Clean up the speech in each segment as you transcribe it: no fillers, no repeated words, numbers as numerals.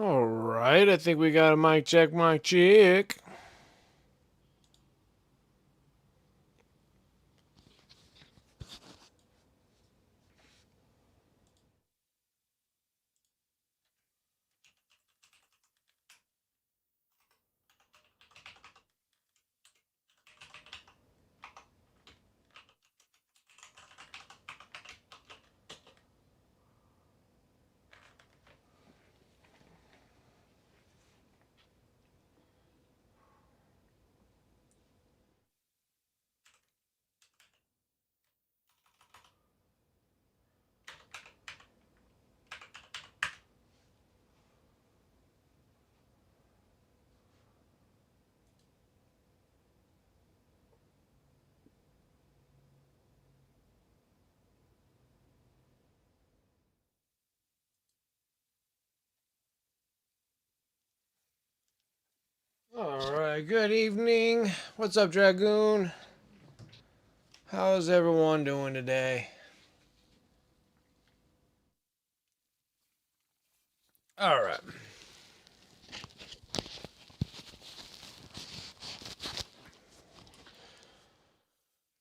All right, I think we got a mic check, mic check. All right, good evening. What's up, Dragoon? How's everyone doing today? All right.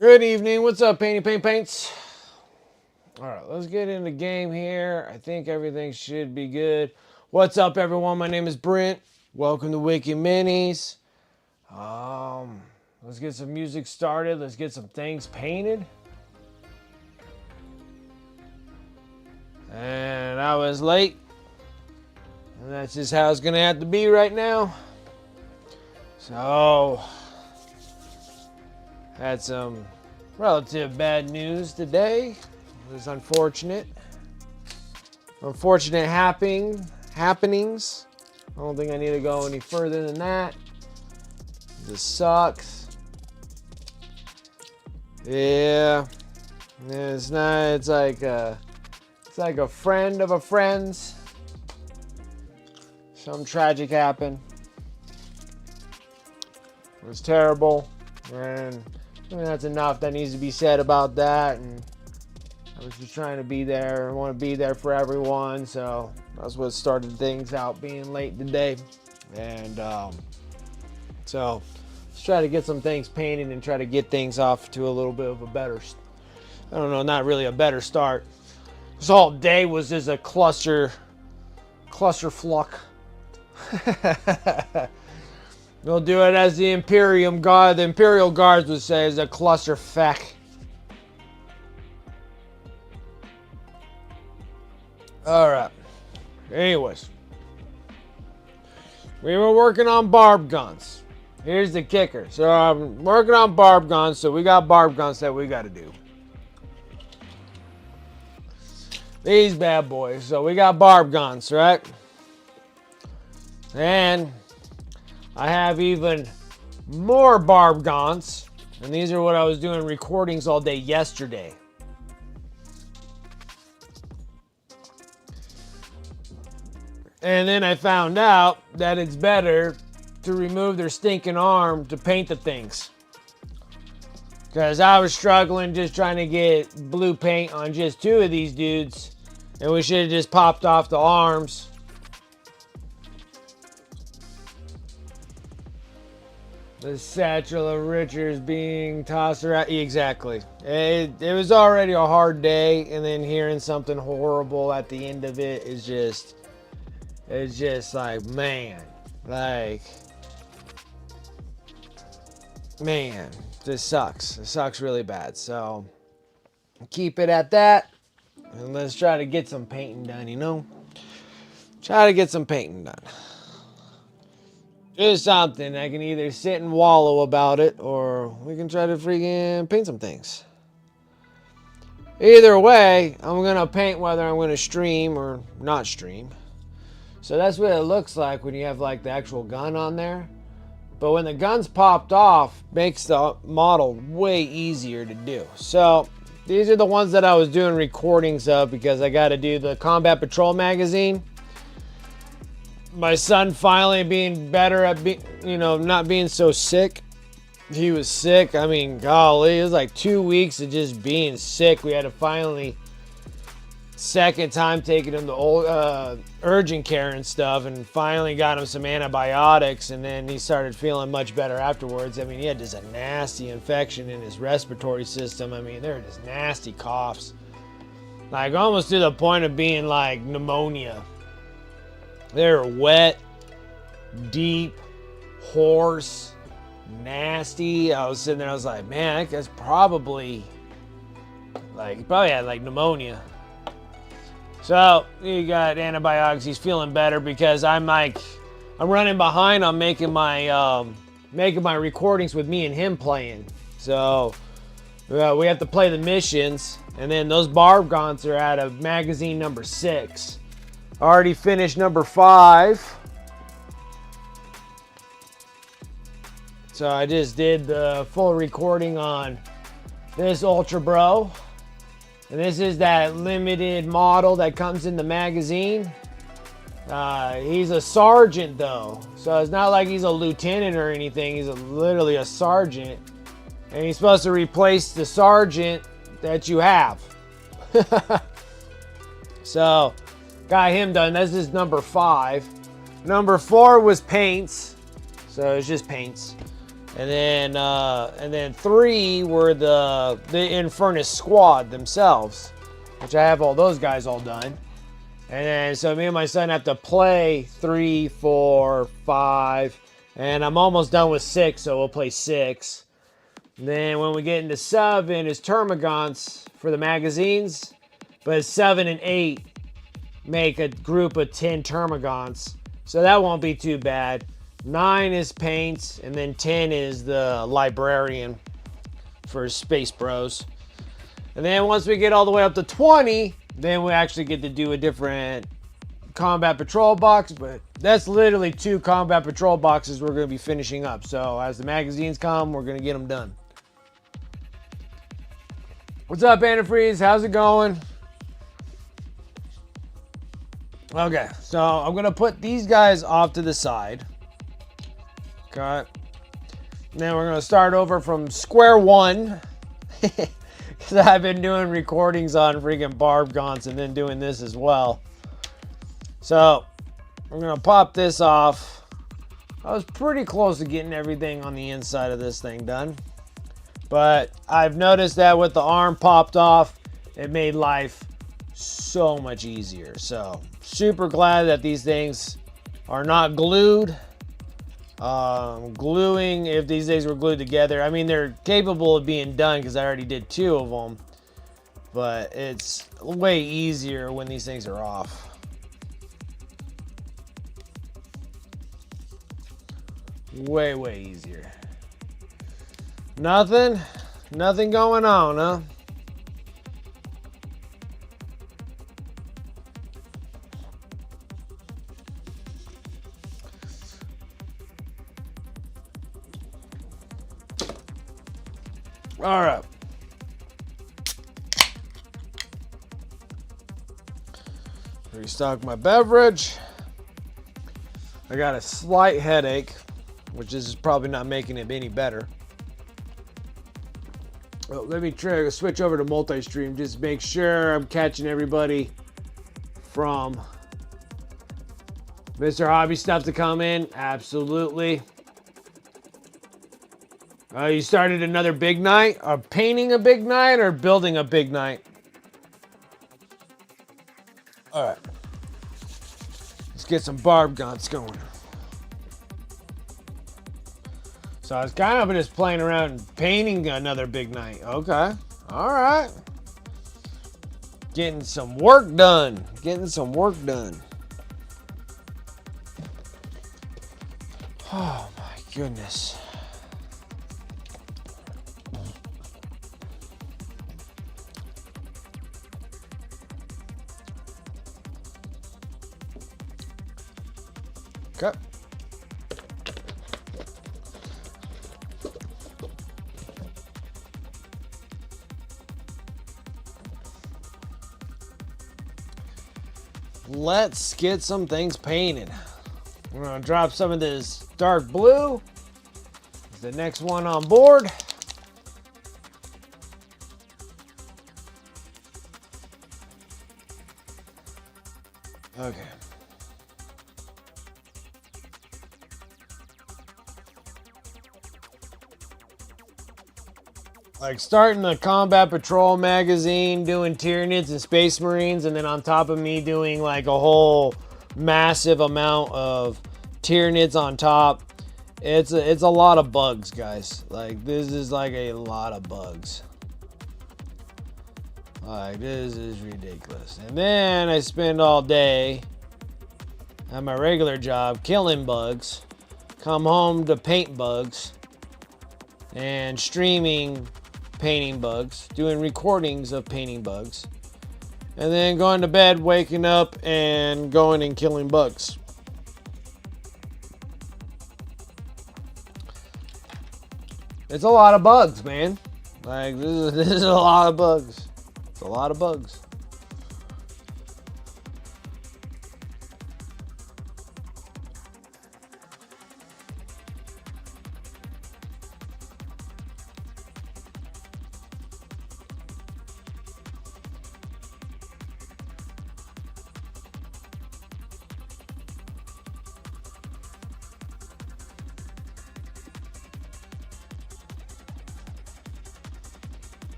Good evening. What's up, Painty Paint Paints? All right, let's get in the game here. I think everything should be good. What's up, everyone? My name is Brent. Welcome to Wiki Minis. Let's get some music started. Let's get some things painted. And I was late. And that's just how it's going to have to be right now. So, had some relative bad news today. It was unfortunate. Unfortunate happenings. I don't think I need to go any further than that. This sucks. Yeah. It's not, it's like a friend of a friend's. Some tragic happened. It was terrible. And I mean, that's enough that needs to be said about that. And I was just trying to be there. I want to be there for everyone. So that's what started things out, being late today. And so let's try to get some things painted and try to get things off to a little bit of a better, I don't know, not really a better start. This whole day was just a cluster fluck. We'll do it as the Imperial Guards would say, is a cluster feck. Alright. Anyways. We were working on Barbgaunts. Here's the kicker. So I'm working on Barbgaunts, so we got Barbgaunts that we gotta do. These bad boys. So we got Barbgaunts, right? And I have even more Barbgaunts. And these are what I was doing recordings all day yesterday. And then I found out that it's better to remove their stinking arm to paint the things. Because I was struggling just trying to get blue paint on just two of these dudes. And we should have just popped off the arms. The satchel of Richards being tossed around. Exactly. It was already a hard day. And then hearing something horrible at the end of it is just... It's just like, man. Like... Man. This sucks. It sucks really bad. So... Keep it at that. And let's try to get some painting done, you know? Try to get some painting done. Just something. I can either sit and wallow about it, or we can try to freaking paint some things. Either way, I'm going to paint whether I'm going to stream or not stream. So that's what it looks like when you have like the actual gun on there. But when the gun's popped off, makes the model way easier to do. So these are the ones that I was doing recordings of because I got to do the Combat Patrol magazine. My son finally being better at not being so sick. He was sick. I mean, golly, it was like 2 weeks of just being sick. We had to finally second time taking him to old urgent care and stuff, and finally got him some antibiotics, and then he started feeling much better afterwards. I mean, he had just a nasty infection in his respiratory system. I mean, there were just nasty coughs, like almost to the point of being like pneumonia. They were wet, deep, hoarse, nasty. I was sitting there, I was like, man, that guy's probably like, he probably had like pneumonia. So he got antibiotics. He's feeling better because I'm running behind on making my recordings with me and him playing. So we have to play the missions, and then those Barbgaunts are out of magazine number 6. Already finished number 5. So I just did the full recording on this Ultra Bro. And this is that limited model that comes in the magazine. He's a sergeant though. So it's not like he's a lieutenant or anything. He's literally a sergeant. And he's supposed to replace the sergeant that you have. So, got him done. This is number 5. Number 4 was paints. So it's just paints. And then 3 were the Infernus squad themselves, which I have all those guys all done. And then so me and my son have to play 3, 4, 5, and I'm almost done with 6, so we'll play 6. And then when we get into 7 is Termagants for the magazines, but 7 and 8 make a group of 10 Termagants, so that won't be too bad. 9 is paints, and then 10 is the librarian for Space Bros. And then once we get all the way up to 20, then we actually get to do a different combat patrol box, but that's literally 2 combat patrol boxes we're going to be finishing up. So as the magazines come, we're going to get them done. What's up, Antifreeze? How's it going? Okay, so I'm going to put these guys off to the side. Okay. Then we're going to start over from square one. Because I've been doing recordings on freaking Barbgaunts and then doing this as well. So, I'm going to pop this off. I was pretty close to getting everything on the inside of this thing done. But I've noticed that with the arm popped off, it made life so much easier. So, super glad that these things are not glued. Gluing, if these things were glued together, I mean, they're capable of being done because I already did 2 of them, but it's way easier when these things are off. Way easier. Nothing going on, huh? All right. Restock my beverage. I got a slight headache, which is probably not making it any better. Well, let me try to switch over to multi-stream. Just make sure I'm catching everybody from Mr. Hobby stuff to come in. Absolutely. You started another big night? Painting a big night or building a big night? All right. Let's get some Barbgaunts going. So I was kind of just playing around painting another big night. Okay. All right. Getting some work done. Oh my goodness. Okay. Let's get some things painted. We're gonna drop some of this dark blue. It's the next one on board. like starting the combat patrol magazine, doing Tyranids and Space Marines, and then on top of me doing like a whole massive amount of Tyranids on top. It's a lot of bugs, guys. Like, this is like a lot of bugs. Like, this is ridiculous. And then I spend all day at my regular job killing bugs, come home to paint bugs, and streaming painting bugs, doing recordings of painting bugs, and then going to bed, waking up, and going and killing bugs. It's a lot of bugs, man. Like, this is a lot of bugs. It's a lot of bugs.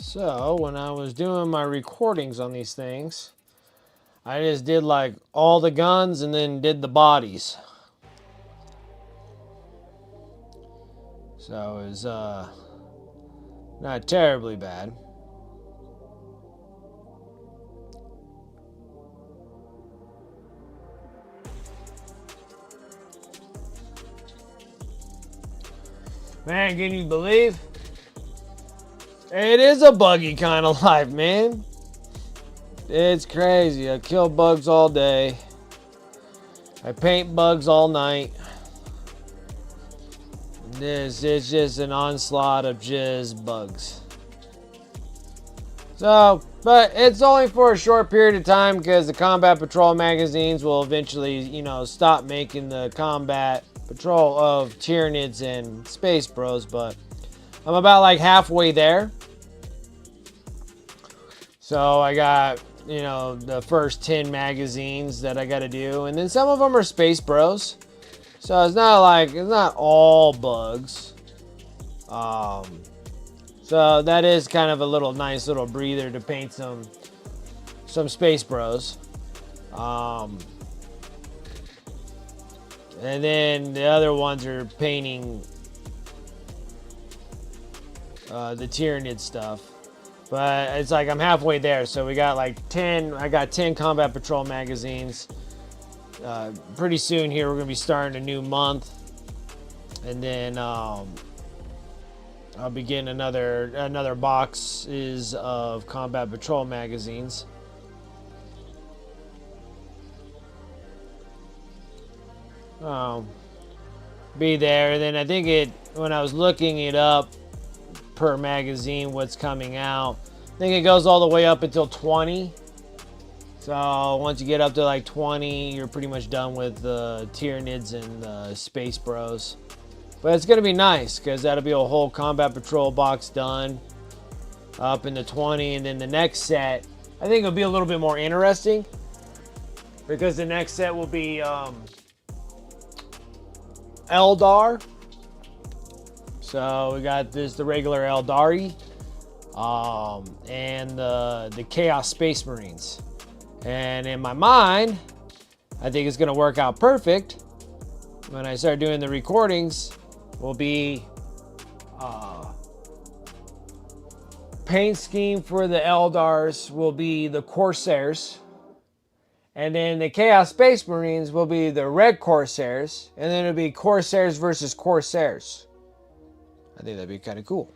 So, when I was doing my recordings on these things, I just did like all the guns and then did the bodies. So it was not terribly bad. Man, can you believe? It is a buggy kind of life, man. It's crazy. I kill bugs all day. I paint bugs all night. It's just an onslaught of just bugs. So, but it's only for a short period of time because the Combat Patrol magazines will eventually, you know, stop making the Combat Patrol of Tyranids and Space Bros, but I'm about like halfway there. So I got, you know, the first 10 magazines that I got to do, and then some of them are Space Bros. So it's not all bugs. So that is kind of a nice little breather to paint some Space Bros. And then the other ones are painting the Tyranid stuff. But it's like I'm halfway there, so we got like 10. I got 10 Combat Patrol magazines. Pretty soon here, we're gonna be starting a new month, and then I'll be getting another boxes of Combat Patrol magazines. Be there, and then I think when I was looking it up per magazine what's coming out, I think it goes all the way up until 20. So once you get up to like 20, you're pretty much done with the Tyranids and the Space Bros. But it's gonna be nice because that'll be a whole Combat Patrol box done up into 20, and then the next set I think it'll be a little bit more interesting because the next set will be Eldar. So we got the regular Eldari, and the Chaos Space Marines. And in my mind, I think it's gonna work out perfect when I start doing the recordings, will be paint scheme for the Eldars will be the Corsairs. And then the Chaos Space Marines will be the Red Corsairs. And then it'll be Corsairs versus Corsairs. I think that'd be kind of cool.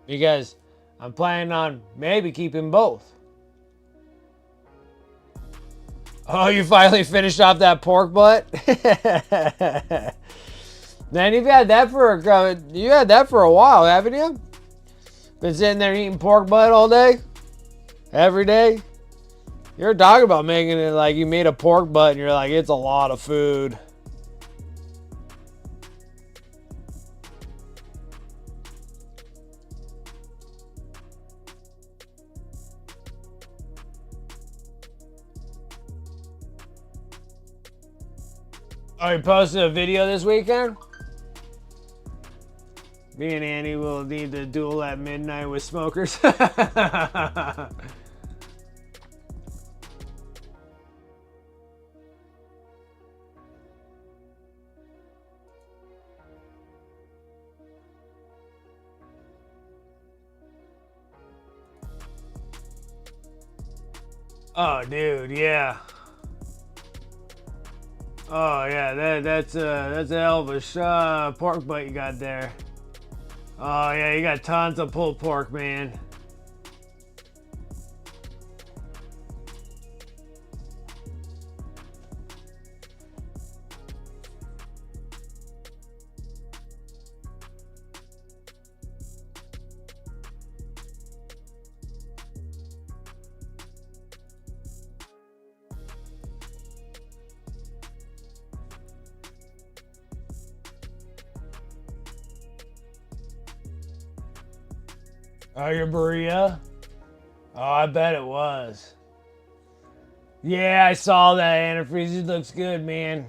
Because I'm planning on maybe keeping both. Oh, you finally finished off that pork butt? Man, you've had that for a while, haven't you? Been sitting there eating pork butt all day? Every day? You're talking about making it like you made a pork butt and you're like, it's a lot of food. Oh, you posted a video this weekend? Me and Annie will need to duel at midnight with smokers. Oh, dude, yeah. Oh yeah, that's a hell of a pork butt you got there. Oh yeah, you got tons of pulled pork, man. Oh, your burrito? Oh, I bet it was. Yeah, I saw that antifreeze. It looks good, man.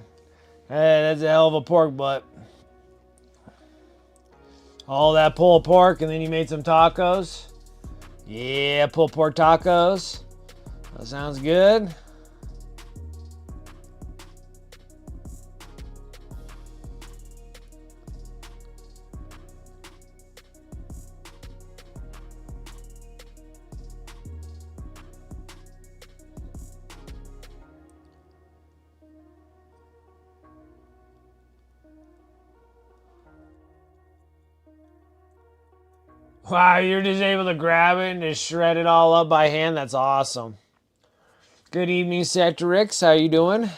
Hey, that's a hell of a pork butt. All that pulled pork, and then you made some tacos. Yeah, pulled pork tacos. That sounds good. Wow, you're just able to grab it and just shred it all up by hand. That's awesome. Good evening, Sectorix. How you doing?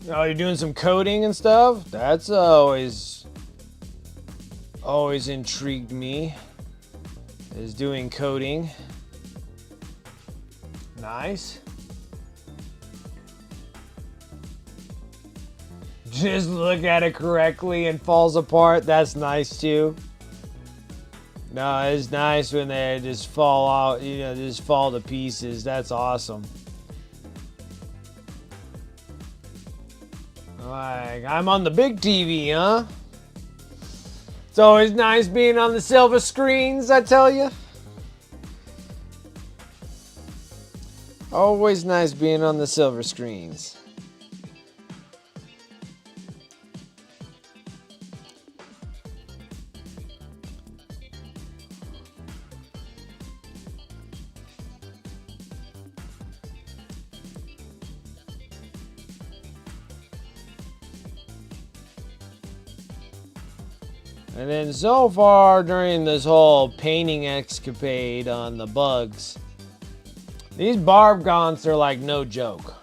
Oh, you're doing some coding and stuff? That's always intrigued me. Is doing coding. Nice. Just look at it correctly and falls apart. That's nice too. No, it's nice when they just fall out, you know, just fall to pieces. That's awesome. Like, I'm on the big TV, huh? It's always nice being on the silver screens, I tell you. Always nice being on the silver screens. And then so far during this whole painting escapade on the bugs, these Barbgaunts are like no joke.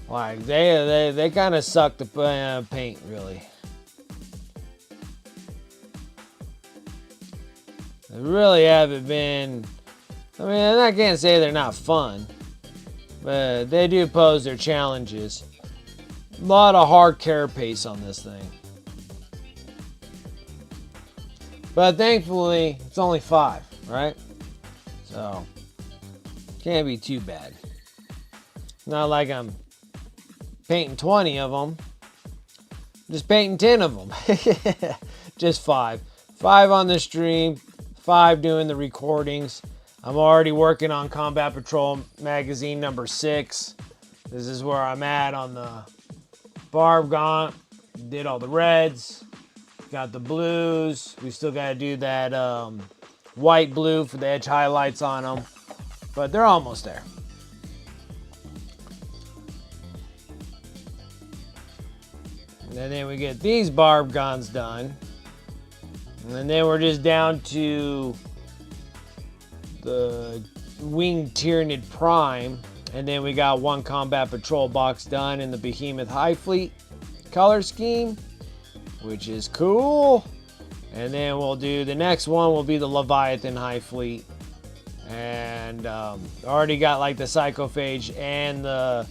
Like they kind of suck to paint, really. They really haven't been. I mean, I can't say they're not fun, but they do pose their challenges. A lot of hard carapace on this thing. But thankfully, it's only 5, right? So, can't be too bad. Not like I'm painting 20 of them. Just painting 10 of them. Just 5. 5 on the stream, 5 doing the recordings. I'm already working on Combat Patrol magazine number 6. This is where I'm at on the Barbgaunt. Did all the reds. Got the blues. We still got to do that white blue for the edge highlights on them. But they're almost there. And then we get these Barbgaunts done. And then we're just down to the Winged Tyranid Prime. And then we got 1 Combat Patrol box done in the Behemoth Hivefleet color scheme, which is cool. And then we'll do the next one will be the Leviathan Hivefleet. And already got like the Psychophage and the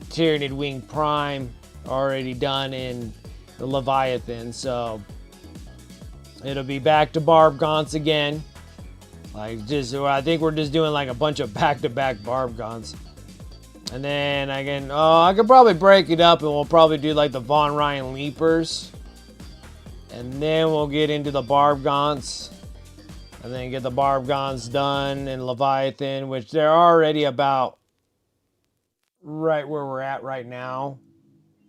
Tyranid Wing Prime already done in the Leviathan. So it'll be back to Barbgaunts again. Like just, I think we're just doing like a bunch of back-to-back Barbgaunts. And then I could probably break it up and we'll probably do like the Von Ryan Leapers. And then we'll get into the Barbgaunts. And then get the Barbgaunts done in Leviathan, which they're already about right where we're at right now.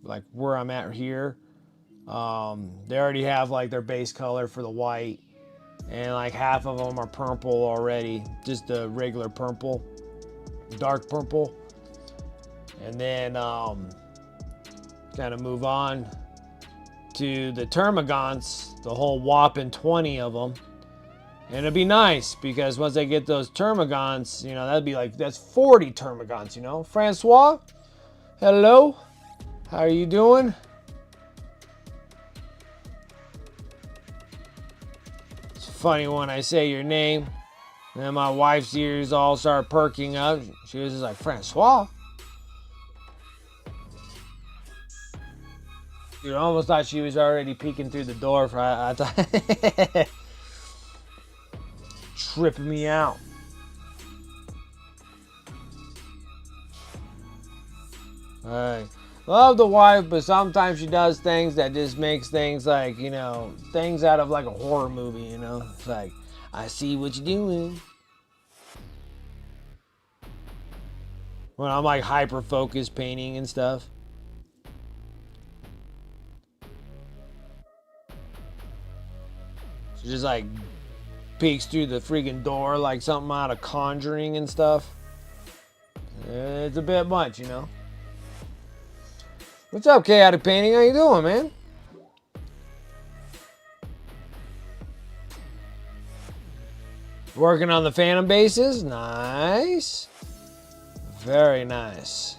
Like where I'm at here. They already have like their base color for the white. And like half of them are purple already. Just the regular purple. Dark purple. And then kind of move on to the Termagants. The whole whopping 20 of them. And it'd be nice because once I get those Termagants, you know, that'd be like, that's 40 Termagants, you know. Francois, hello. How are you doing? It's funny when I say your name. And then my wife's ears all start perking up. She was just like, Francois? Dude, I almost thought she was already peeking through the door. I thought tripping me out. Alright. Love the wife, but sometimes she does things that just makes things like, you know, things out of like a horror movie, you know? It's like, I see what you're doing. When I'm like hyper-focused painting and stuff. She just like peeks through the freaking door like something out of Conjuring and stuff. It's a bit much, you know? What's up, Chaotic Painting? How you doing, man? Working on the Phantom bases? Nice. Very nice.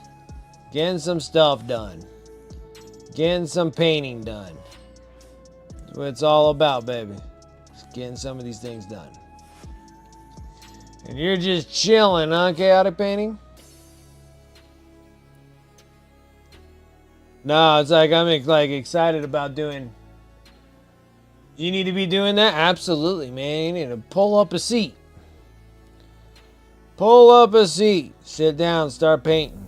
Getting some stuff done. Getting some painting done. That's what it's all about, baby. Just getting some of these things done. And you're just chilling, huh, Chaotic Painting? No, it's like I'm like excited about doing. You need to be doing that? Absolutely, man. You need to pull up a seat. Pull up a seat. Sit down, start painting.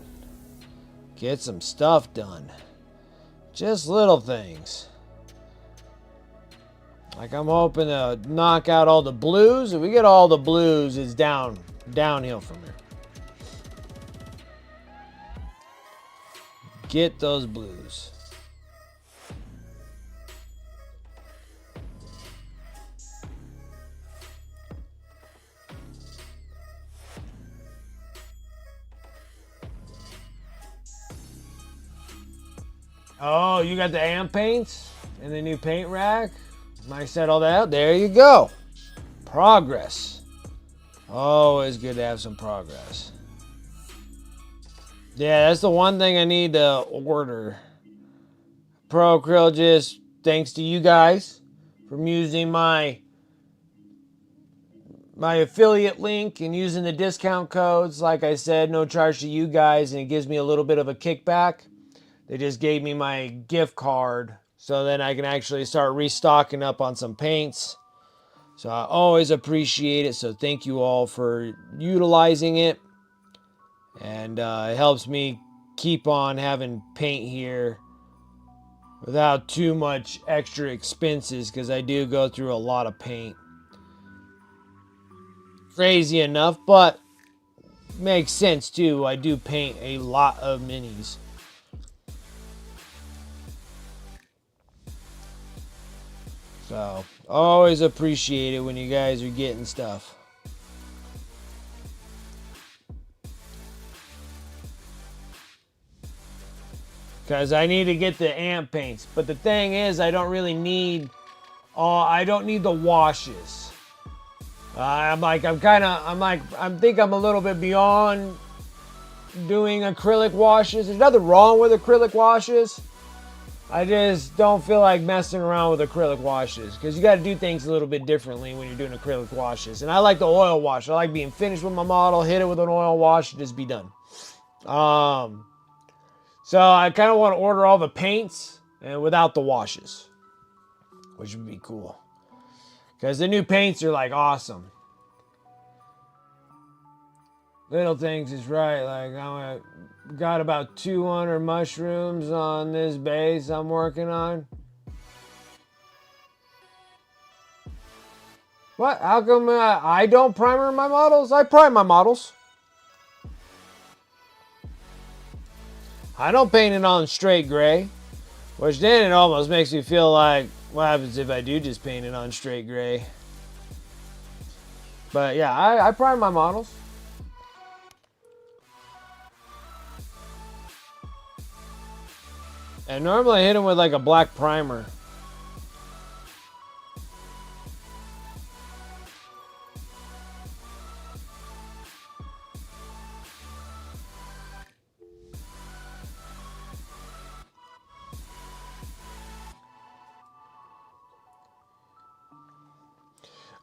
Get some stuff done. Just little things. Like I'm hoping to knock out all the blues. If we get all the blues, it's downhill from here. Get those blues. Oh, you got the amp paints and the new paint rack? I said all that out. There you go. Progress. Always good to have some progress. Yeah, that's the one thing I need to order. Pro Krill, just thanks to you guys for using my affiliate link and using the discount codes. Like I said, no charge to you guys, and it gives me a little bit of a kickback. They just gave me my gift card so then I can actually start restocking up on some paints. So I always appreciate it. So thank you all for utilizing it. And it helps me keep on having paint here without too much extra expenses, because I do go through a lot of paint. Crazy enough, but makes sense too. I do paint a lot of minis. So, always appreciate it when you guys are getting stuff. Because I need to get the amp paints. But the thing is, I don't really need... I don't need the washes. I think I'm a little bit beyond doing acrylic washes. There's nothing wrong with acrylic washes. I just don't feel like messing around with acrylic washes, because you got to do things a little bit differently when you're doing acrylic washes. And I like the oil wash. I like being finished with my model, hit it with an oil wash, and just be done. So I kind of want to order all the paints and without the washes, which would be cool, because the new paints are like awesome. Little things is right. Like I got about 200 mushrooms on this base I'm working on. What? How come I don't primer my models? I prime my models. I don't paint it on straight gray, which then it almost makes me feel like, what happens if I do just paint it on straight gray? But yeah, I prime my models. And normally I hit them with like a black primer.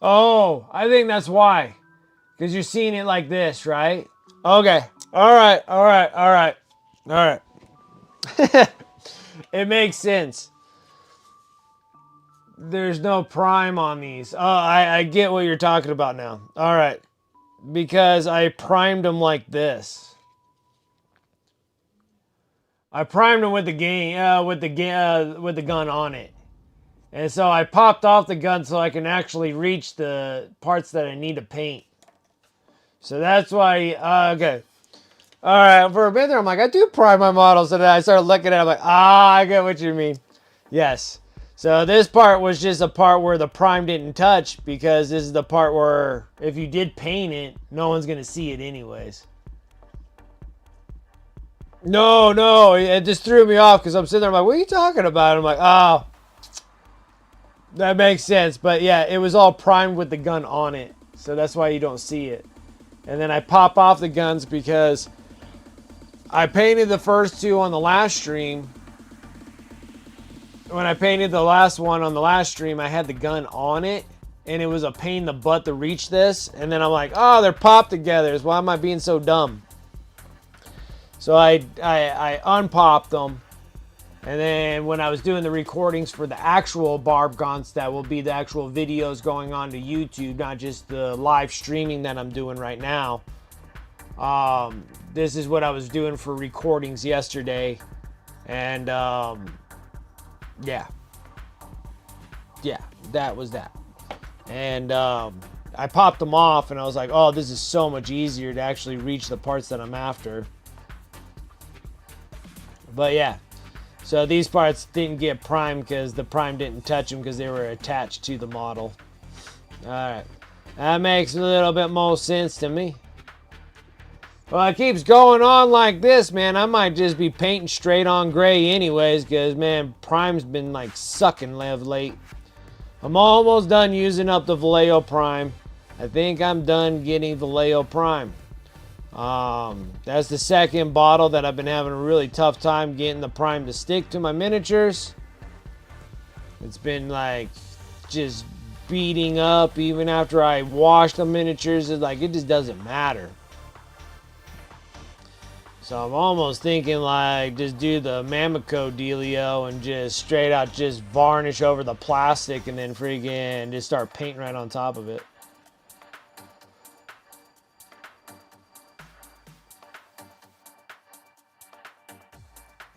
Oh, I think that's why. Because you're seeing it like this, right? Okay. All right. It makes sense. There's no prime on these. Oh, I get what you're talking about now. All right. Because I primed them like this. I primed them with the gun on it. And so I popped off the gun so I can actually reach the parts that I need to paint. So that's why, okay. All right, for a minute there, I'm like, I do prime my models. And then I started looking at it, I'm like, I get what you mean. Yes. So this part was just a part where the prime didn't touch, because this is the part where if you did paint it, no one's going to see it anyways. No, it just threw me off, because I'm sitting there, I'm like, what are you talking about? I'm like, oh, that makes sense. But yeah, it was all primed with the gun on it. So that's why you don't see it. And then I pop off the guns because I painted the first two on the last stream. When I painted the last one on the last stream, I had the gun on it, and it was a pain in the butt to reach this. And then I'm like, oh, they're popped together. Why am I being so dumb? So I unpopped them. And then when I was doing the recordings for the actual Barbgaunts, that will be the actual videos going on to YouTube, not just the live streaming that I'm doing right now. This is what I was doing for recordings yesterday. And yeah, that was that. And I popped them off, and I was like, oh, this is so much easier to actually reach the parts that I'm after. But yeah, so these parts didn't get primed because the prime didn't touch them because they were attached to the model. All right, that makes a little bit more sense to me. Well, it keeps going on like this, man. I might just be painting straight on gray anyways, because, man, prime's been, like, sucking late. I'm almost done using up the Vallejo Prime. I think I'm done getting Vallejo Prime. That's the second bottle that I've been having a really tough time getting the Prime to stick to my miniatures. It's been like just beating up even after I wash the miniatures. It's like it just doesn't matter. So I'm almost thinking like just do the Mamico dealio and just straight out just varnish over the plastic and then freaking just start painting right on top of it.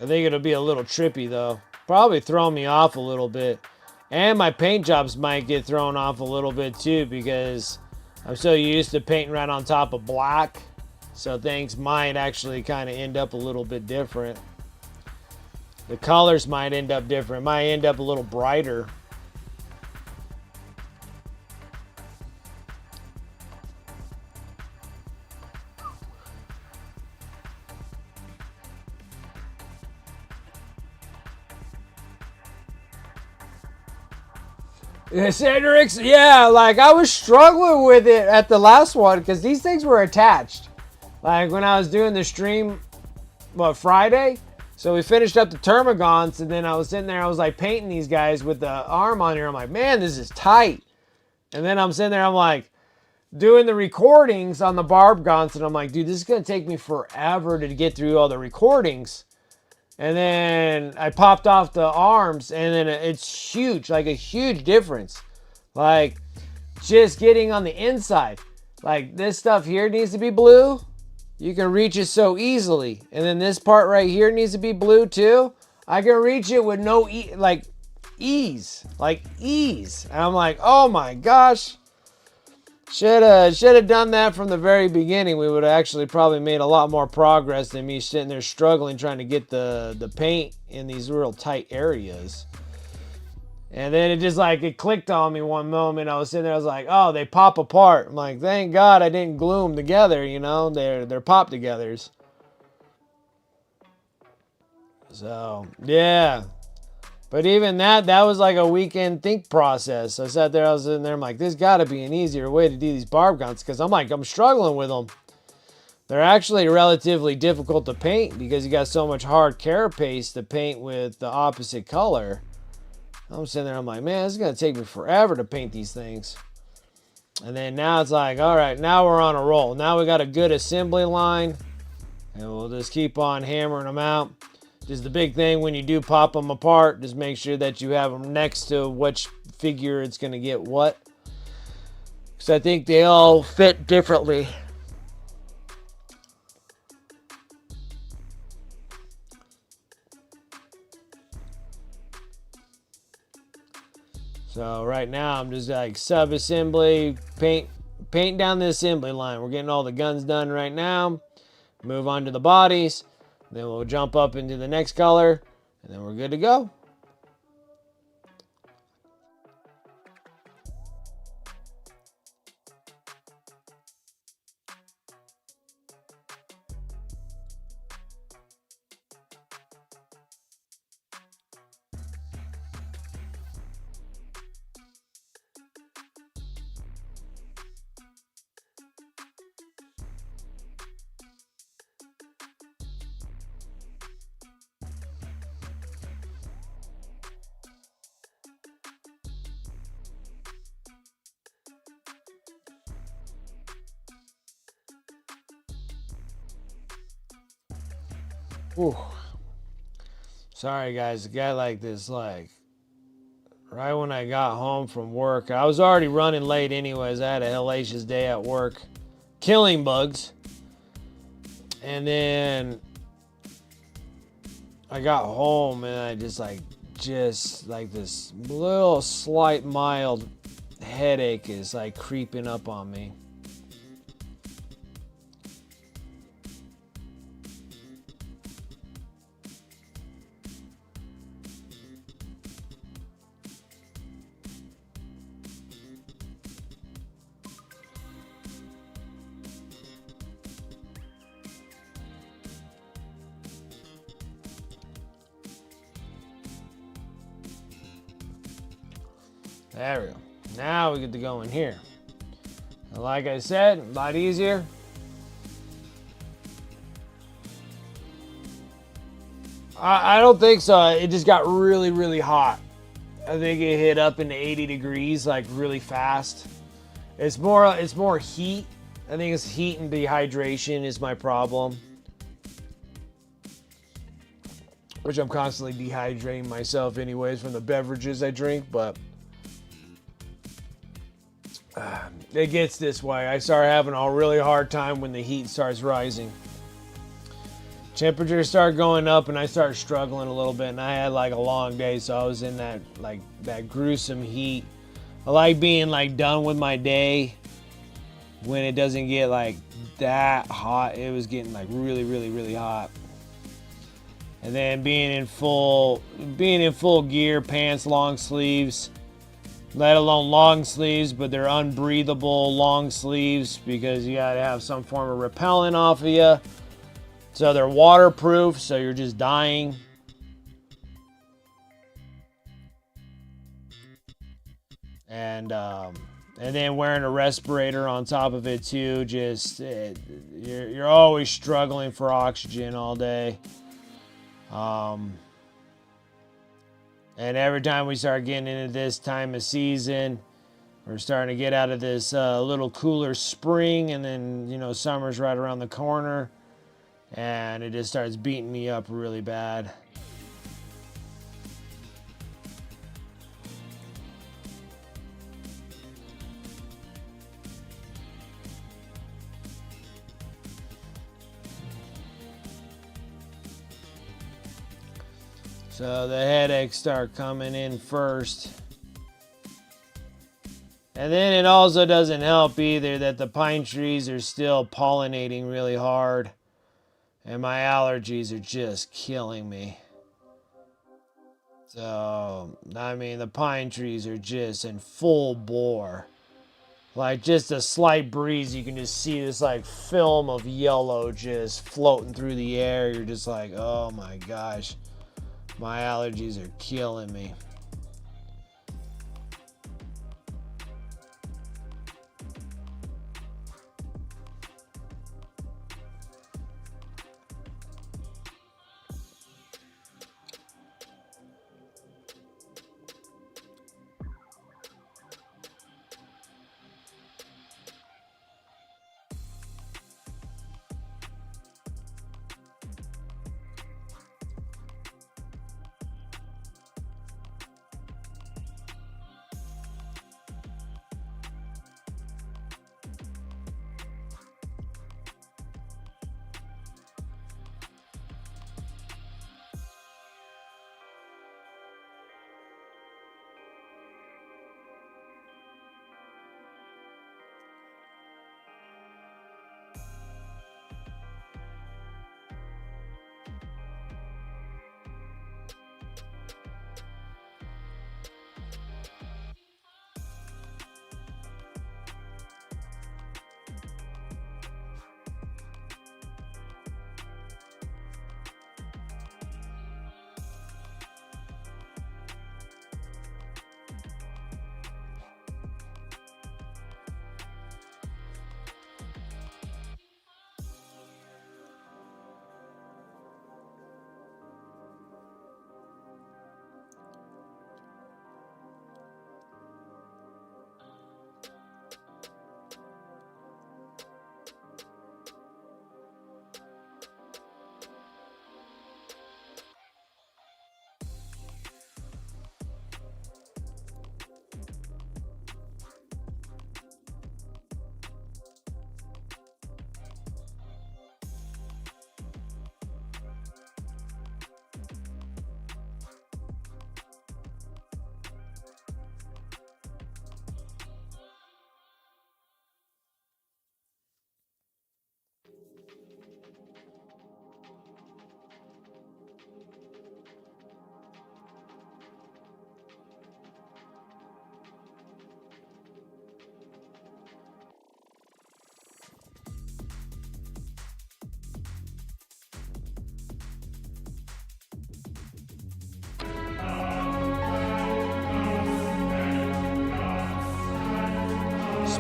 I think it'll be a little trippy though. Probably throw me off a little bit. And my paint jobs might get thrown off a little bit too because I'm so used to painting right on top of black. So things might actually kind of end up a little bit different. The colors might end up different. Might end up a little brighter. Cedric's, yeah, like I was struggling with it at the last one because these things were attached. Like when I was doing the stream, Friday? So we finished up the Termagants and then I was sitting there, I was like painting these guys with the arm on here. I'm like, man, this is tight. And then I'm sitting there, I'm like doing the recordings on the Barbgaunts and I'm like, dude, this is going to take me forever to get through all the recordings. And then I popped off the arms and then it's huge, like a huge difference. Like just getting on the inside. Like this stuff here needs to be blue. You can reach it so easily. And then this part right here needs to be blue too. I can reach it with no ease. Like ease. And I'm like, oh my gosh. Should have done that from the very beginning. We would have actually probably made a lot more progress than me sitting there struggling trying to get the paint in these real tight areas. And then it just like it clicked on me one moment. I was sitting there, I was like, oh, they pop apart. I'm like, thank God I didn't glue them together, you know, they're pop togethers. So yeah. But even that was like a weekend think process. I sat there, I was sitting there, I'm like, there's got to be an easier way to do these Barbgaunts because I'm struggling with them. They're actually relatively difficult to paint because you got so much hard carapace to paint with the opposite color. I'm sitting there, I'm like, man, this is going to take me forever to paint these things. And then now it's like, all right, now we're on a roll. Now we got a good assembly line and we'll just keep on hammering them out. Just the big thing when you do pop them apart, just make sure that you have them next to which figure it's going to get what. Because I think they all fit differently. So right now I'm just like sub-assembly, paint down the assembly line. We're getting all the guns done right now. Move on to the bodies. Then we'll jump up into the next color, and then we're good to go. Whew. Sorry guys, a guy like this, like right when I got home from work, I was already running late anyways. I had a hellacious day at work killing bugs. And then I got home and I just like this little slight mild headache is like creeping up on me. There we go. Now we get to go in here. And like I said, a lot easier. I don't think so. It just got really, really hot. I think it hit up into 80 degrees like really fast. It's more heat. I think it's heat and dehydration is my problem. Which I'm constantly dehydrating myself anyways from the beverages I drink, but it gets this way. I start having a really hard time when the heat starts rising. Temperatures start going up and I start struggling a little bit, and I had like a long day, so I was in that gruesome heat. I like being like done with my day when it doesn't get like that hot. It was getting like really, really, really hot. And then being in full gear, pants, long sleeves, let alone long sleeves, but they're unbreathable long sleeves because you gotta have some form of repellent off of you. So they're waterproof, so you're just dying. And then wearing a respirator on top of it too. You're always struggling for oxygen all day. And every time we start getting into this time of season, we're starting to get out of this little cooler spring, and then, you know, summer's right around the corner, and it just starts beating me up really bad. So the headaches start coming in first. And then it also doesn't help either that the pine trees are still pollinating really hard. And my allergies are just killing me. So, I mean, the pine trees are just in full bore. Like, just a slight breeze, you can just see this, like, film of yellow just floating through the air. You're just like, oh my gosh. My allergies are killing me.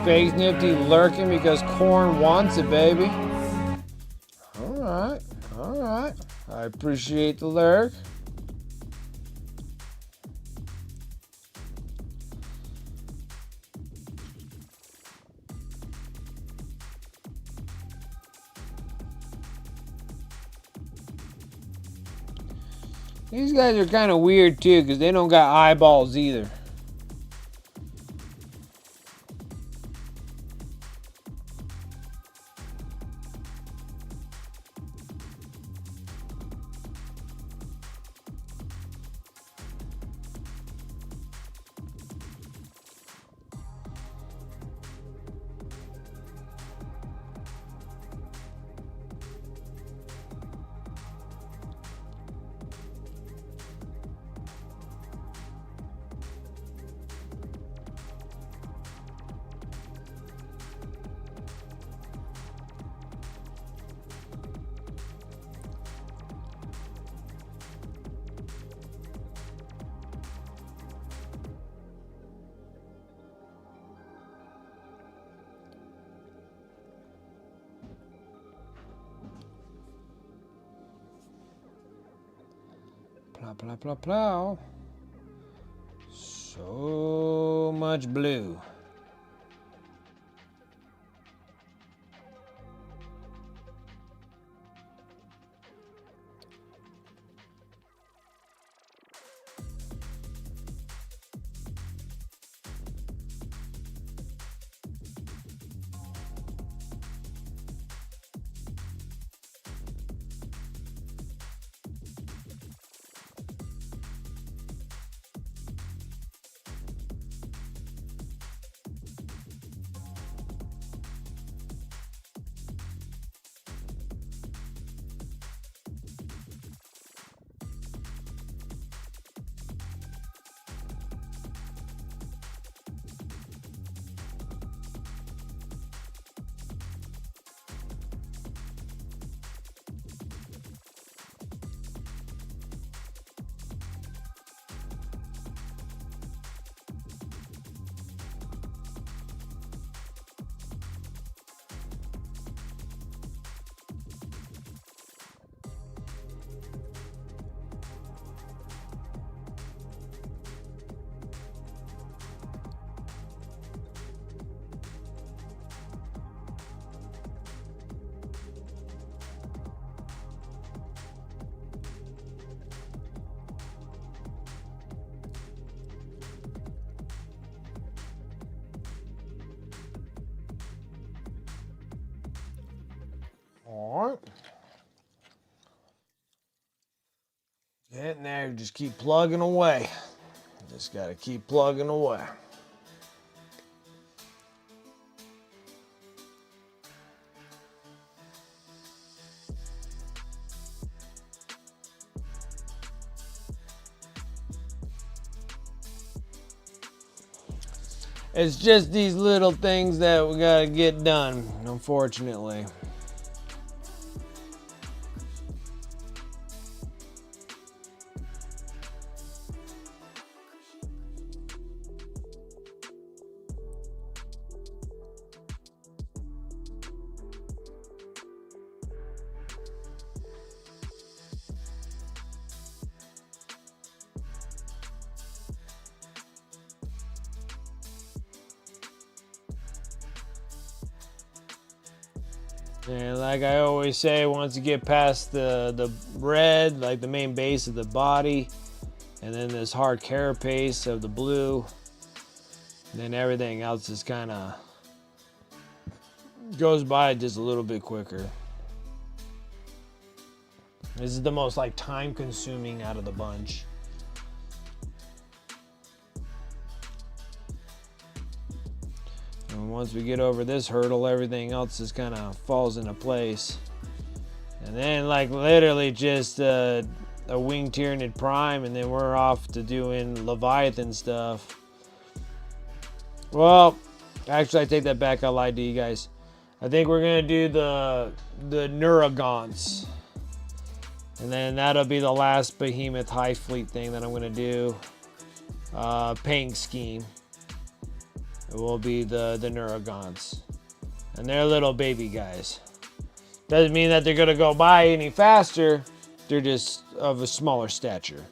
Space Nifty lurking because Corn wants it, baby. Alright, alright. I appreciate the lurk. These guys are kind of weird too because they don't got eyeballs either. Plow, plow, plow, plow. So much blue. All right. Getting there, just keep plugging away. Just gotta keep plugging away. It's just these little things that we gotta get done, unfortunately. And like I always say, once you get past the red, like the main base of the body, and then this hard carapace of the blue, then everything else just kind of goes by just a little bit quicker. This is the most like time consuming out of the bunch. And once we get over this hurdle, everything else just kind of falls into place. And then like literally just a winged Tyranid prime, and then we're off to doing Leviathan stuff. Well, actually I take that back, I lied to you guys. I think we're gonna do the Barbgaunts. And then that'll be the last Behemoth Hivefleet thing that I'm gonna do. Paint scheme. it will be the Neurogons. And they're little baby guys. Doesn't mean that they're going to go by any faster. They're just of a smaller stature.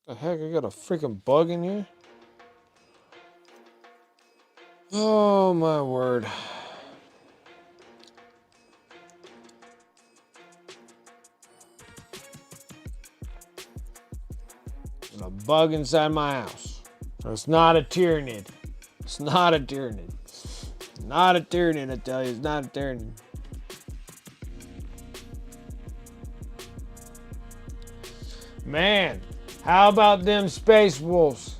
The heck, I got a freaking bug in here? Oh my word. There's a bug inside my house. It's not a Tyranid. It's not a Tyranid. Not a Tyranid, I tell you. It's not a Tyranid. Man, how about them space wolves?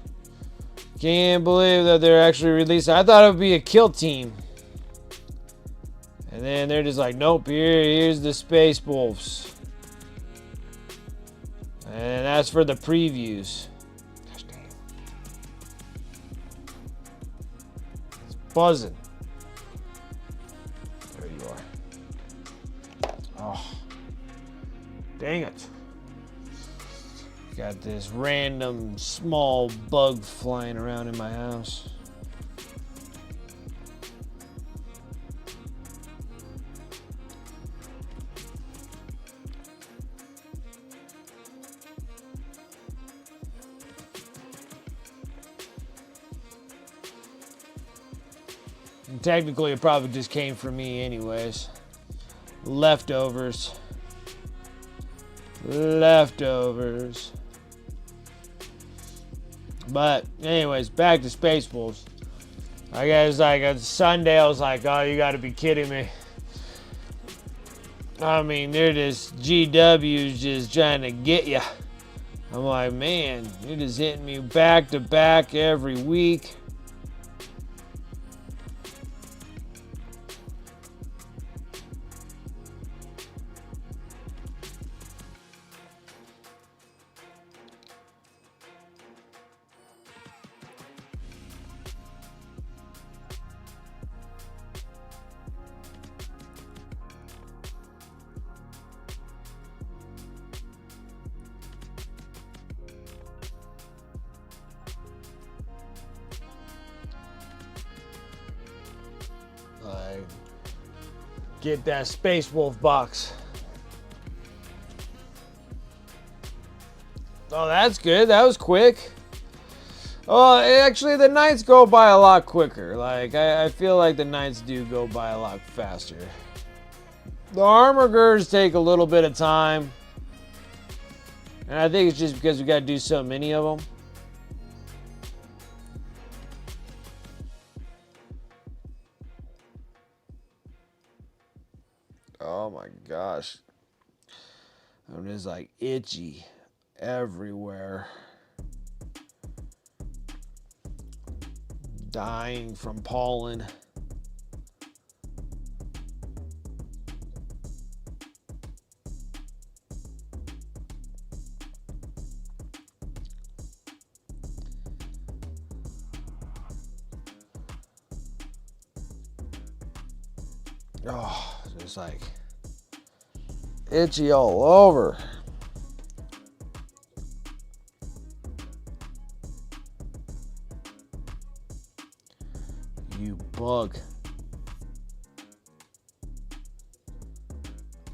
Can't believe that they're actually released. I thought it would be a kill team. And then they're just like, nope, here's the space wolves. And that's for the previews. Gosh damn. It's buzzing. There you are. Oh. Dang it. Got this random small bug flying around in my house. And technically, it probably just came from me anyways. Leftovers. Leftovers. But anyways, back to Space Wolves. I guess like on Sunday I was like, oh, you gotta be kidding me. I mean, they're just GW's just trying to get you. I'm like, man, you're just hitting me back to back every week. Like, get that Space Wolf box. Oh, that's good. That was quick. Oh, actually, the nights go by a lot quicker. Like, I feel like the nights do go by a lot faster. The armor girs take a little bit of time. And I think it's just because we got to do so many of them. Oh my gosh. I'm just like itchy everywhere. Dying from pollen. Oh, just like itchy all over. You bug.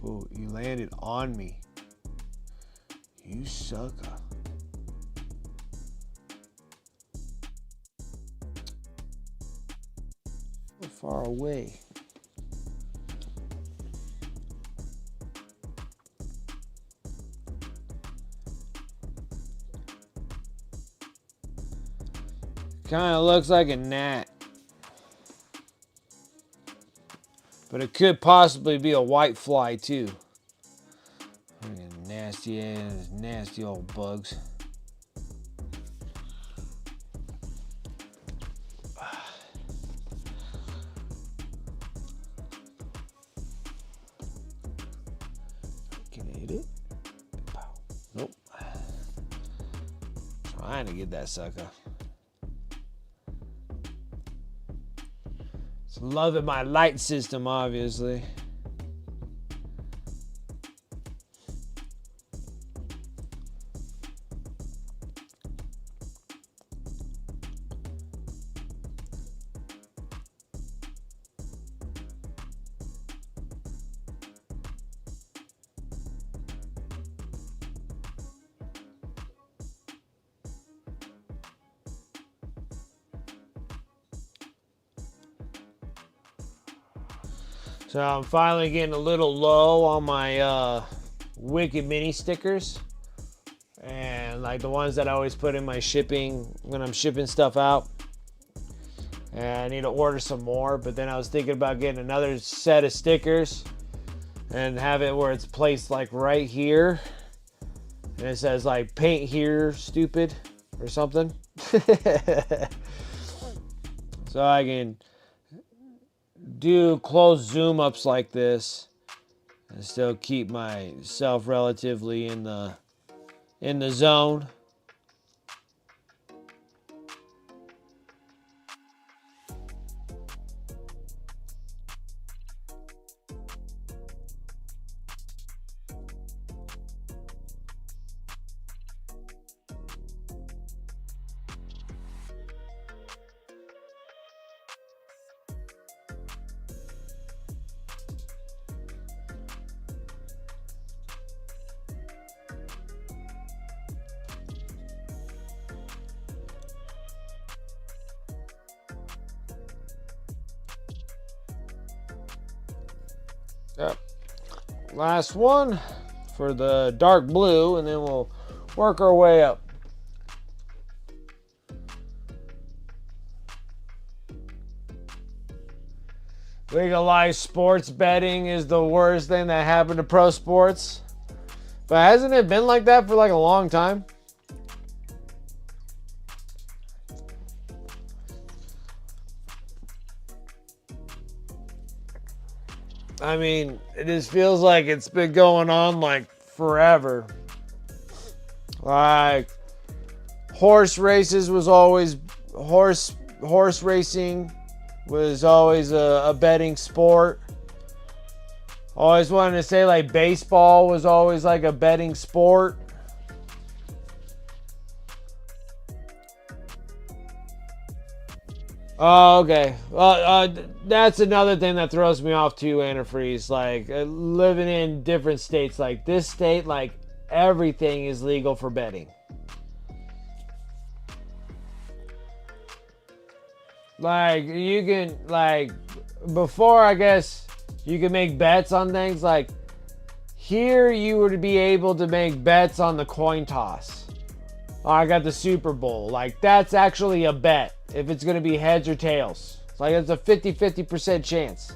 Oh, you landed on me. You sucker. So far away. Kind of looks like a gnat. But it could possibly be a white fly too. Nasty ass, nasty old bugs. Can I hit it? Nope. Trying to get that sucker. Loving my light system, obviously. So I'm finally getting a little low on my Wicked Mini stickers. And like the ones that I always put in my shipping when I'm shipping stuff out. And I need to order some more. But then I was thinking about getting another set of stickers. And have it where it's placed like right here. And it says like paint here stupid or something. So I can do close zoom ups like this and still keep myself relatively in the zone. Yep. Last one for the dark blue, and then we'll work our way up. Legalized sports betting is the worst thing that happened to pro sports. But hasn't it been like that for like a long time? I mean, it just feels like it's been going on like forever. Like horse races was always horse racing was always a betting sport. Always wanted to say like baseball was always like a betting sport. Oh, okay. Well, that's another thing that throws me off too, antifreeze. Like living in different states, like this state, like everything is legal for betting. Like you can, like before, I guess you can make bets on things. Like here, you would be able to make bets on the coin toss. Oh, I got the Super Bowl. Like that's actually a bet. If it's going to be heads or tails. It's like it's a 50% chance.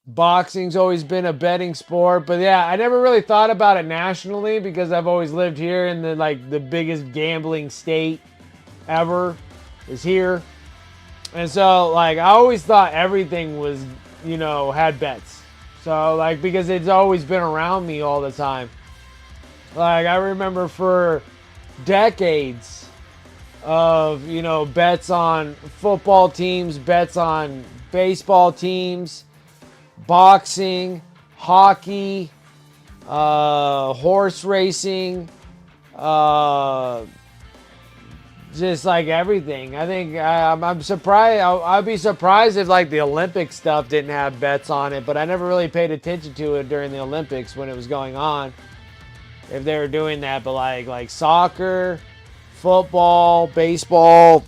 Boxing's always been a betting sport, but yeah, I never really thought about it nationally because I've always lived here in the biggest gambling state ever is here. And so like I always thought everything was, had bets. So, like, because it's always been around me all the time. Like, I remember for decades of, bets on football teams, bets on baseball teams, boxing, hockey, horse racing, just like everything. I think I'm surprised. I'd be surprised if like the Olympic stuff didn't have bets on it, but I never really paid attention to it during the Olympics when it was going on. If they were doing that, but like soccer, football, baseball,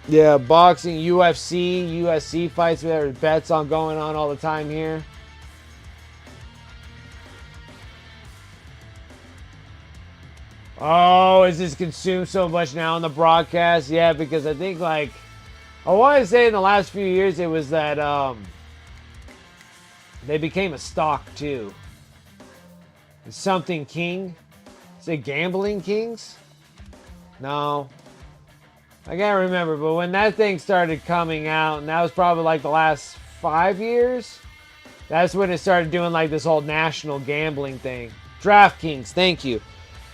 yeah, boxing, UFC fights, there's bets on going on all the time here. Oh, is this consumed so much now on the broadcast? Yeah, because I think I want to say in the last few years it was that they became a stock too. Something King. Is it Gambling Kings? No. I can't remember, but when that thing started coming out, and that was probably like the last 5 years, that's when it started doing like this whole national gambling thing. DraftKings, thank you.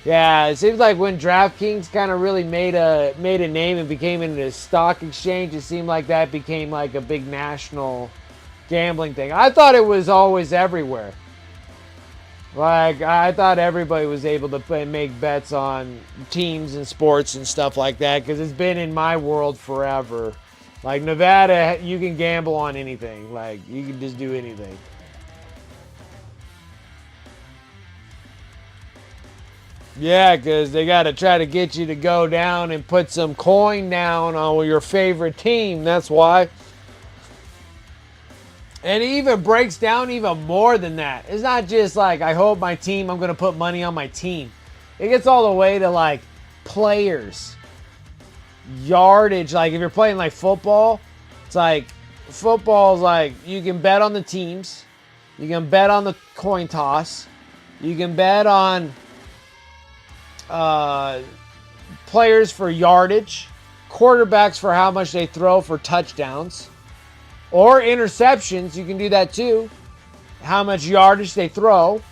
Yeah, it seems like when DraftKings kind of really made a name and became into a stock exchange, it seemed like that became like a big national gambling thing. I thought it was always everywhere. Like, I thought everybody was able to make bets on teams and sports and stuff like that because it's been in my world forever. Like, Nevada, you can gamble on anything. Like, you can just do anything. Yeah, because they got to try to get you to go down and put some coin down on your favorite team. That's why. And it even breaks down even more than that. It's not just like, I hope my team, I'm going to put money on my team. It gets all the way to like players, yardage. Like if you're playing like football, it's like football's like you can bet on the teams. You can bet on the coin toss. You can bet on players for yardage, quarterbacks for how much they throw for touchdowns, or interceptions. You can do that too. How much yardage they throw,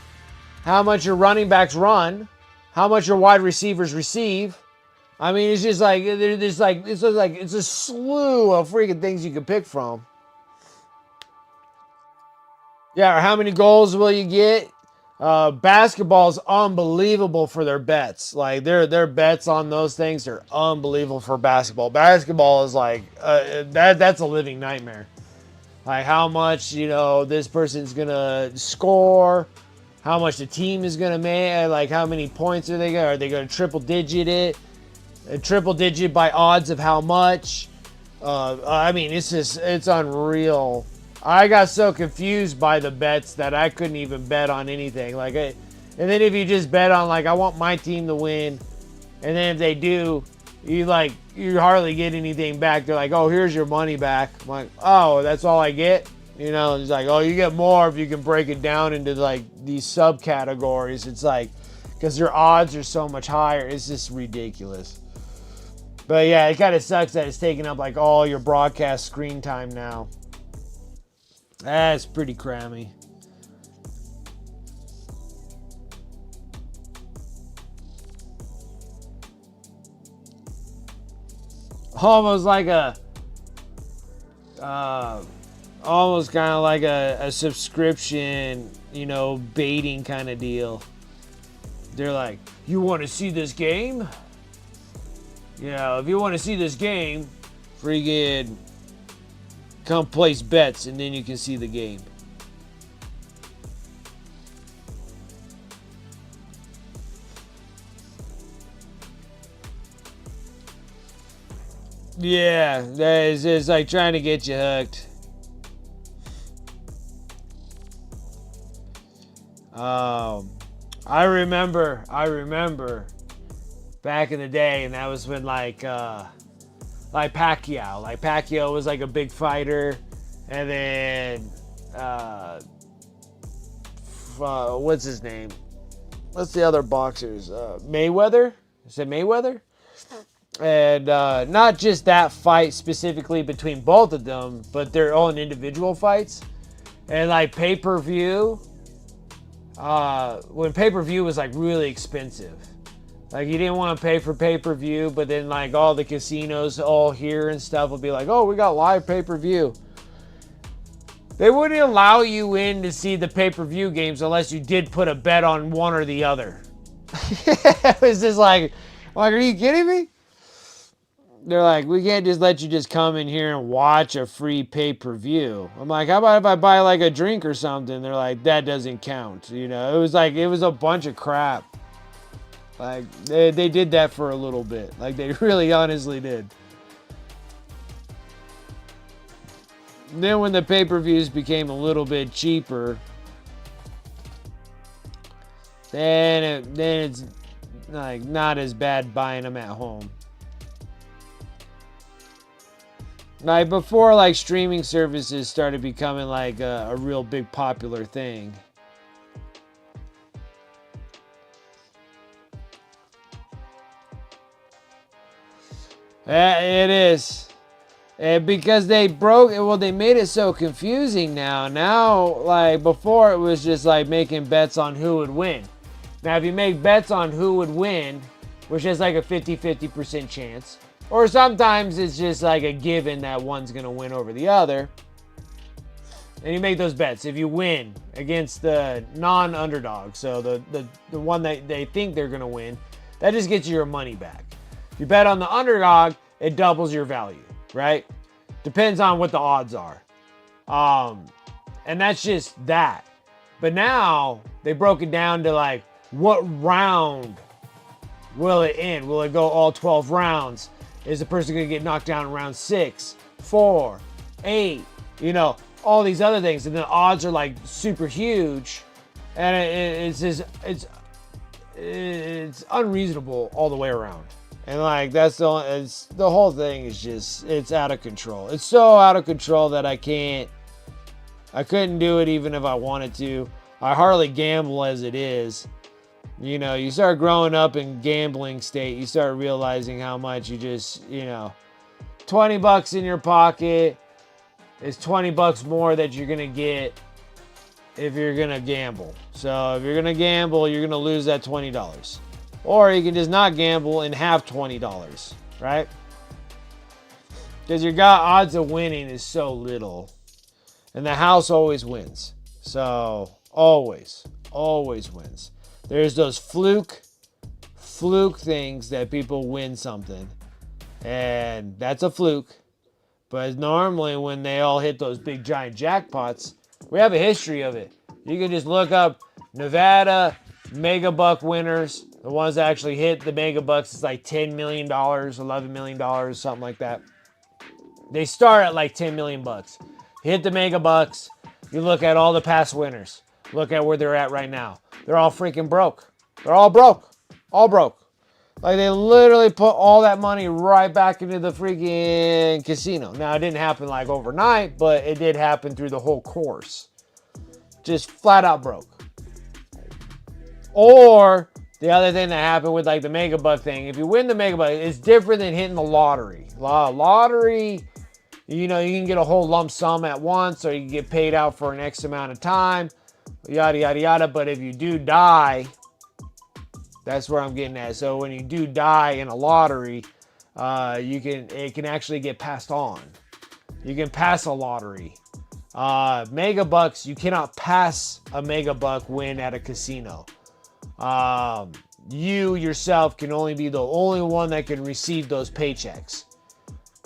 how much your running backs run, how much your wide receivers receive. I mean, it's just like it's a slew of freaking things you can pick from. Yeah, or how many goals will you get? Basketball is unbelievable for their bets. Like their bets on those things are unbelievable for basketball. Basketball is like that's a living nightmare. Like how much this person's gonna score, how much the team is gonna make, like how many points are they gonna triple digit it, triple digit by odds of how much. I mean, it's unreal. I got so confused by the bets that I couldn't even bet on anything. Like And then if you just bet on like, I want my team to win, and then if they do, you hardly get anything back. They're like, oh, here's your money back. I'm like, oh, that's all I get? You know, it's like, oh, you get more if you can break it down into like these subcategories. It's like, because your odds are so much higher. It's just ridiculous. But yeah, it kind of sucks that it's taking up like all your broadcast screen time now. That's pretty crammy. Almost like almost kind of like a subscription, you know, baiting kind of deal. They're like, you want to see this game? You know, if you want to see this game, freaking come place bets and then you can see the game. Yeah, that is just like trying to get you hooked. I remember back in the day, and that was when like Pacquiao. Like Pacquiao was like a big fighter, and then what's his name? What's the other boxers? Mayweather? Is it Mayweather? And not just that fight specifically between both of them, but their own individual fights. And like pay-per-view, when pay-per-view was like really expensive. Like you didn't want to pay for pay-per-view, but then like all the casinos all here and stuff would be like, oh, we got live pay-per-view. They wouldn't allow you in to see the pay-per-view games unless you did put a bet on one or the other. It was just like, are you kidding me? They're like, we can't just let you just come in here and watch a free pay-per-view. I'm like, how about if I buy like a drink or something? They're like, that doesn't count. You know, it was a bunch of crap. Like, they did that for a little bit. Like, they really honestly did. And then when the pay-per-views became a little bit cheaper, then it's like not as bad buying them at home. Like before, like streaming services started becoming like a real big popular thing. It is. And because they made it so confusing now. Now, like before, it was just like making bets on who would win. Now, if you make bets on who would win, which is like a 50-50% chance, or sometimes it's just like a given that one's going to win over the other. And you make those bets. If you win against the non-underdog, so the one that they think they're going to win, that just gets you your money back. If you bet on the underdog, it doubles your value, right? Depends on what the odds are. And that's just that. But now they broke it down to like, what round will it end? Will it go all 12 rounds? Is the person going to get knocked down in round 6, 4, 8? You know, all these other things. And the odds are like super huge. And it's unreasonable all the way around. And like, the whole thing is just, it's out of control. It's so out of control that I couldn't do it even if I wanted to. I hardly gamble as it is. You know, you start growing up in gambling state, you start realizing how much you just, you know, $20 in your pocket is $20 more that you're going to get if you're going to gamble. So if you're going to gamble, you're going to lose that $20. Or you can just not gamble and have $20, right? Because your odds of winning is so little. And the house always wins. So always wins. There's those fluke things that people win something. And that's a fluke. But normally when they all hit those big giant jackpots, we have a history of it. You can just look up Nevada Mega Buck winners. The ones that actually hit the Mega Bucks is like $10 million, $11 million, something like that. They start at like $10 million. Hit the Mega Bucks. You look at all the past winners. Look at where they're at right now. They're all freaking broke. They're all broke. All broke. Like, they literally put all that money right back into the freaking casino. Now, it didn't happen like overnight, but it did happen through the whole course. Just flat out broke. Or the other thing that happened with like the mega buck thing, if you win the mega buck, it's different than hitting the lottery. Lottery, you know, you can get a whole lump sum at once, or you can get paid out for an X amount of time, yada, yada, yada. But if you do die, that's where I'm getting at. So when you do die in a lottery, it can actually get passed on. You can pass a lottery. Mega bucks, you cannot pass a mega buck win at a casino. You yourself can only be the only one that can receive those paychecks.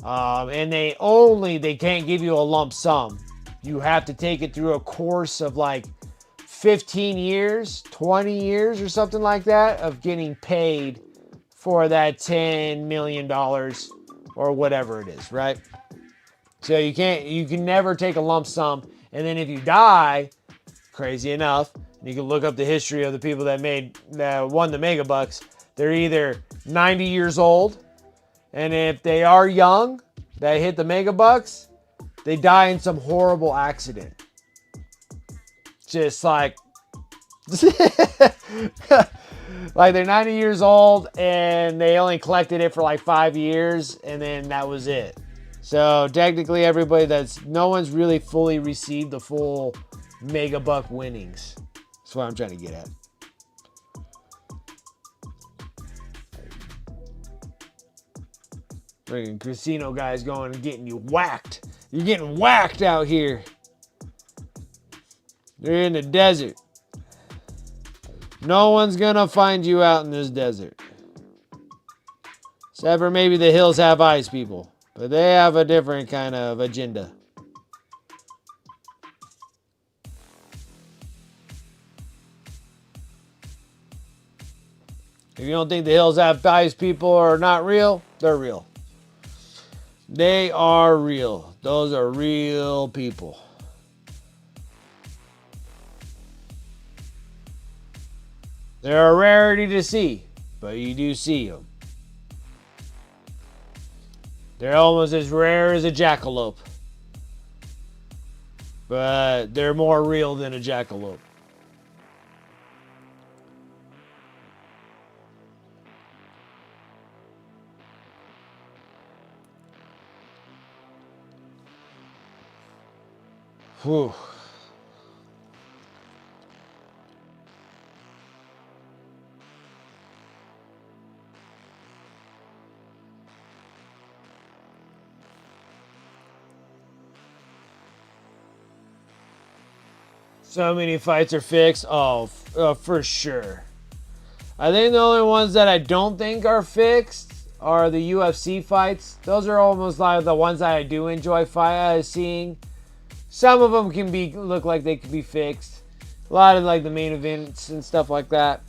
And they can't give you a lump sum. You have to take it through a course of like 15 years, 20 years or something like that of getting paid for that $10 million or whatever it is, right? So you can never take a lump sum. And then if you die, crazy enough, you can look up the history of the people that won the mega bucks. They're either 90 years old, and if they are young, that hit the mega bucks, they die in some horrible accident. Just like, like they're 90 years old and they only collected it for like 5 years, and then that was it. So technically, no one's really fully received the full mega buck winnings. That's what I'm trying to get at. Freaking casino guys going and getting you whacked. You're getting whacked out here. You're in the desert. No one's gonna find you out in this desert. Except for maybe the Hills Have Eyes people. But they have a different kind of agenda. If you don't think the Hills Have Eyes people are not real, they're real. They are real. Those are real people. They're a rarity to see, but you do see them. They're almost as rare as a jackalope. But they're more real than a jackalope. Whew. So many fights are fixed. Oh, for sure. I think the only ones that I don't think are fixed are the UFC fights. Those are almost like the ones that I do enjoy seeing. Some of them can look like they could be fixed. A lot of like the main events and stuff like that.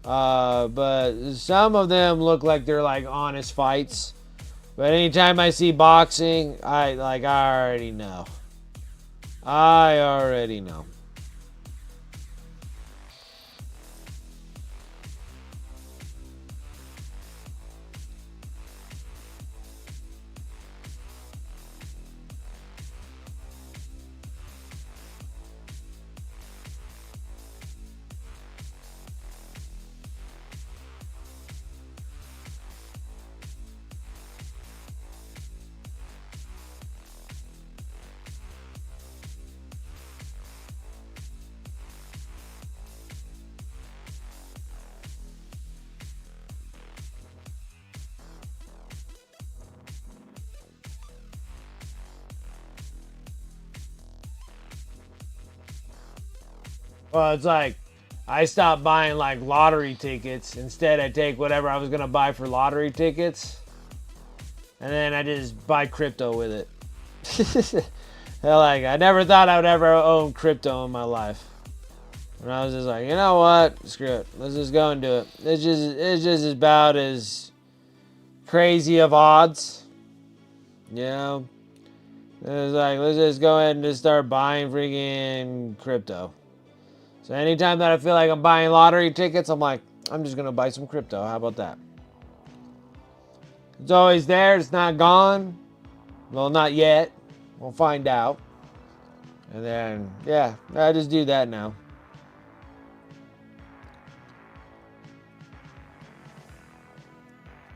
But some of them look like they're like honest fights. But anytime I see boxing, I already know. I already know. Well, it's like I stopped buying like lottery tickets. Instead, I take whatever I was gonna buy for lottery tickets, and then I just buy crypto with it. Like, I never thought I would ever own crypto in my life. And I was just like, you know what? Screw it. Let's just go and do it. It's just about as crazy of odds. You know? It's like, let's just go ahead and just start buying freaking crypto. So anytime that I feel like I'm buying lottery tickets, I'm like, I'm just going to buy some crypto. How about that? It's always there. It's not gone. Well, not yet. We'll find out. And then, yeah, I just do that now.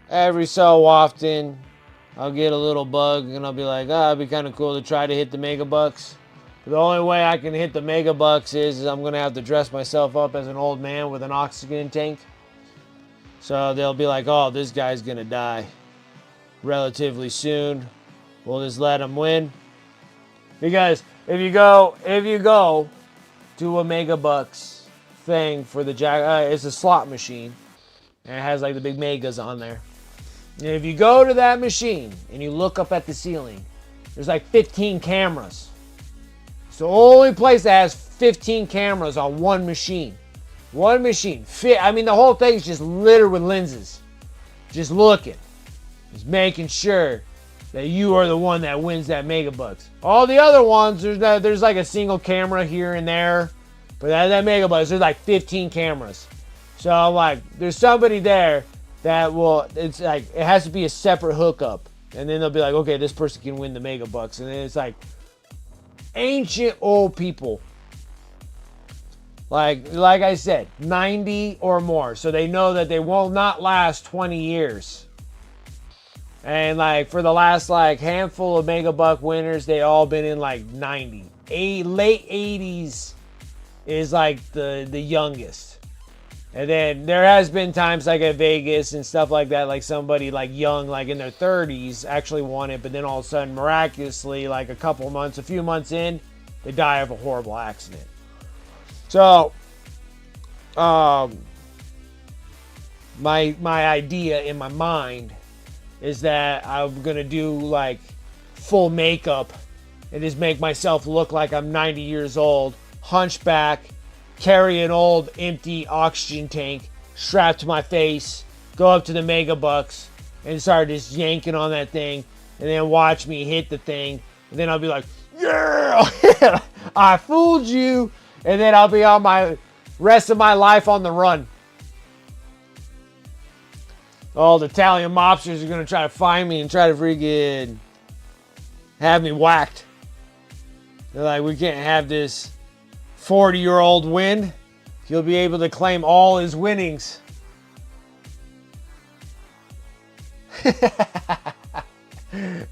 Every so often, I'll get a little bug and I'll be like, it'd be kind of cool to try to hit the mega bucks. But the only way I can hit the mega bucks is I'm going to have to dress myself up as an old man with an oxygen tank. So they'll be like, oh, this guy's going to die relatively soon. We'll just let him win. Because if you go to a mega bucks thing for the it's a slot machine. And it has like the big megas on there. And if you go to that machine and you look up at the ceiling, there's like 15 cameras. It's the only place that has 15 cameras on one machine. One machine. I mean, the whole thing's just littered with lenses. Just looking. Just making sure that you are the one that wins that mega bucks. All the other ones, there's like a single camera here and there. But that mega bucks, there's like 15 cameras. So I'm like, there's somebody there that will, it's like, it has to be a separate hookup. And then they'll be like, okay, this person can win the mega bucks. And then it's like ancient old people. Like I said, 90 or more. So they know that they will not last 20 years. And like for the last like handful of mega buck winners, they all been in like 90. Late 80s is like the youngest. And then there has been times like at Vegas and stuff like that, like somebody like young, like in their 30s actually won it, but then all of a sudden, miraculously, like a few months in, they die of a horrible accident. So, my idea in my mind is that I'm gonna do like full makeup and just make myself look like I'm 90 years old, hunchback, carry an old empty oxygen tank strapped to my face, go up to the mega bucks and start just yanking on that thing, and then watch me hit the thing, and then I'll be like, yeah, I fooled you, and then I'll be on my rest of my life on the run. All the Italian mobsters are gonna try to find me and try to freaking have me whacked. They're like, we can't have this 40-year-old win. He'll be able to claim all his winnings.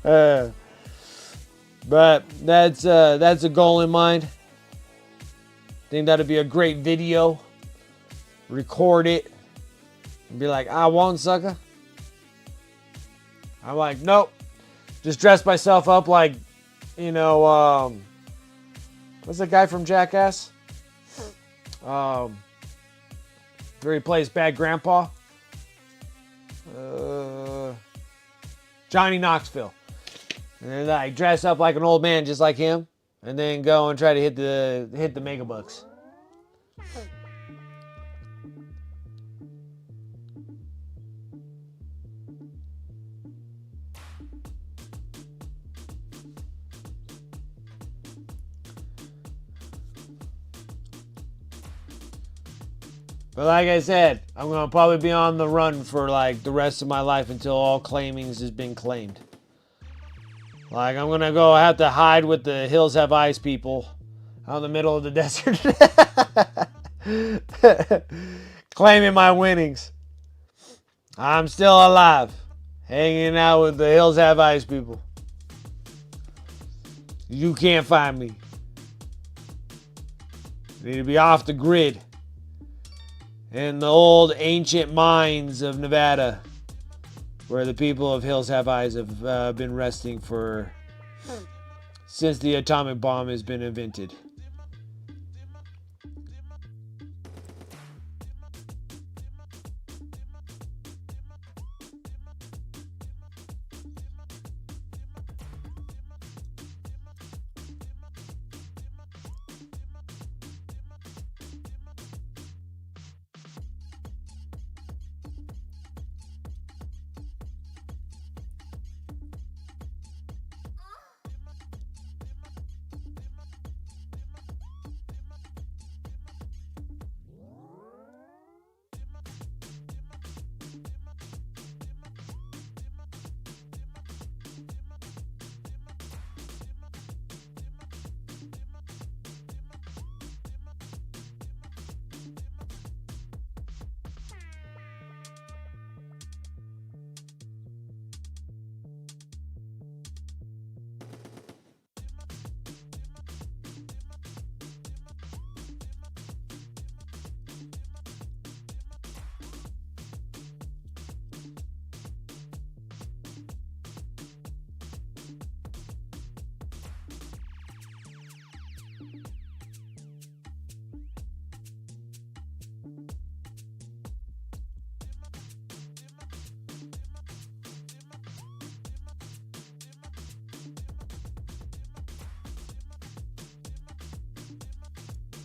But that's a goal in mind. I think that'd be a great video. Record it and be like, I won, sucker. I'm like, nope. Just dress myself up like, you know, what's the guy from Jackass? Where he plays bad grandpa? Johnny Knoxville. And then like dress up like an old man just like him. And then go and try to hit the mega bucks. But like I said, I'm going to probably be on the run for like the rest of my life until all claimings has been claimed. Like I'm going to go have to hide with the Hills Have Eyes people out in the middle of the desert. Claiming my winnings. I'm still alive. Hanging out with the Hills Have Eyes people. You can't find me. Need to be off the grid. In the old ancient mines of Nevada, where the people of Hills Have Eyes have been resting for since the atomic bomb has been invented.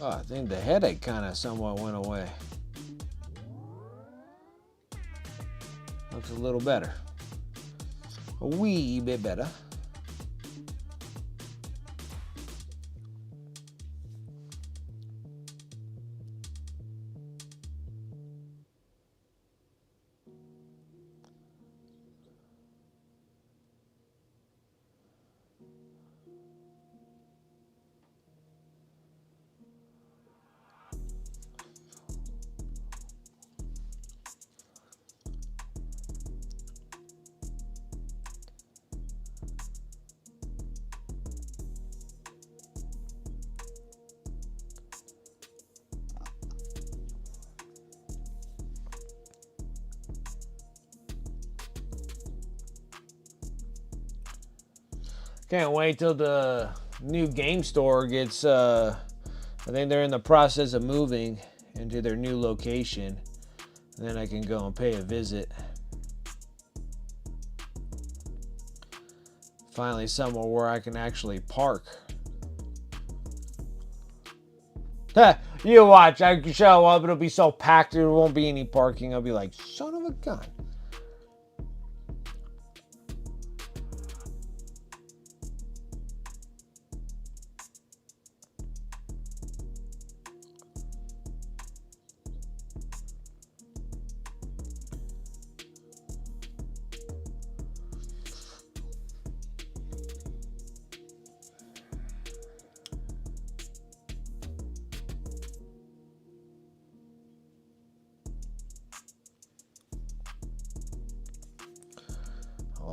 Oh, I think the headache kind of somewhat went away. Looks a little better. A wee bit better. Can't wait till the new game store gets, I think they're in the process of moving into their new location. And then I can go and pay a visit. Finally somewhere where I can actually park. You watch, I can show up, it'll be so packed there won't be any parking. I'll be like, son of a gun.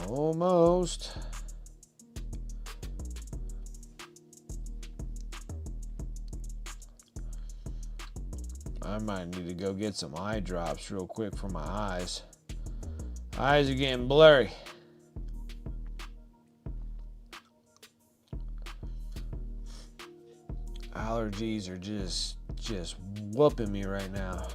Almost. I might need to go get some eye drops real quick for my eyes. Eyes are getting blurry. Allergies are just whooping me right now.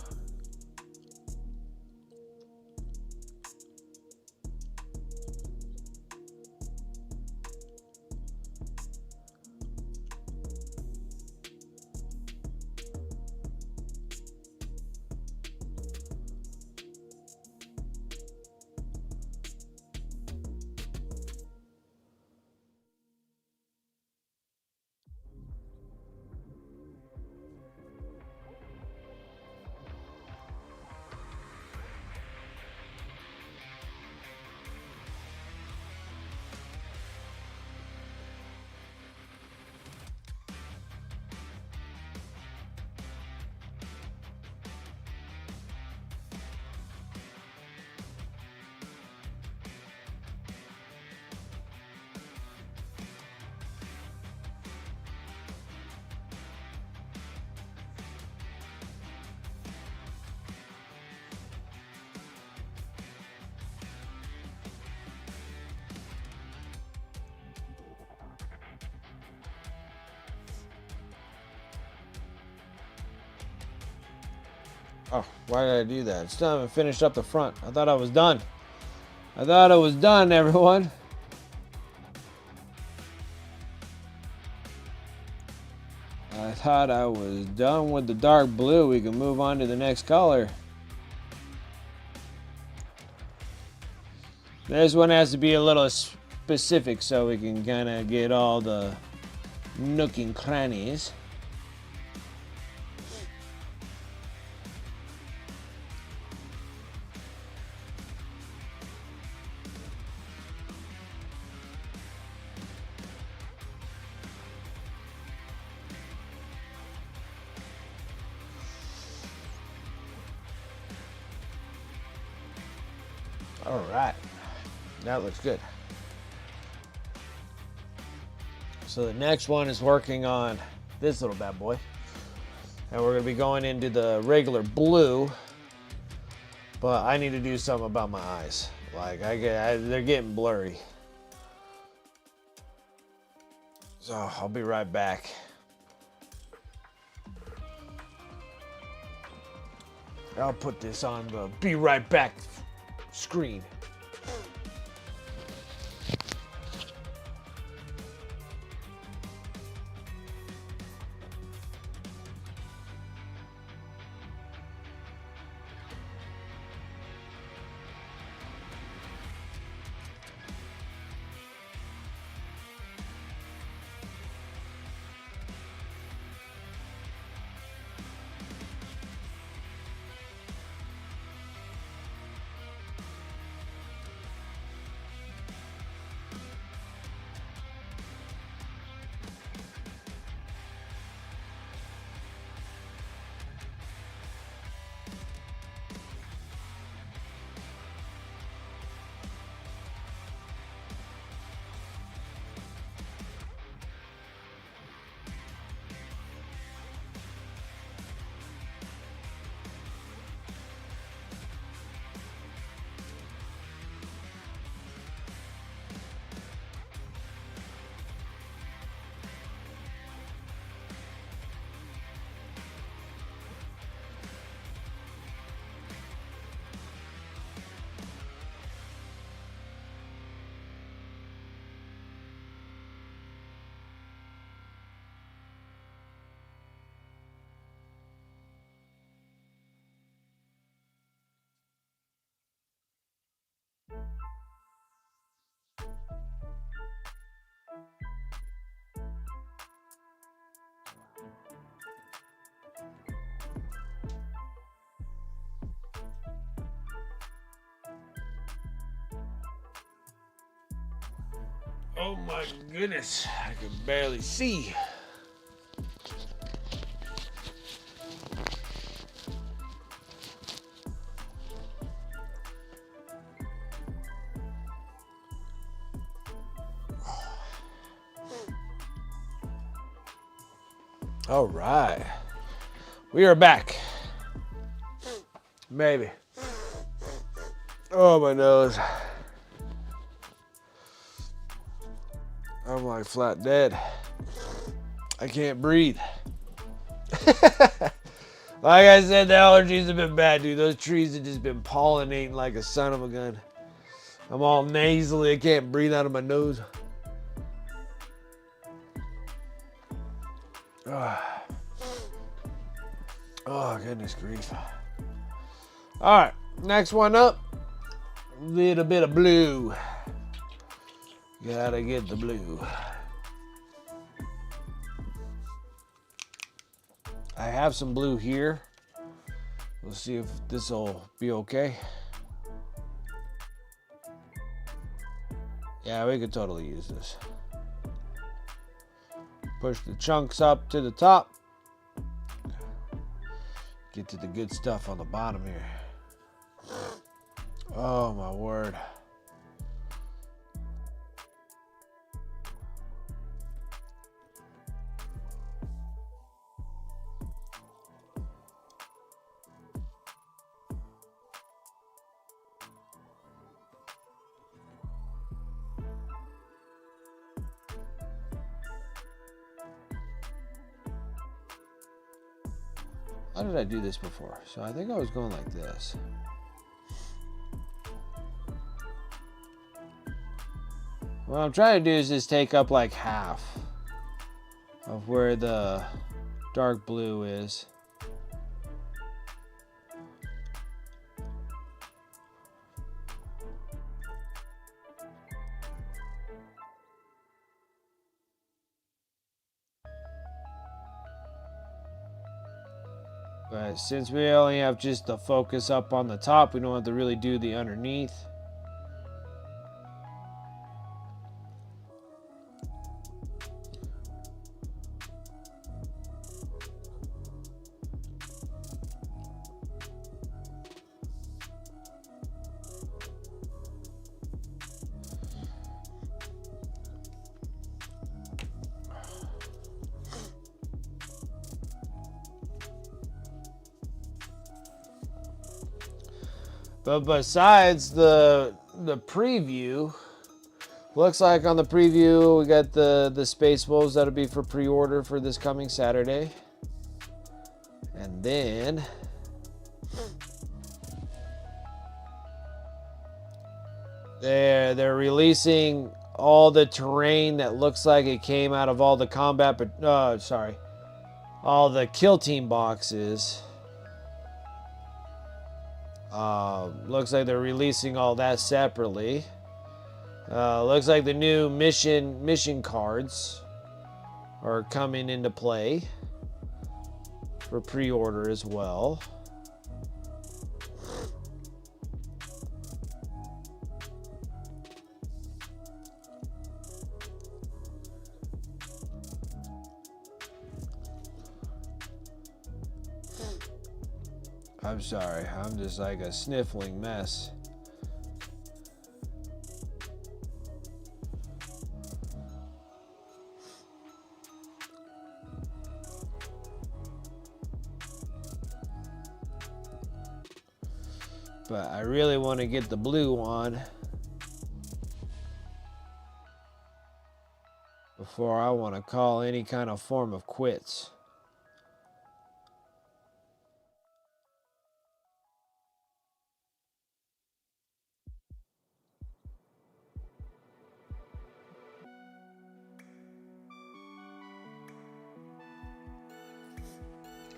Oh, why did I do that? Still haven't finished up the front. I thought I was done. I thought I was done, everyone. I thought I was done with the dark blue. We can move on to the next color. This one has to be a little specific so we can kind of get all the nook and crannies. All right, that looks good. So the next one is working on this little bad boy. And we're gonna be going into the regular blue, but I need to do something about my eyes. Like they're getting blurry. So I'll be right back. I'll put this on the be right back screen. Oh my goodness, I can barely see. All right, we are back. Maybe. Oh, my nose. I'm like flat dead. I can't breathe. Like I said, the allergies have been bad, dude. Those trees have just been pollinating like a son of a gun. I'm all nasally. I can't breathe out of my nose. Oh, goodness grief. All right, next one up. A little bit of blue. Gotta get the blue. I have some blue here. We'll see if this will be okay. Yeah, we could totally use this. Push the chunks up to the top. Get to the good stuff on the bottom here. Oh, my word. How did I do this before? So I think I was going like this. What I'm trying to do is just take up like half of where the dark blue is. But since we only have just the focus up on the top, we don't have to really do the underneath. But besides the preview, looks like on the preview we got the Space Wolves that'll be for pre-order for this coming Saturday. And then they're releasing all the terrain that looks like it came out of all the combat, all the kill team boxes. Looks like they're releasing all that separately. Looks like the new mission cards are coming into play for pre-order as well. I'm sorry, I'm just like a sniffling mess. But I really want to get the blue on before I want to call any kind of form of quits.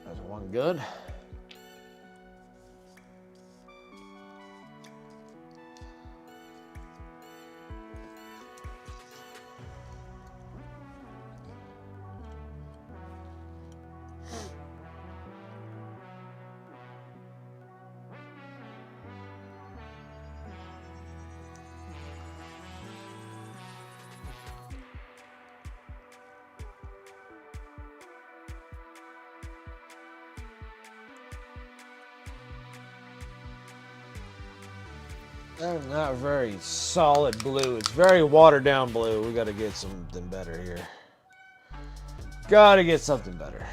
That's one good. Not very solid blue. It's very watered down blue. We gotta get something better here. Gotta get something better.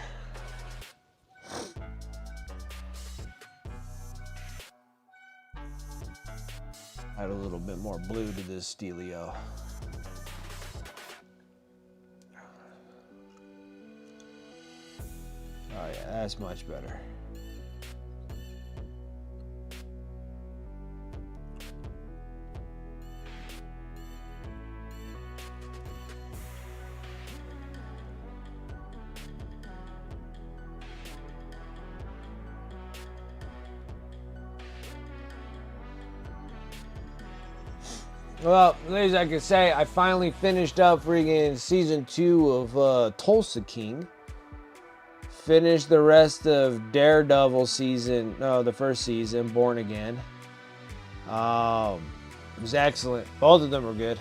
Add a little bit more blue to this Steelio. Oh yeah, that's much better. Well, ladies, I can say I finally finished up freaking season 2 of Tulsa King. Finished the rest of Daredevil season, no, the first season, Born Again. It was excellent. Both of them were good.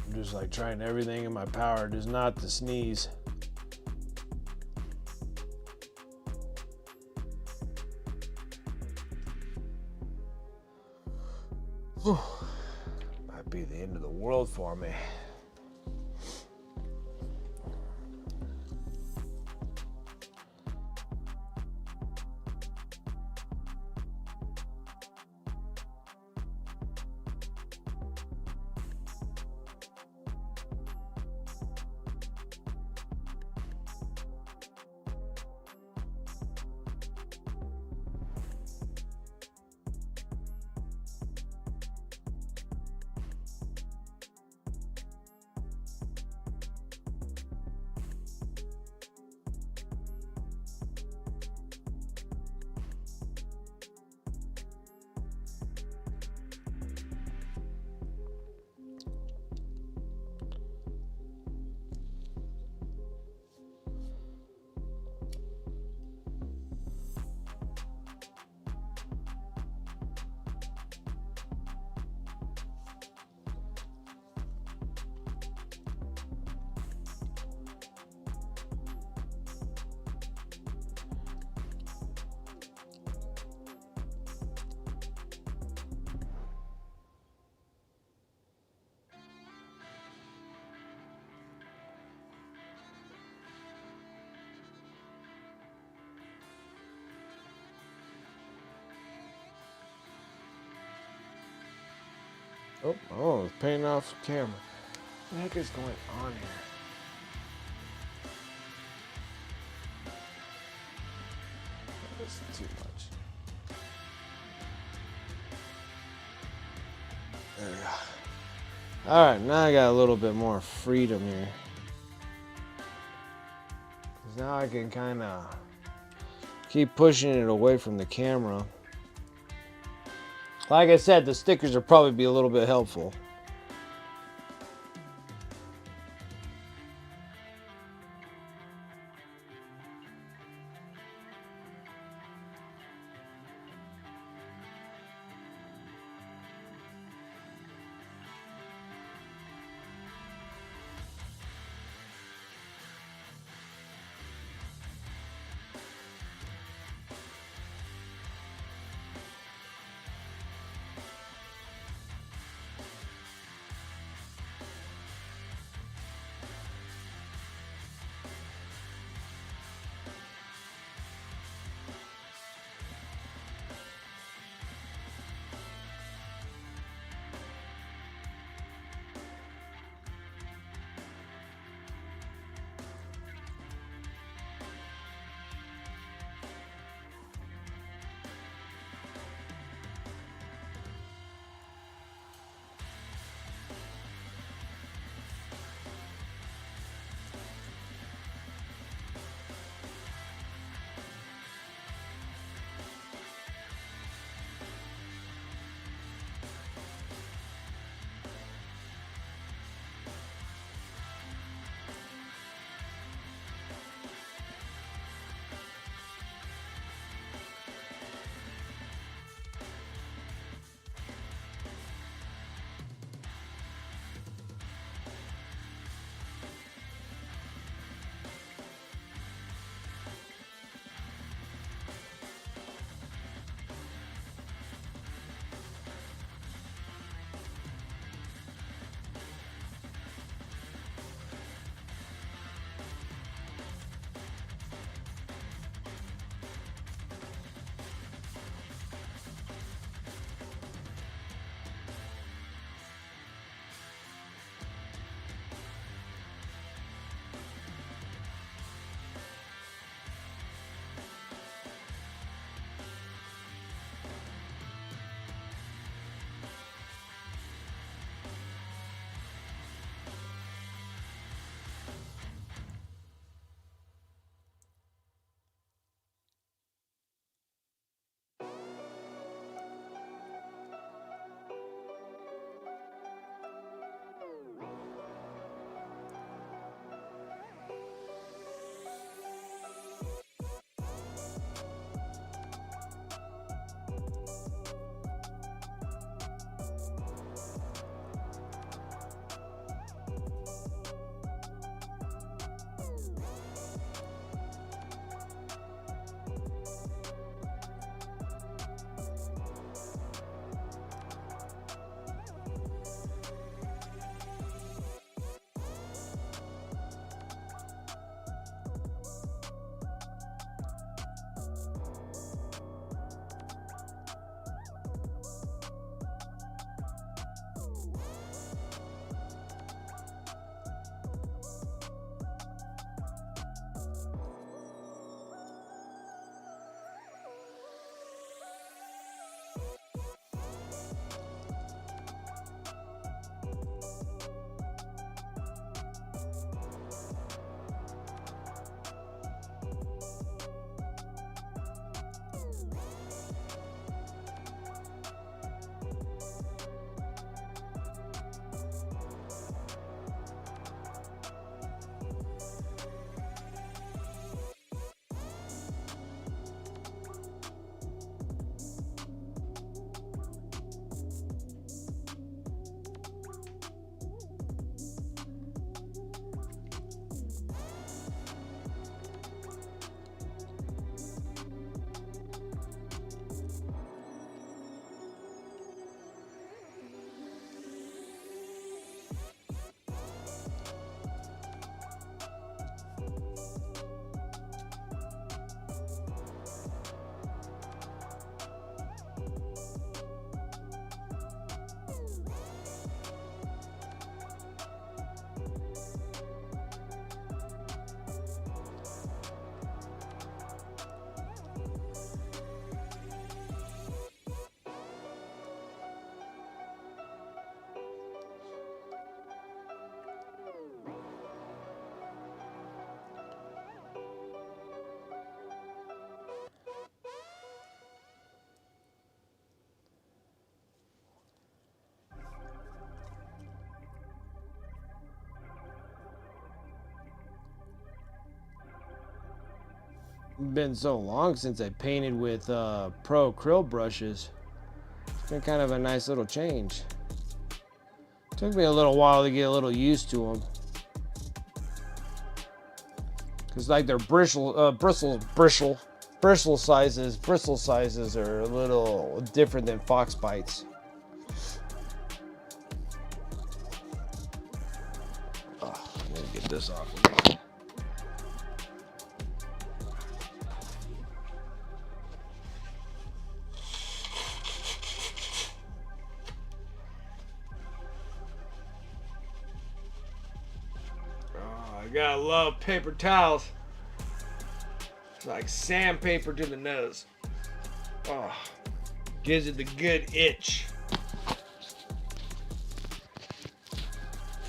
I'm just like trying everything in my power just not to sneeze. Whew. Might be the end of the world for me. Oh, it's paying off camera. What the heck is going on here? This is too much. There we go. Alright, now I got a little bit more freedom here. Because now I can kind of keep pushing it away from the camera. Like I said, the stickers will probably be a little bit helpful. been so long since I painted with pro acrylic brushes. It's been kind of a nice little change. Took me a little while to get a little used to them. Cause like their bristle sizes are a little different than fox bites. Oh, I need to get this off of me. Oh, I gotta love paper towels. It's like sandpaper to the nose. Oh, gives it the good itch.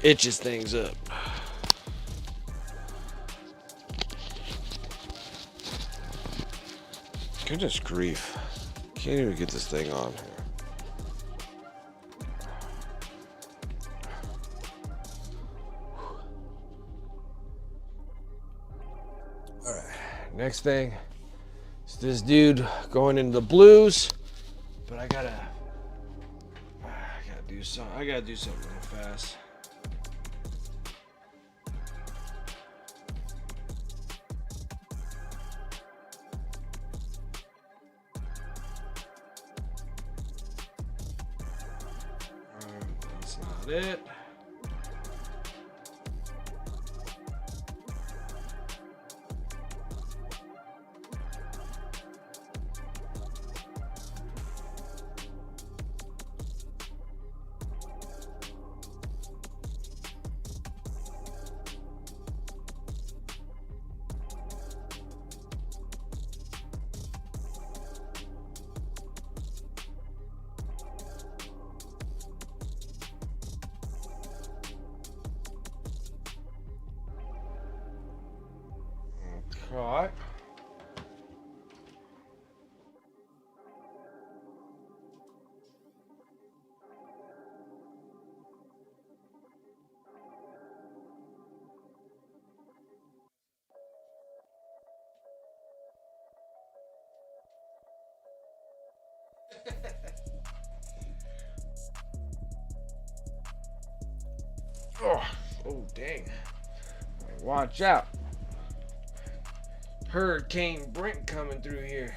Itches things up. Goodness grief. Can't even get this thing on here. Alright, next thing is this dude going into the blues. But I gotta do something. I gotta do something real fast. That's not it. Okay. Oh, dang. Watch out. Hurricane Brent coming through here.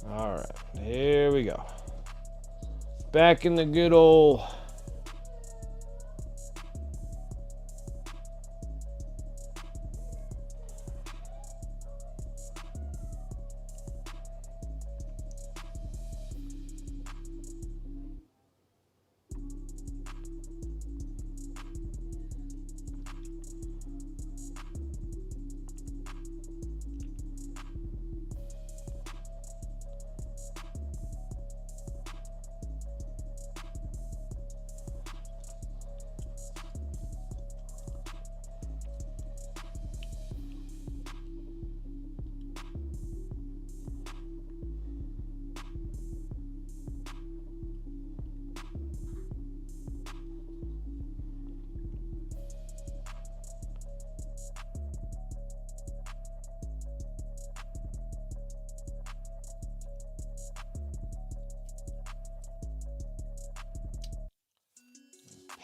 All right, here we go. Back in the good old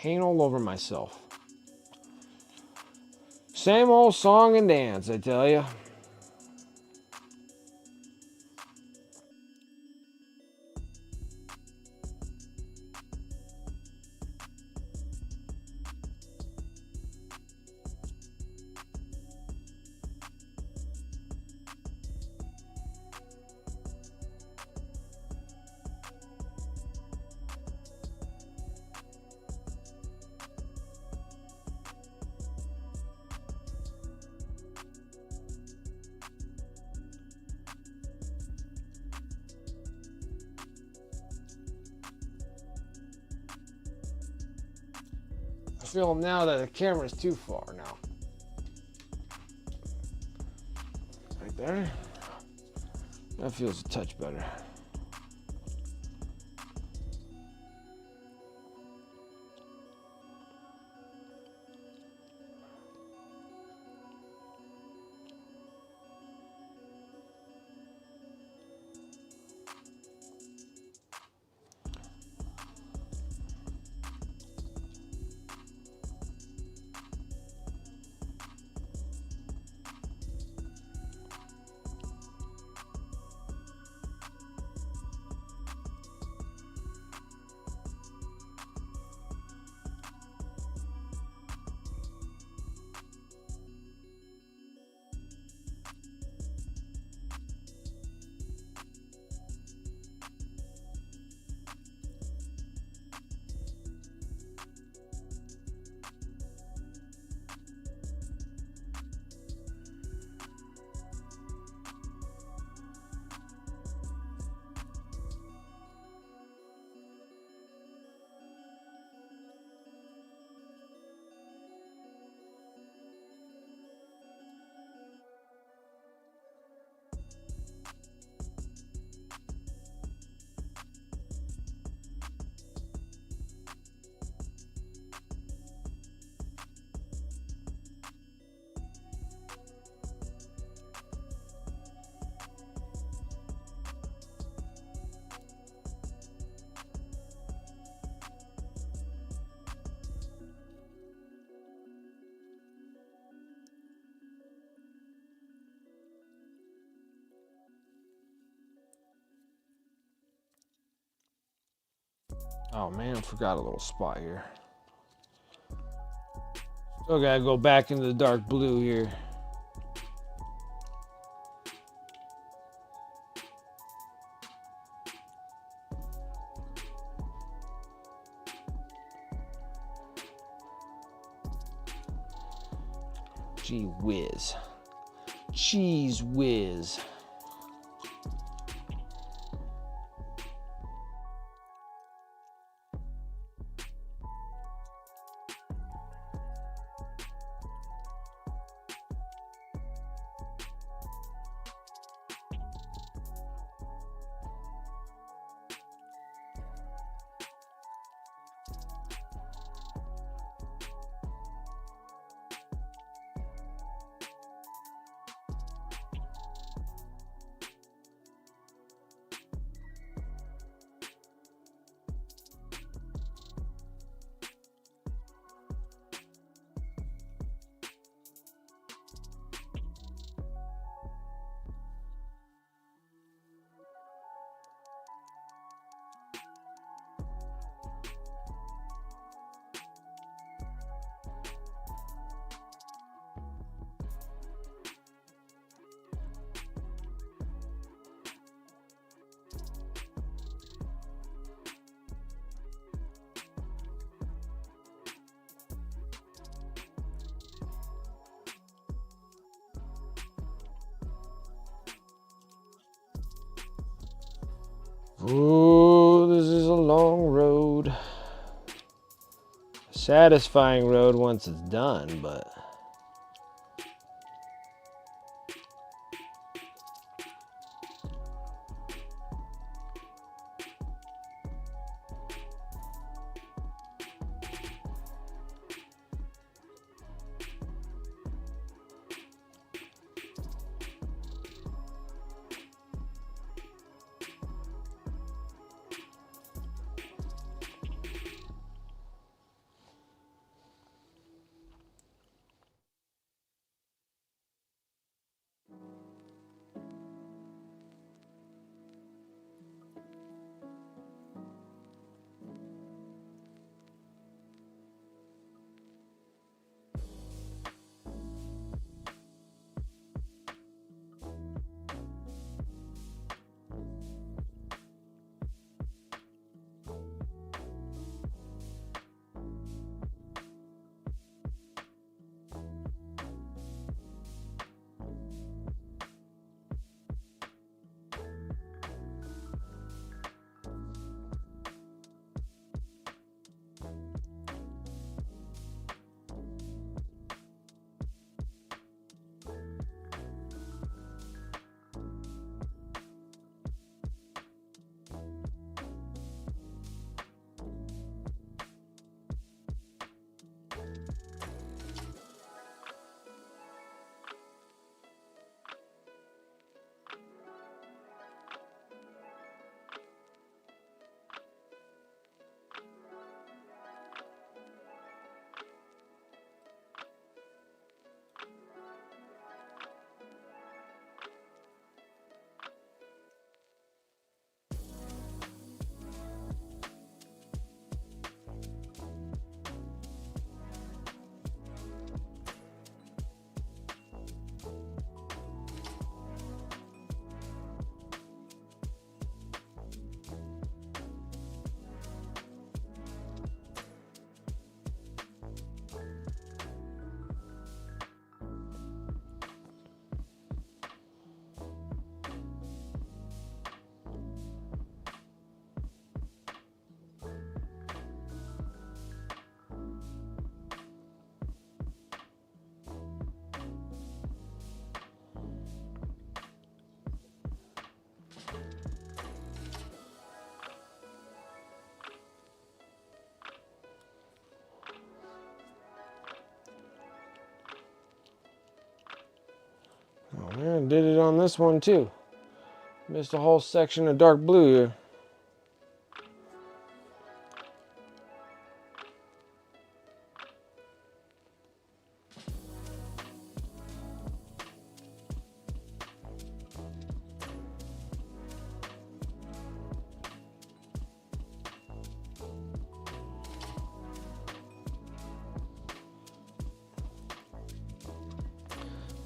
paint all over myself. Same old song and dance, I tell you. film now that the camera's too far now. Right there. That feels a touch better. Oh man, I forgot a little spot here. Still gotta go back into the dark blue here. Gee whiz. Cheese whiz. Ooh, this is a long road. Satisfying road once it's done, but And did it on this one too. Missed a whole section of dark blue here.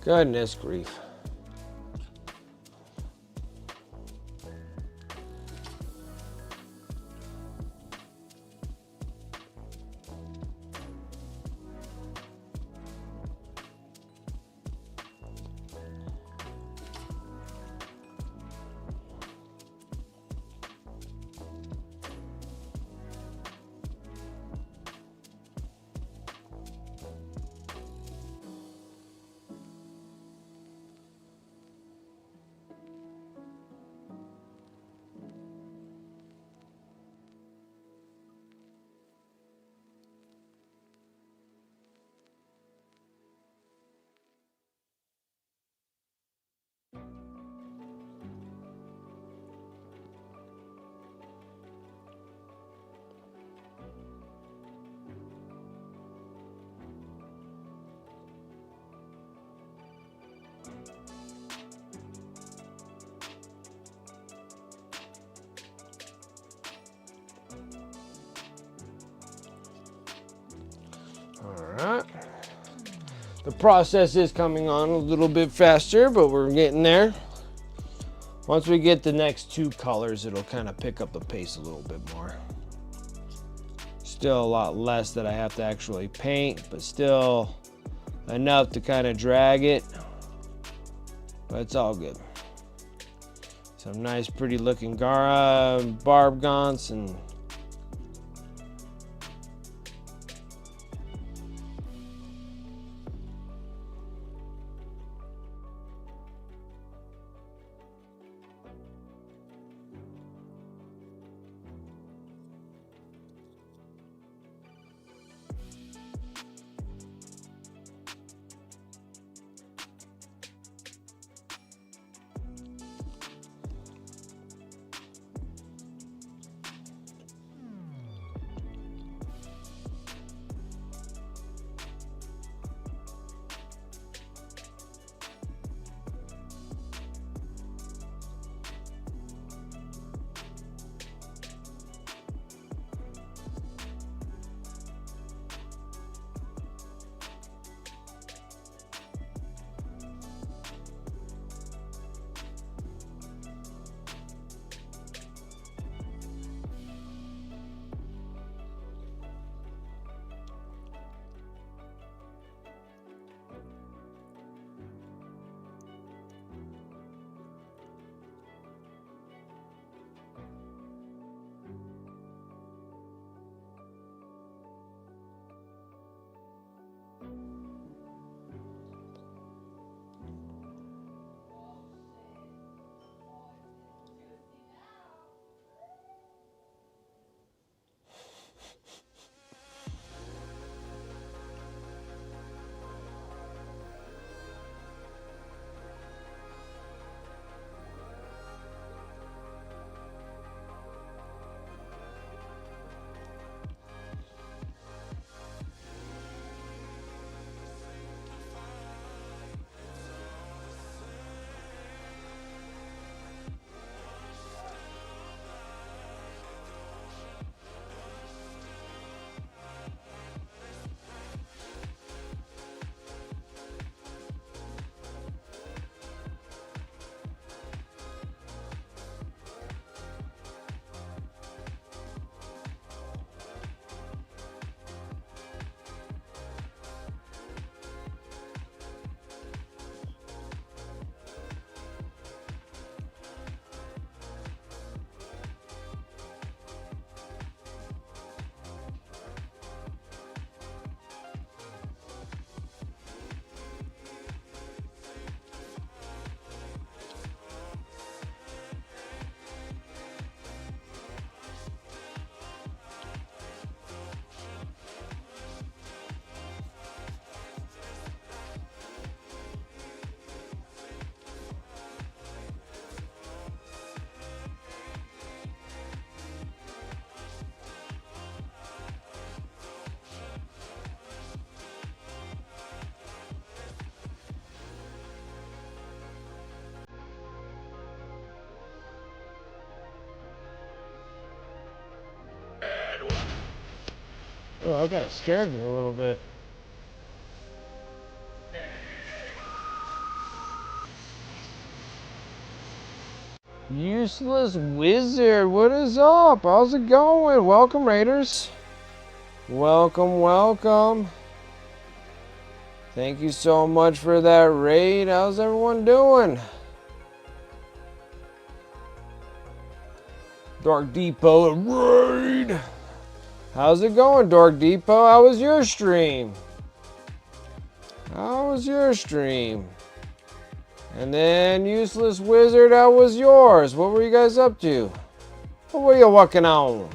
Goodness grief. Alright. The process is coming on a little bit faster, but we're getting there. Once we get the next two colors, it'll kind of pick up the pace a little bit more. Still a lot less that I have to actually paint, but still enough to kind of drag it. But it's all good. Some nice pretty looking Barbgaunts and Oh, I got scared me a little bit. Useless Wizard, what is up? How's it going? Welcome, Raiders. Welcome, welcome. Thank you so much for that raid. How's everyone doing? Dark Depot raid. How's it going, Dark Depot? How was your stream? How was your stream? And then Useless Wizard, how was yours? What were you guys up to? What were you working on?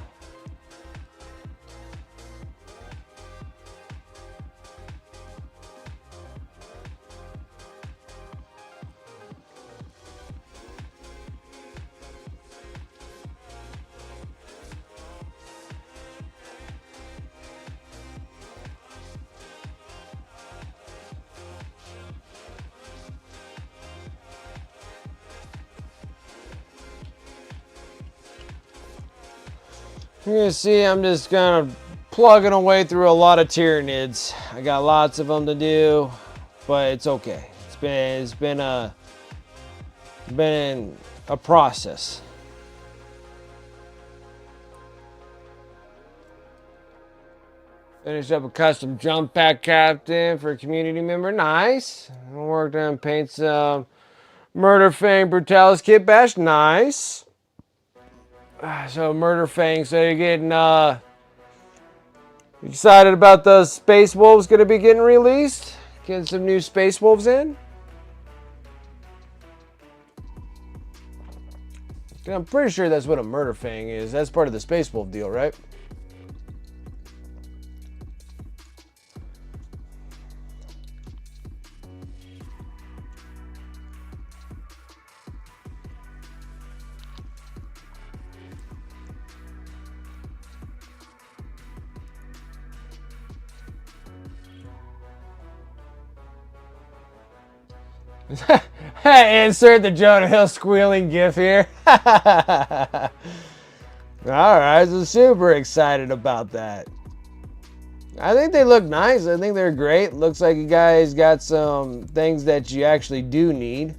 You can see I'm just kind of plugging away through a lot of Tyranids. I got lots of them to do, but it's okay. It's been a process. Finished up a custom jump pack captain for a community member. Nice. I worked on paint some Murder Fang Brutalis Kit Bash. Nice. So Murder Fang, so you're getting excited about the Space Wolves going to be getting released? Getting some new Space Wolves in? I'm pretty sure that's what a Murder Fang is. That's part of the Space Wolf deal, right? Insert the Jonah Hill squealing gif here. Alright, so super excited about that. I think they look nice. I think they're great. Looks like you guys got some things that you actually do need.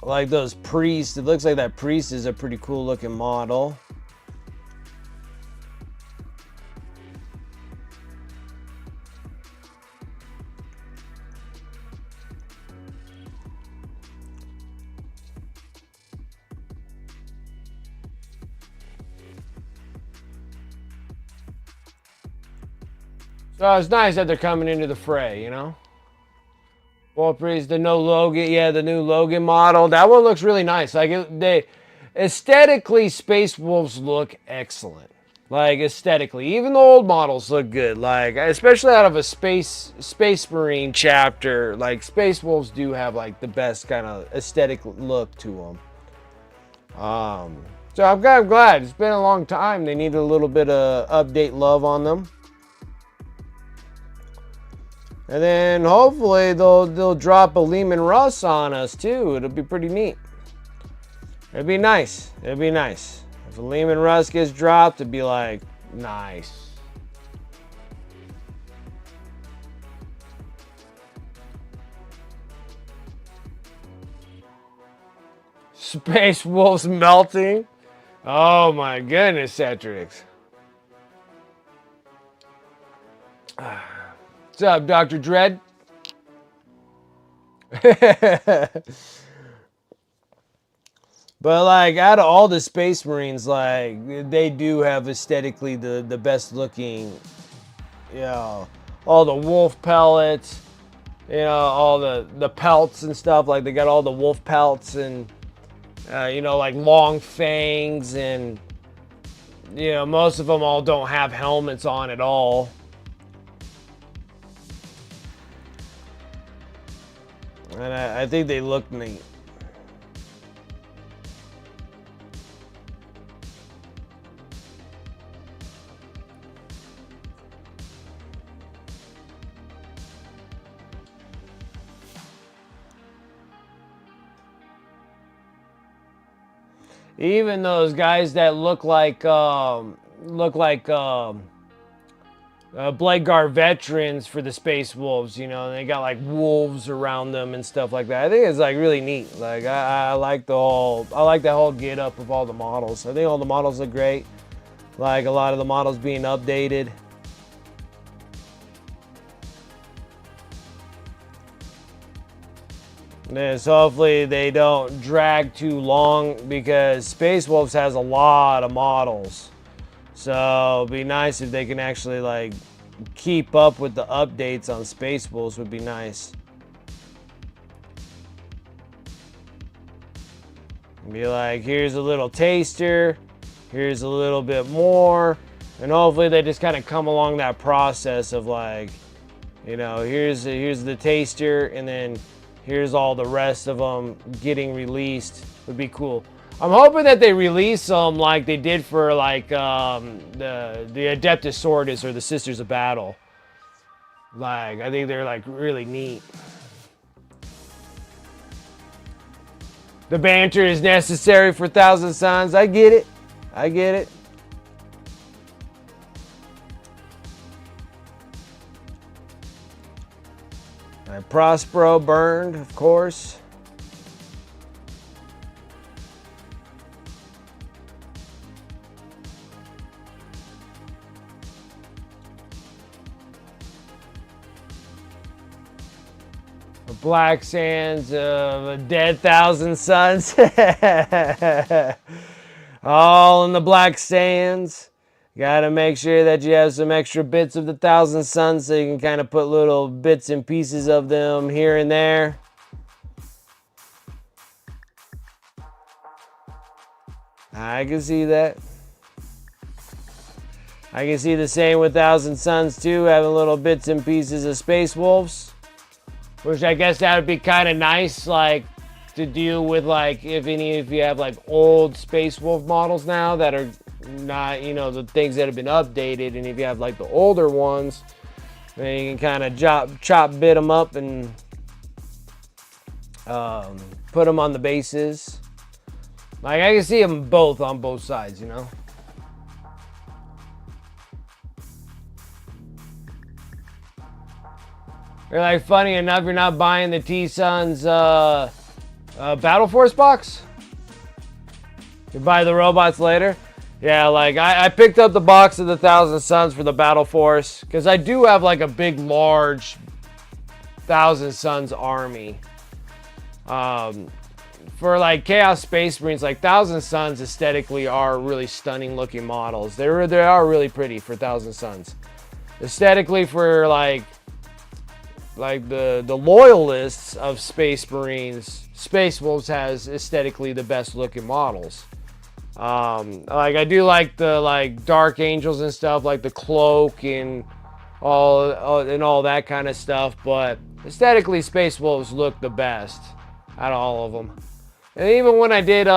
Like those priests. It looks like that priest is a pretty cool looking model. So it's nice that they're coming into the fray, you know? Wolf Priest, the no Logan, yeah, the new Logan model. That one looks really nice. Like they aesthetically, Space Wolves look excellent. Like aesthetically, even the old models look good. Like especially out of a Space Marine chapter, like Space Wolves do have like the best kind of aesthetic look to them. So I'm glad. It's been a long time. They need a little bit of update love on them. And then hopefully they'll drop a Lehman Russ on us too. It'll be pretty neat. It'd be nice. It'd be nice. If a Lehman Russ gets dropped, it'd be like, nice. Space Wolves melting. Oh my goodness, Cetrix. What's up, Dr. Dread? But like out of all the Space Marines, like they do have aesthetically the best looking, you know, all the wolf pellets, you know, all the pelts and stuff. Like they got all the wolf pelts and you know, like long fangs, and you know, most of them all don't have helmets on at all. And I think they look neat. even those guys that look like Blade Guard veterans for the Space Wolves, you know, they got like wolves around them and stuff like that. I think it's like really neat. Like I like the whole, I like that whole get up of all the models. I think all the models look great. Like a lot of the models being updated. And so hopefully they don't drag too long, because Space Wolves has a lot of models. So it'd be nice if they can actually like keep up with the updates on Space Wolves. Would be nice. Be like, here's a little taster, here's a little bit more, and hopefully they just kind of come along that process of like, you know, here's the taster, and then here's all the rest of them getting released. Would be cool. I'm hoping that they release them like they did for like the Adeptus Sortus or the Sisters of Battle. Like, I think they're like really neat. The banter is necessary for Thousand Suns. I get it. I get it. Prospero burned, of course. The Black Sands of a dead Thousand Suns. All in the Black Sands. Gotta make sure that you have some extra bits of the Thousand Suns so you can kind of put little bits and pieces of them here and there. I can see that. I can see the same with Thousand Suns too, having little bits and pieces of Space Wolves. Which I guess that would be kind of nice, like, to deal with, like, if you have, like, old Space Wolf models now that are not, you know, the things that have been updated, and if you have, like, the older ones, then you can kind of bit them up and put them on the bases. Like, I can see them both on both sides, you know? You're like, funny enough, you're not buying the T-Suns Battle Force box? You buy the robots later? Yeah, like, I picked up the box of the Thousand Suns for the Battle Force, because I do have, like, a big, large Thousand Suns army. For, like, Chaos Space Marines, like, Thousand Suns aesthetically are really stunning looking models. They are really pretty for Thousand Suns. Aesthetically, for, like the loyalists of Space Marines, Space Wolves has aesthetically the best looking models. Like, I do like the like Dark Angels and stuff, like the cloak and all that kind of stuff, but aesthetically Space Wolves look the best out of all of them. And even when I did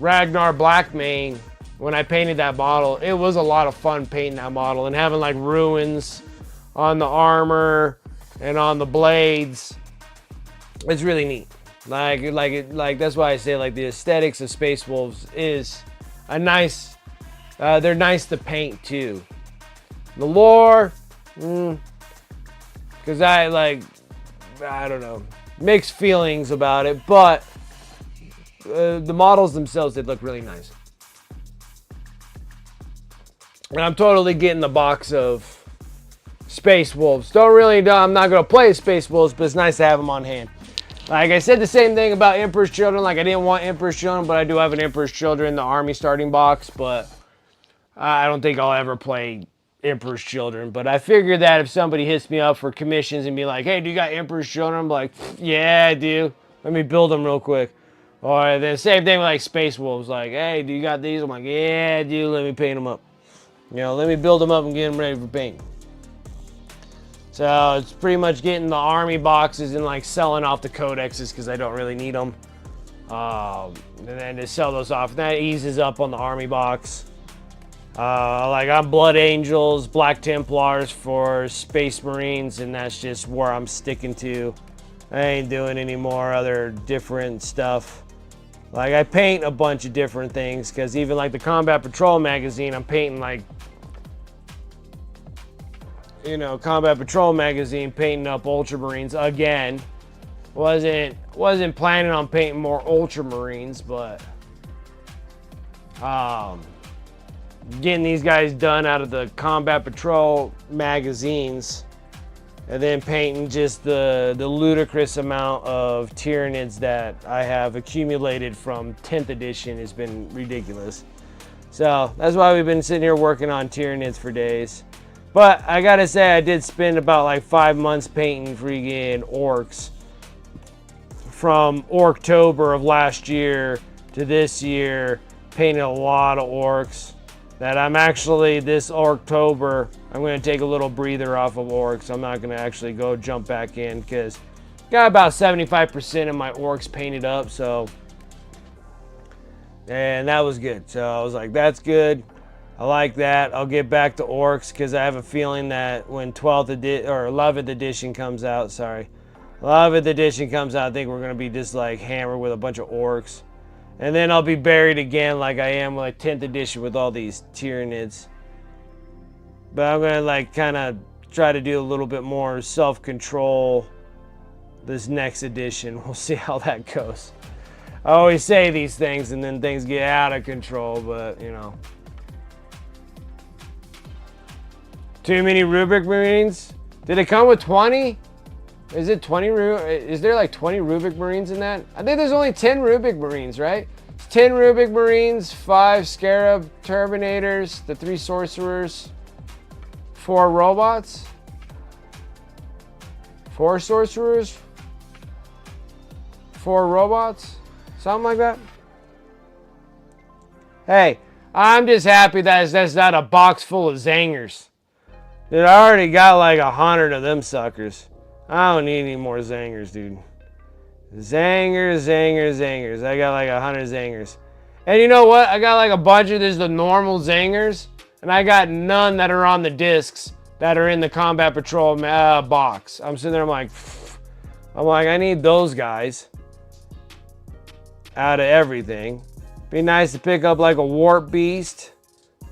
Ragnar Blackmane, when I painted that model, it was a lot of fun painting that model and having like ruins on the armor and on the blades. It's really neat. Like that's why I say, like, the aesthetics of Space Wolves is a nice, they're nice to paint too. The lore, because I don't know, mixed feelings about it, but the models themselves, they look really nice. And I'm totally getting the box of Space Wolves. I'm not going to play Space Wolves, but it's nice to have them on hand. Like I said the same thing about Emperor's Children. Like, I didn't want Emperor's Children, but I do have an Emperor's Children, the Army starting box, but I don't think I'll ever play Emperor's Children. But I figured that if somebody hits me up for commissions and be like, hey, do you got Emperor's Children? I'm like, yeah, I do. Let me build them real quick. Or the same thing with like Space Wolves. Like, hey, do you got these? I'm like, yeah, I do. Let me paint them up. You know, let me build them up and get them ready for paint. So it's pretty much getting the army boxes and like selling off the codexes because I don't really need them. And then to sell those off, that eases up on the army box. Like, I'm Blood Angels, Black Templars for Space Marines, and that's just where I'm sticking to. I ain't doing any more other different stuff. Like, I paint a bunch of different things, because even like the Combat Patrol magazine, I'm painting like, you know, Combat Patrol magazine, painting up Ultramarines again. Wasn't planning on painting more Ultramarines, but getting these guys done out of the Combat Patrol magazines, and then painting just the ludicrous amount of Tyranids that I have accumulated from 10th edition has been ridiculous. So that's why we've been sitting here working on Tyranids for days. But I gotta say, I did spend about like 5 months painting freaking orcs. From Orktober of last year to this year, painted a lot of orcs. That I'm actually, this Orktober, I'm going to take a little breather off of orcs. I'm not going to actually go jump back in, because got about 75% of my orcs painted up, so. And that was good. So I was like, that's good. I like that. I'll get back to orcs, because I have a feeling that when 12th edition, or 11th edition comes out, 11th edition comes out, I think we're going to be just like hammered with a bunch of orcs. And then I'll be buried again like I am with 10th edition with all these Tyranids. But I'm going to like kind of try to do a little bit more self-control this next edition. We'll see how that goes. I always say these things and then things get out of control, but you know. Too many Rubik Marines? Did it come with 20? Is it 20? Is there like 20 Rubik Marines in that? I think there's only 10 Rubik Marines, right? It's 10 Rubik Marines, 5 Scarab Terminators, the 3 Sorcerers, 4 Robots, 4 Sorcerers, 4 Robots, something like that. Hey, I'm just happy that that's not a box full of Zangers. Dude, I already got like 100 of them suckers. I don't need any more Zangers, dude. Zangers, Zangers, Zangers. I got like 100 Zangers. And you know what? I got like a bunch of the normal Zangers. And I got none that are on the discs that are in the Combat Patrol box. I'm sitting there, I'm like, I need those guys out of everything. Be nice to pick up like a Warp Beast.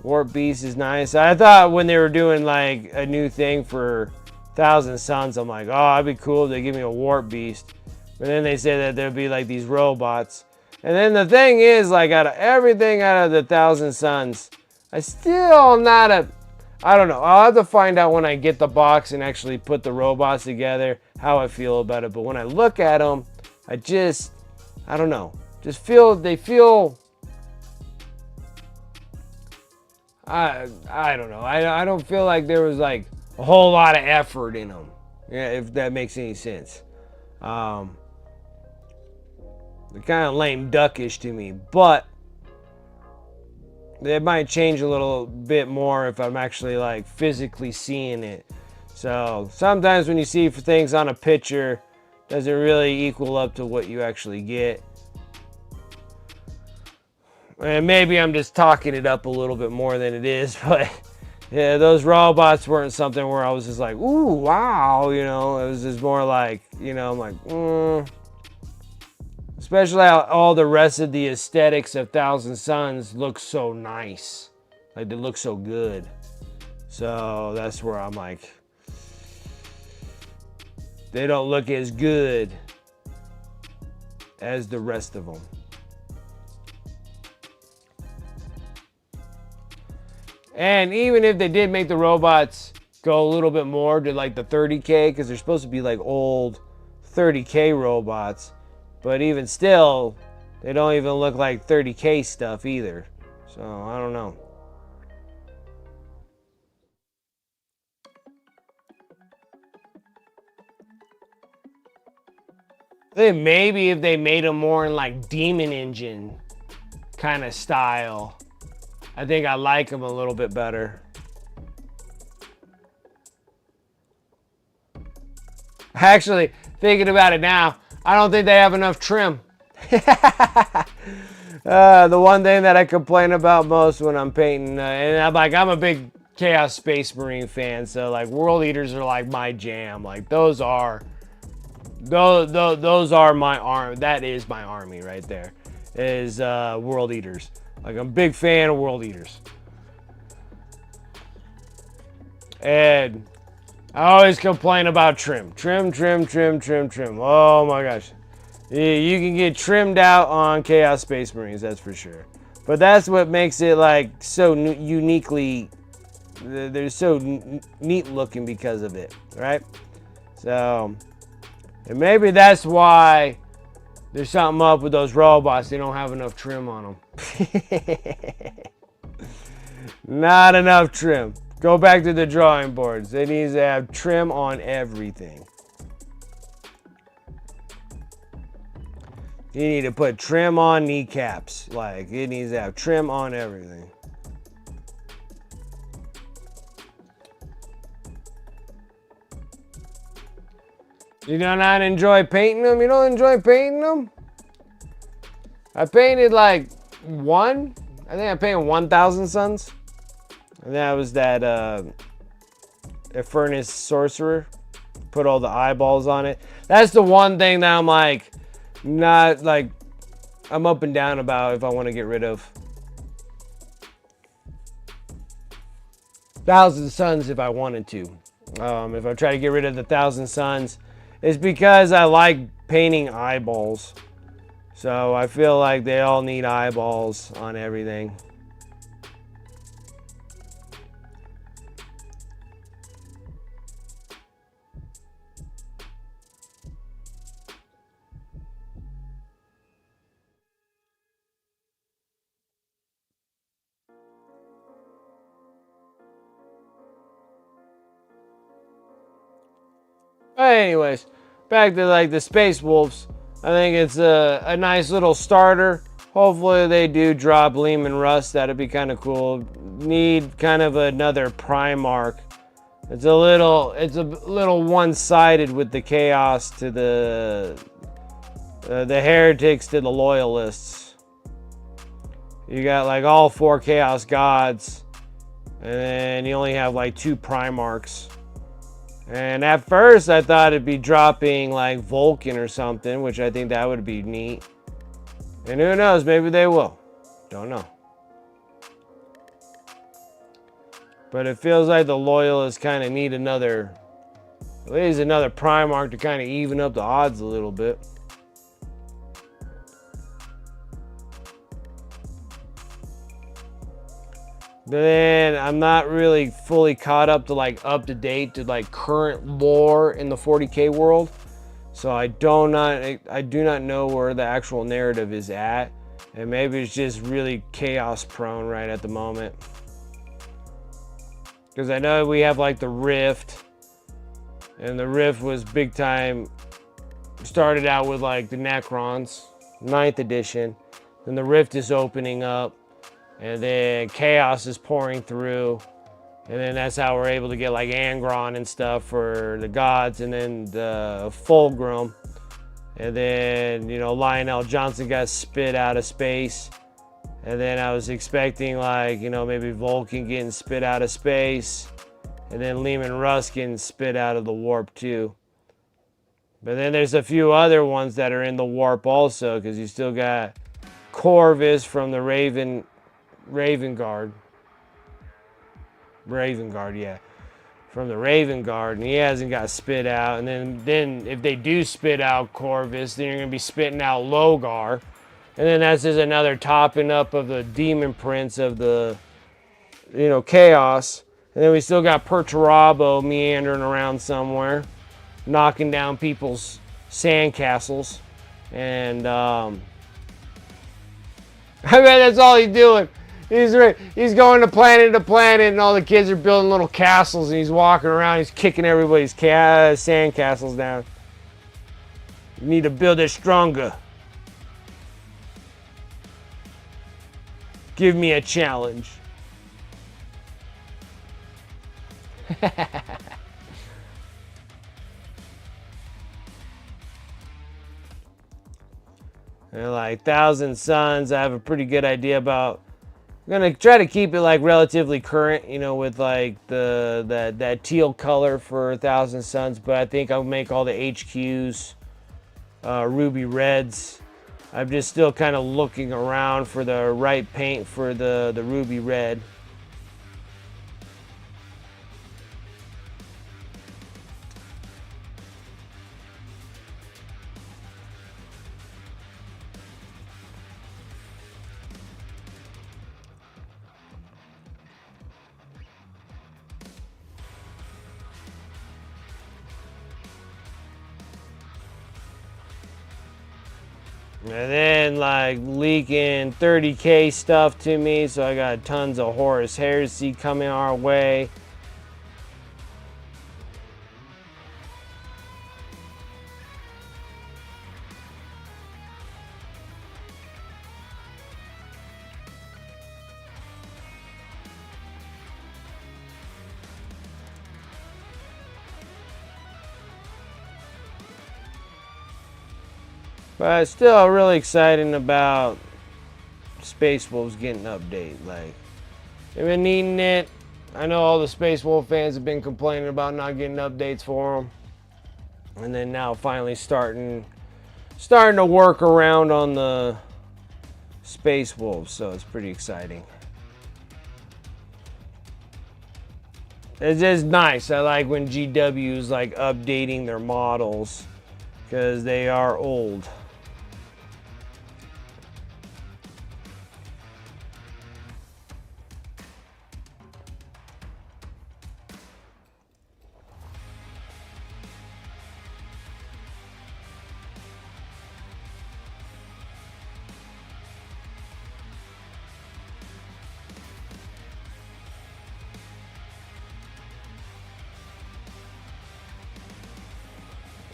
Warp Beast is nice. I thought when they were doing like a new thing for 1,000 Suns, I'm like, oh, it'd be cool if they give me a Warp Beast. But then they say that there'd be like these robots. And then the thing is, like, out of everything out of the 1,000 Suns, I still not a, I don't know. I'll have to find out when I get the box and actually put the robots together, how I feel about it. But when I look at them, I don't know. Just feel, they feel, I don't know. I don't feel like there was like a whole lot of effort in them. Yeah, if that makes any sense. They're kind of lame duckish to me, but it might change a little bit more if I'm actually like physically seeing it. So sometimes when you see things on a picture, doesn't really equal up to what you actually get. And maybe I'm just talking it up a little bit more than it is, but yeah, those robots weren't something where I was just like, ooh, wow, you know. It was just more like, you know, I'm like, Especially how all the rest of the aesthetics of 1,000 Suns look so nice. Like, they look so good. So that's where I'm like, they don't look as good as the rest of them. And even if they did make the robots go a little bit more to like the 30K, because they're supposed to be like old 30K robots, but even still, they don't even look like 30K stuff either. So I don't know. I think maybe if they made them more in like Demon Engine kind of style, I think I like them a little bit better. Actually, thinking about it now, I don't think they have enough trim. The one thing that I complain about most when I'm painting, and I'm a big Chaos Space Marine fan, so like World Eaters are like my jam. Like those are my army. That is my army right there. is World Eaters. Like, I'm a big fan of World Eaters. And I always complain about trim. Trim. Oh my gosh. You can get trimmed out on Chaos Space Marines, that's for sure. But that's what makes it like so uniquely, they're so neat looking because of it, right? So, and maybe that's why there's something up with those robots. They don't have enough trim on them. Not enough trim. Go back to the drawing boards. They need to have trim on everything. You need to put trim on kneecaps. Like, it needs to have trim on everything. You do not enjoy painting them? You don't enjoy painting them? I painted like one. I think I painted 1,000 Suns. And that was that a Furnace Sorcerer. Put all the eyeballs on it. That's the one thing that I'm like, not like, I'm up and down about if I want to get rid of. 1,000 Suns if I wanted to. If I try to get rid of the 1,000 Suns, it's because I like painting eyeballs. So I feel like they all need eyeballs on everything. But anyways, back to like the Space Wolves. I think it's a nice little starter. Hopefully they do drop Lehman Rust. That'd be kind of cool. Need kind of another Primarch. It's a little one-sided with the Chaos to the Heretics to the Loyalists. You got like all 4 Chaos Gods, and then you only have like 2 Primarchs. And at first I thought it'd be dropping like Vulcan or something, which I think that would be neat. And who knows, maybe they will. Don't know. But it feels like the Loyalists kind of need another, at least another Primarch to kind of even up the odds a little bit. But then I'm not really fully caught up to like up to date to like current lore in the 40K world. So I do not know where the actual narrative is at. And maybe it's just really chaos prone right at the moment. Because I know we have like the Rift. And the Rift was big time. Started out with like the Necrons, 9th edition. Then the Rift is opening up. And then Chaos is pouring through. And then that's how we're able to get like Angron and stuff for the gods. And then the Fulgrim. And then, you know, Lionel Johnson got spit out of space. And then I was expecting like, you know, maybe Vulcan getting spit out of space. And then Lehman Rust getting spit out of the warp too. But then there's a few other ones that are in the warp also. Because you still got Corvus from the Raven Guard, yeah, from the Raven Guard, and he hasn't got spit out. And then if they do spit out Corvus, then you're gonna be spitting out Logar, and then that's just another topping up of the Demon Prince of the, you know, Chaos. And then we still got Perturabo meandering around somewhere, knocking down people's sandcastles, and I bet that's all he's doing. He's going to planet, and all the kids are building little castles, and he's walking around, he's kicking everybody's sand castles down. You need to build it stronger. Give me a challenge. And like 1,000 Suns, I have a pretty good idea about. I'm gonna try to keep it like relatively current, you know, with like that teal color for 1,000 Suns. But I think I'll make all the HQs ruby reds. I'm just still kind of looking around for the right paint for the ruby red. And then like leaking 30K stuff to me, so I got tons of Horus Heresy coming our way. But still really exciting about Space Wolves getting an update. Like, they've been needing it. I know all the Space Wolf fans have been complaining about not getting updates for them. And then now finally starting to work around on the Space Wolves, so it's pretty exciting. It's just nice. I like when GW is like updating their models because they are old.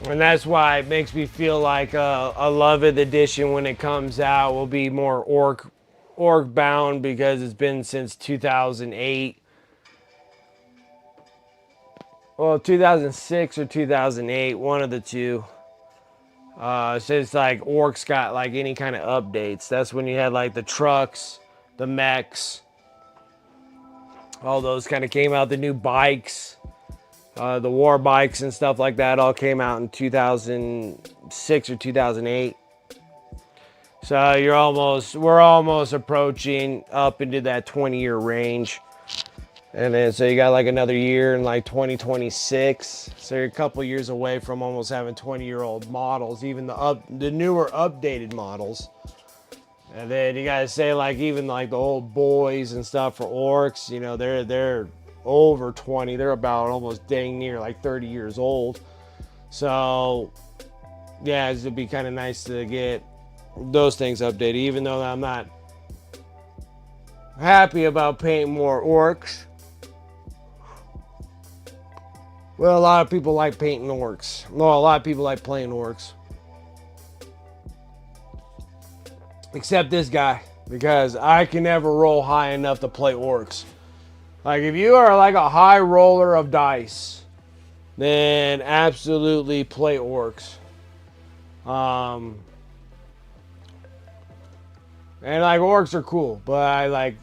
And that's why it makes me feel like a 11th edition when it comes out will be more orc bound, because it's been since 2008. Well, 2006 or 2008, one of the two. Since like orcs got like any kind of updates. That's when you had like the trucks, the mechs, all those kind of came out. The new bikes. The war bikes and stuff like that all came out in 2006 or 2008. So we're almost approaching up into that 20-year range. And then so you got like another year in like 2026. So you're a couple years away from almost having 20-year-old models, even the newer updated models. And then you gotta say like even like the old boys and stuff for orcs, you know, they're over 20. They're about almost dang near like 30 years old. So yeah, it'd be kind of nice to get those things updated, even though I'm not happy about painting more orcs. Well, a lot of people like painting orcs. Well, a lot of people like playing orcs. Except this guy, because I can never roll high enough to play orcs. Like, if you are like a high roller of dice, then absolutely play orcs. And like, orcs are cool, but I like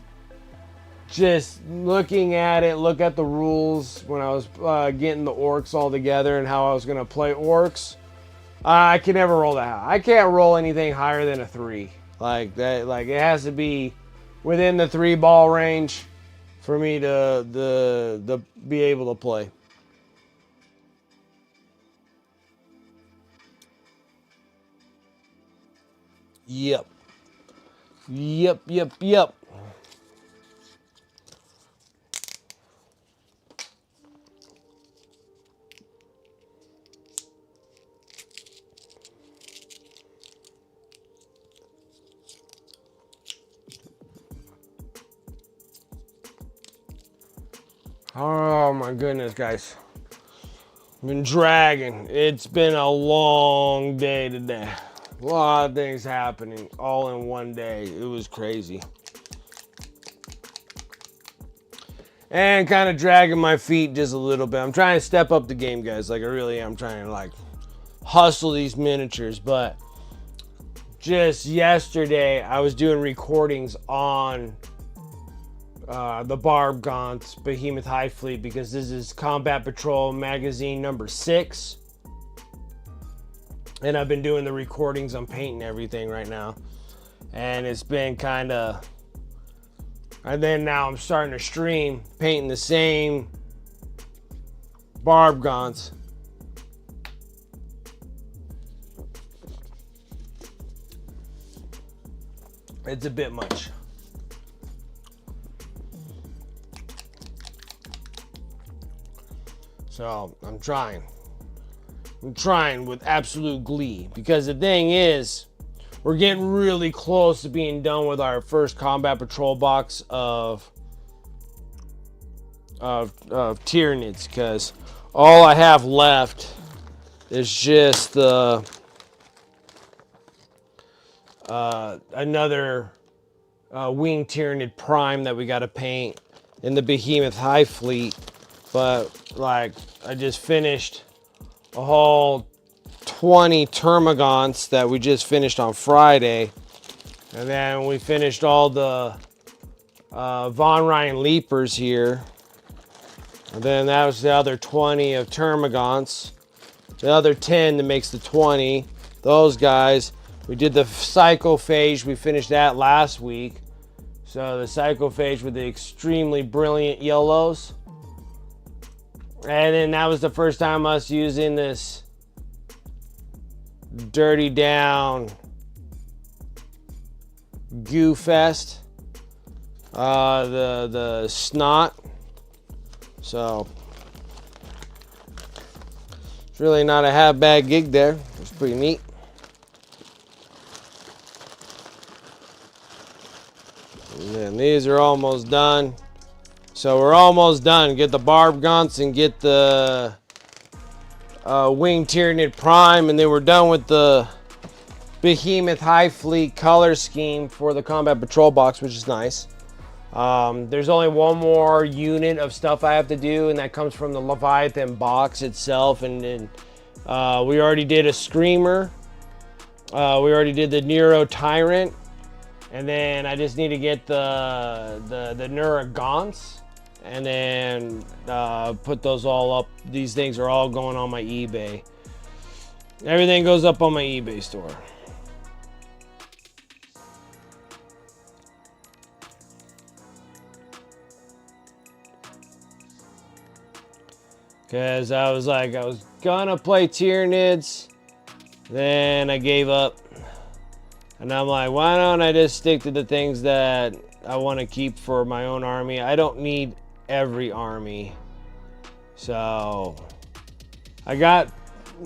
just looking at it, look at the rules when I was getting the orcs all together and how I was going to play orcs. I can never roll that high. I can't roll anything higher than a 3. Like that, like it has to be within the 3 ball range for me to be able to play. Yep. Oh my goodness, guys. Been dragging. It's been a long day today. A lot of things happening all in one day. It was crazy. And kind of dragging my feet just a little bit. I'm trying to step up the game, guys. Like I really am trying to like hustle these miniatures. But just yesterday, I was doing recordings on the Barbgaunts Behemoth Hivefleet, because this is Combat Patrol magazine number 6. And I've been doing the recordings on painting everything right now. And it's been kind of... And then now I'm starting to stream painting the same Barbgaunts. It's a bit much. So I'm trying. I'm trying with absolute glee, because the thing is, we're getting really close to being done with our first combat patrol box of Tyranids, because all I have left is just the another wing Tyranid prime that we got to paint in the Behemoth Hivefleet. But like, I just finished a whole 20 Barbgaunts that we just finished on Friday, and then we finished all the Von Ryan Leapers here, and then that was the other 20 of Barbgaunts, the other 10 that makes the 20, those guys. We did the Psychophage, we finished that last week. So the Psychophage with the extremely brilliant yellows. And then that was the first time us using this dirty down goo fest. The snot. So it's really not a half bad gig there. It's pretty neat. And then these are almost done. So we're almost done. Get the Barbgaunts and get the Wing Tyranid Prime, and then we're done with the Behemoth Hivefleet color scheme for the Combat Patrol box, which is nice. There's only one more unit of stuff I have to do, and that comes from the Leviathan box itself. And then we already did a Screamer. We already did the Nero Tyrant. And then I just need to get the Neuragaunts, and then put those all up. These things are all going on my eBay. Everything goes up on my eBay store. Because I was like, I was gonna play Tyranids, then I gave up. And I'm like, why don't I just stick to the things that I want to keep for my own army? I don't need every army. So I got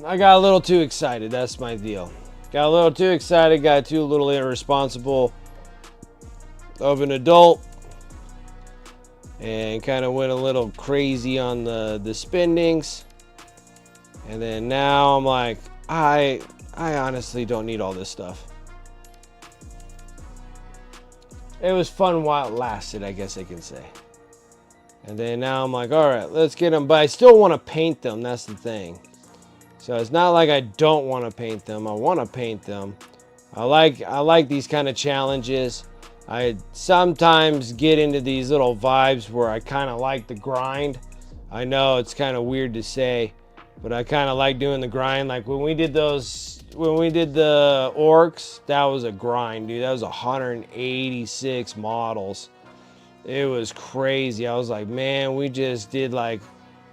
a little too excited. That's my deal. Got a little too excited, got too little irresponsible of an adult, and kind of went a little crazy on the spendings. And then now I'm like, I honestly don't need all this stuff. It was fun while it lasted, I guess I can say. And then now I'm like, all right, let's get them. But I still want to paint them. That's the thing. So it's not like I don't want to paint them. I want to paint them. I like these kind of challenges. I sometimes get into these little vibes where I kind of like the grind. I know it's kind of weird to say, but I kind of like doing the grind. Like when we did the orcs, that was a grind, dude. That was 186 models. It was crazy. I was like, man, we just did like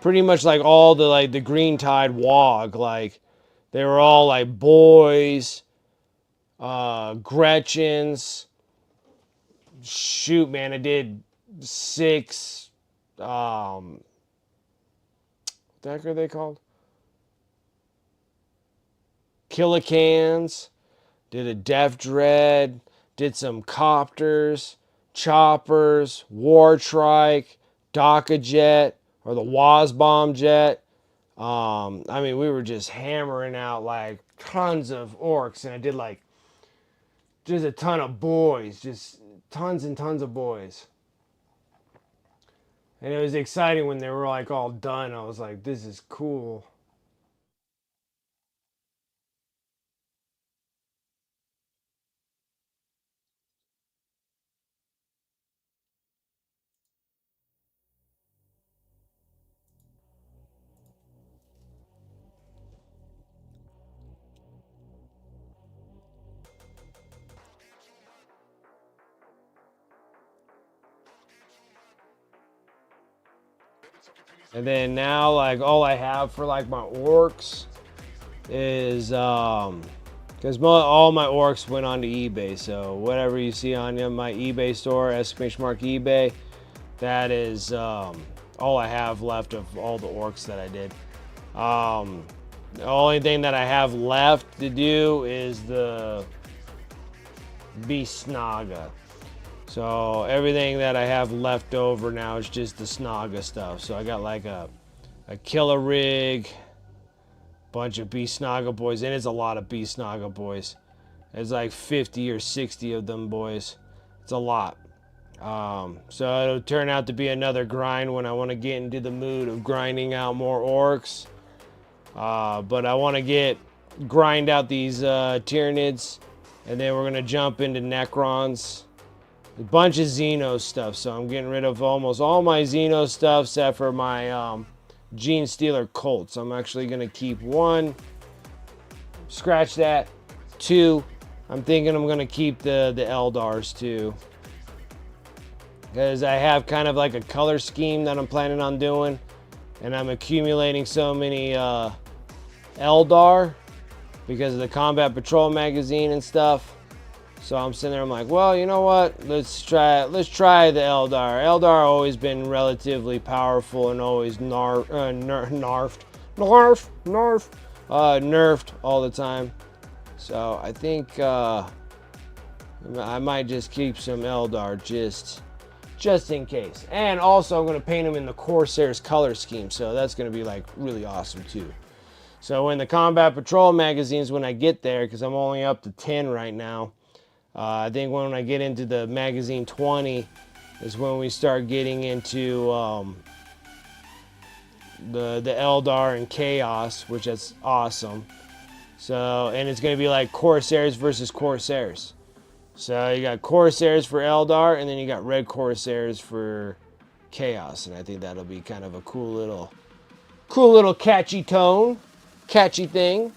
pretty much like all the Green Tide Wog. Like they were all like boys, Gretchens. Shoot, man, I did 6. What the heck are they called? Killicans. Did a Def Dread. Did some copters, choppers, War Trike, Daka Jet, or the Wazbomb Jet. I mean, we were just hammering out like tons of orcs, and I did like just a ton of boys, just tons and tons of boys. And it was exciting when they were like all done. I was like, this is cool. And then now, like, all I have for like my orcs is because all my orcs went onto eBay. So whatever you see on my eBay store, exclamation mark eBay, that is all I have left of all the orcs that I did. The only thing that I have left to do is the Beast Snaga. So everything that I have left over now is just the Snaga stuff. So I got like a killer rig, bunch of Beast Snaga boys, and it's a lot of Beast Snaga boys. There's like 50 or 60 of them boys. It's a lot. So it'll turn out to be another grind when I want to get into the mood of grinding out more orcs. But I want to grind out these Tyranids, and then we're gonna jump into Necrons. A bunch of Xeno stuff, so I'm getting rid of almost all my Xeno stuff except for my Gene Stealer Colts. I'm actually gonna keep one. Scratch that. Two. I'm thinking I'm gonna keep the Eldars too, because I have kind of like a color scheme that I'm planning on doing, and I'm accumulating so many Eldar because of the Combat Patrol magazine and stuff. So I'm sitting there, I'm like, well, you know what? Let's try the Eldar. Eldar always been relatively powerful and always nerfed all the time. So I think I might just keep some Eldar just in case. And also I'm going to paint them in the Corsairs color scheme, so that's going to be like really awesome too. So in the Combat Patrol magazines, when I get there, because I'm only up to 10 right now, I think when I get into the magazine 20 is when we start getting into the Eldar and Chaos, which is awesome. So, and it's going to be like Corsairs versus Corsairs. So you got Corsairs for Eldar, and then you got Red Corsairs for Chaos, and I think that'll be kind of a cool little catchy thing.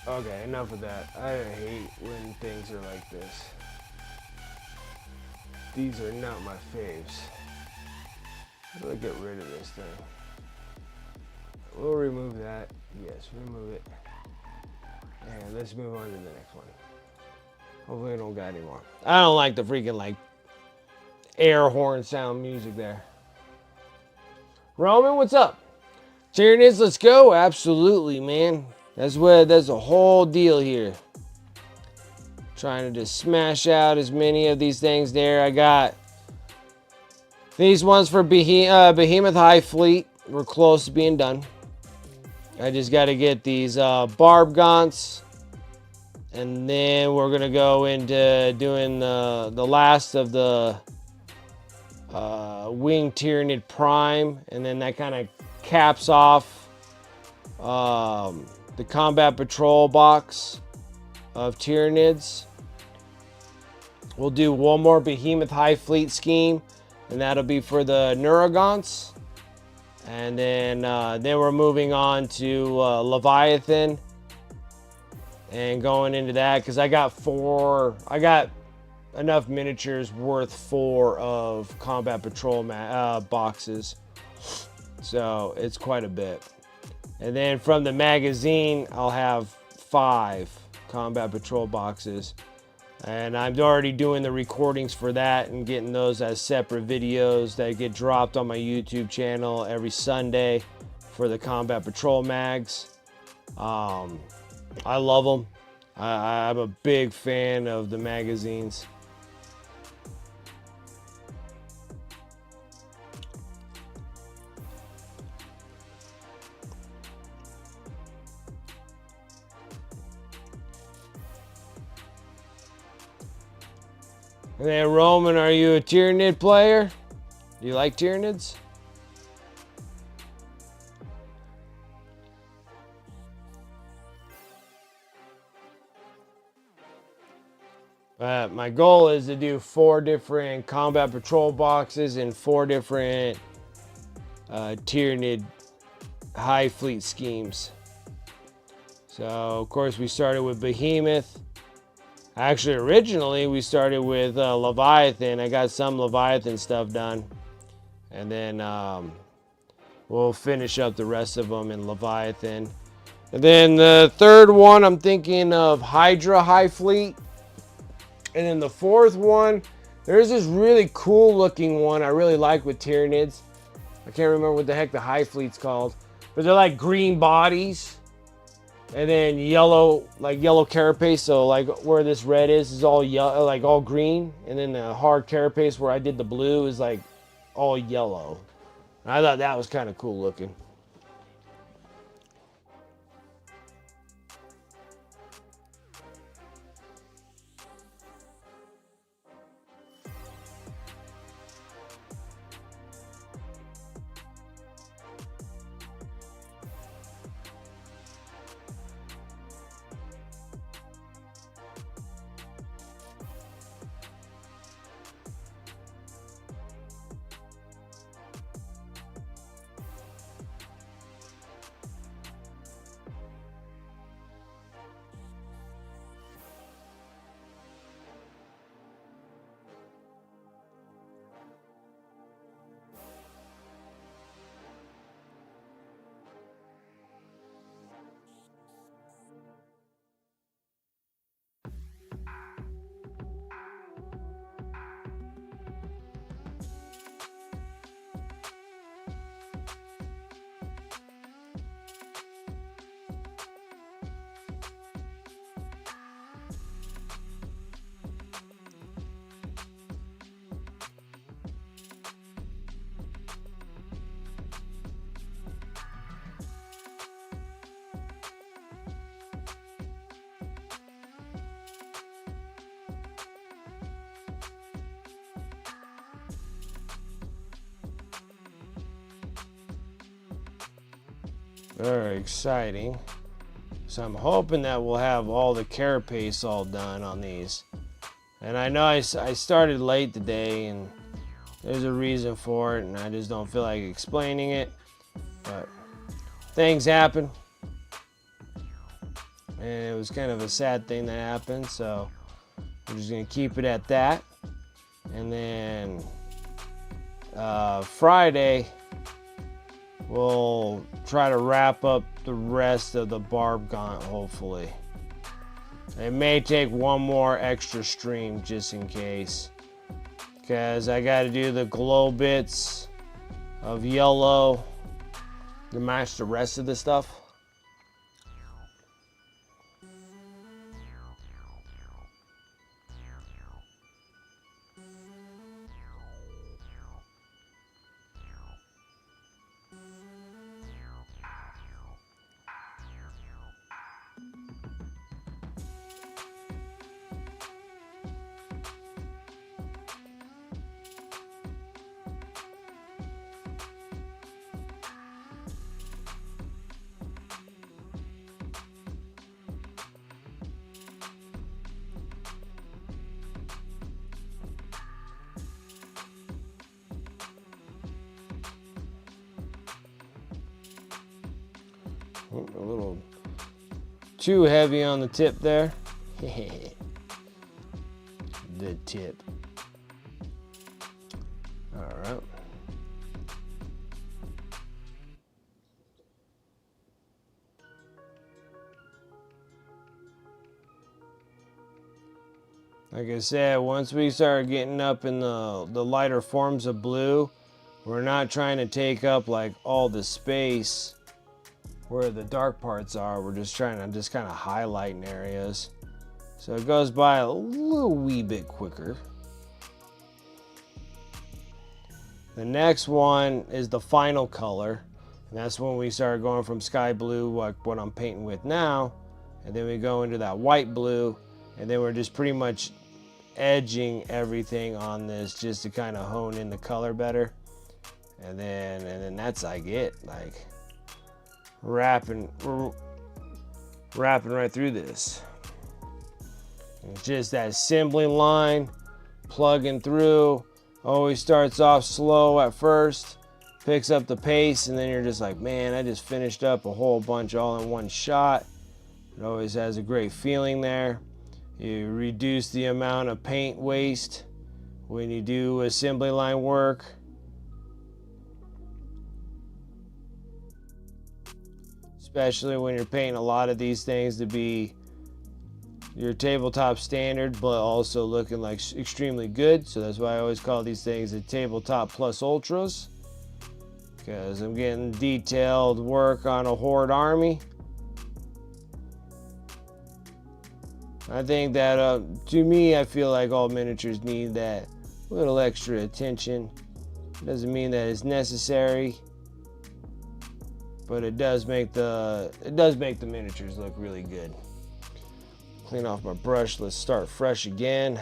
Okay, enough of that. I hate when things are like this. These are not my faves. How do I get rid of this thing? We'll remove that. Yes, remove it. And let's move on to the next one. Hopefully I don't got any more. I don't like the freaking like air horn sound music there. Roman, what's up? Tyranids, let's go. Absolutely, man. That's the whole deal here. Trying to just smash out as many of these things there. I got these ones for Behemoth Hivefleet. We're close to being done. I just got to get these Barbgaunts. And then we're going to go into doing the last of the Winged Tyranid Prime. And then that kind of caps off the Combat Patrol box of Tyranids. We'll do one more Behemoth Hivefleet scheme, and that'll be for the Neurogons. And then we're moving on to Leviathan and going into that because I got enough miniatures worth 4 of Combat Patrol boxes, so it's quite a bit. And then from the magazine, I'll have 5 Combat Patrol boxes. And I'm already doing the recordings for that and getting those as separate videos that get dropped on my YouTube channel every Sunday for the Combat Patrol mags. I love them. I'm a big fan of the magazines. And then Roman, are you a Tyranid player? Do you like Tyranids? My goal is to do 4 different Combat Patrol boxes and 4 different Tyranid Hivefleet schemes. So, of course, we started with Behemoth. Actually, originally we started with Leviathan. I got some Leviathan stuff done, and then we'll finish up the rest of them in Leviathan. And then the third one, I'm thinking of HYDRA Hivefleet. And then the fourth one, there's this really cool looking one I really like with TYRANIDS. I can't remember what the heck the Hivefleet's called, but they're like green bodies. And then yellow, like yellow carapace. So like where this red is all yellow, like all green. And then the hard carapace where I did the blue is like all yellow. I thought that was kind of cool looking. Very exciting. So I'm hoping that we'll have all the carapace all done on these. And I know I started late today, and there's a reason for it, and I just don't feel like explaining it. But things happen. And it was kind of a sad thing that happened, so we're just going to keep it at that. And then Friday, we'll try to wrap up the rest of the Barbgaunt, hopefully. It may take one more extra stream just in case, because I got to do the glow bits of yellow to match the rest of the stuff. A little too heavy on the tip there. The tip. All right. Like I said, once we start getting up in the lighter forms of blue, we're not trying to take up like all the space where the dark parts are. We're just trying to just kind of highlight in areas, so it goes by a little wee bit quicker. The next one is the final color, and that's when we start going from sky blue, like what I'm painting with now, and then we go into that white blue, and then we're just pretty much edging everything on this just to kind of hone in the color better, and then that's like it, like wrapping right through this. It's just that assembly line, plugging through. Always starts off slow at first, picks up the pace, and then you're just like, man, I just finished up a whole bunch all in one shot. It always has a great feeling there. You reduce the amount of paint waste when you do assembly line work. Especially when you're painting a lot of these things to be your tabletop standard, but also looking like extremely good. So that's why I always call these things a tabletop plus ultras, because I'm getting detailed work on a horde army. I think that to me, I feel like all miniatures need that little extra attention. Doesn't mean that it's necessary, but it does make the miniatures look really good. Clean off my brush. Let's start fresh again.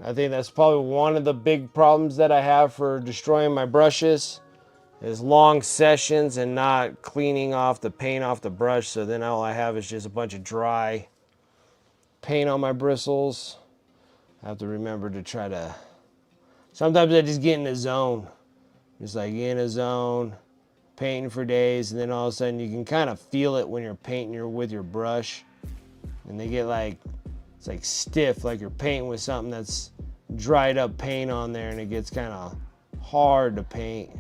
I think that's probably one of the big problems that I have for destroying my brushes is long sessions and not cleaning off the paint off the brush. So then all I have is just a bunch of dry paint on my bristles. I have to remember to try to, sometimes I just get in a zone. Just like in a zone, painting for days, and then all of a sudden you can kind of feel it when you're painting with your brush. And they get like, it's like stiff, like you're painting with something that's dried up paint on there, and it gets kind of hard to paint.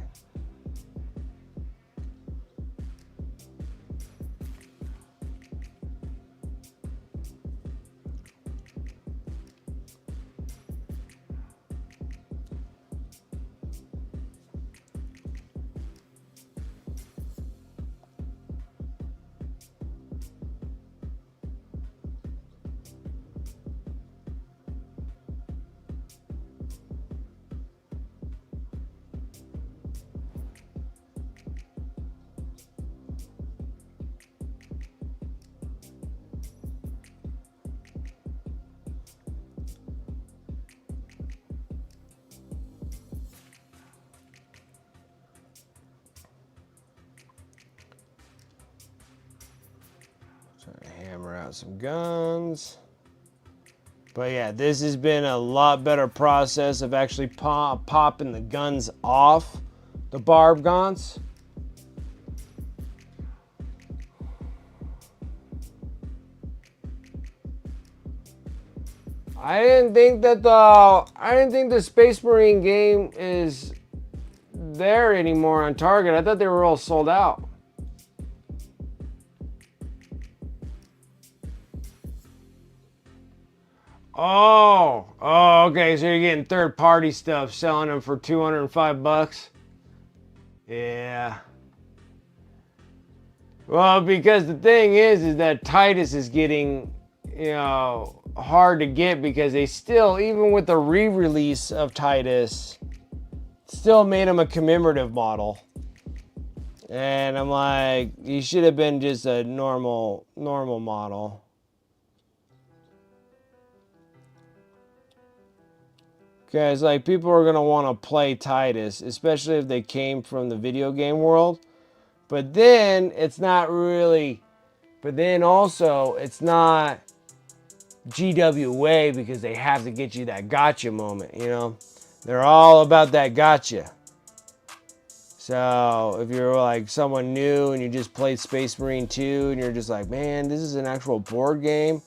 Trying to hammer out some guns. But yeah, this has been a lot better process of actually popping the guns off the Barbgaunts. I didn't think the Space Marine game is there anymore on Target. I thought they were all sold out. Oh, okay. So you're getting third-party stuff, selling them for $205. Yeah. Well, because the thing is that Titus is getting, hard to get, because they still, even with the re-release of Titus, still made him a commemorative model. And I'm like, he should have been just a normal model. Because like people are gonna want to play Titus, especially if they came from the video game world. But then it's not really. But then also it's not GWA, because they have to get you that gotcha moment. They're all about that gotcha. So if you're like someone new and you just played Space Marine 2 and you're just like, man, this is an actual board game.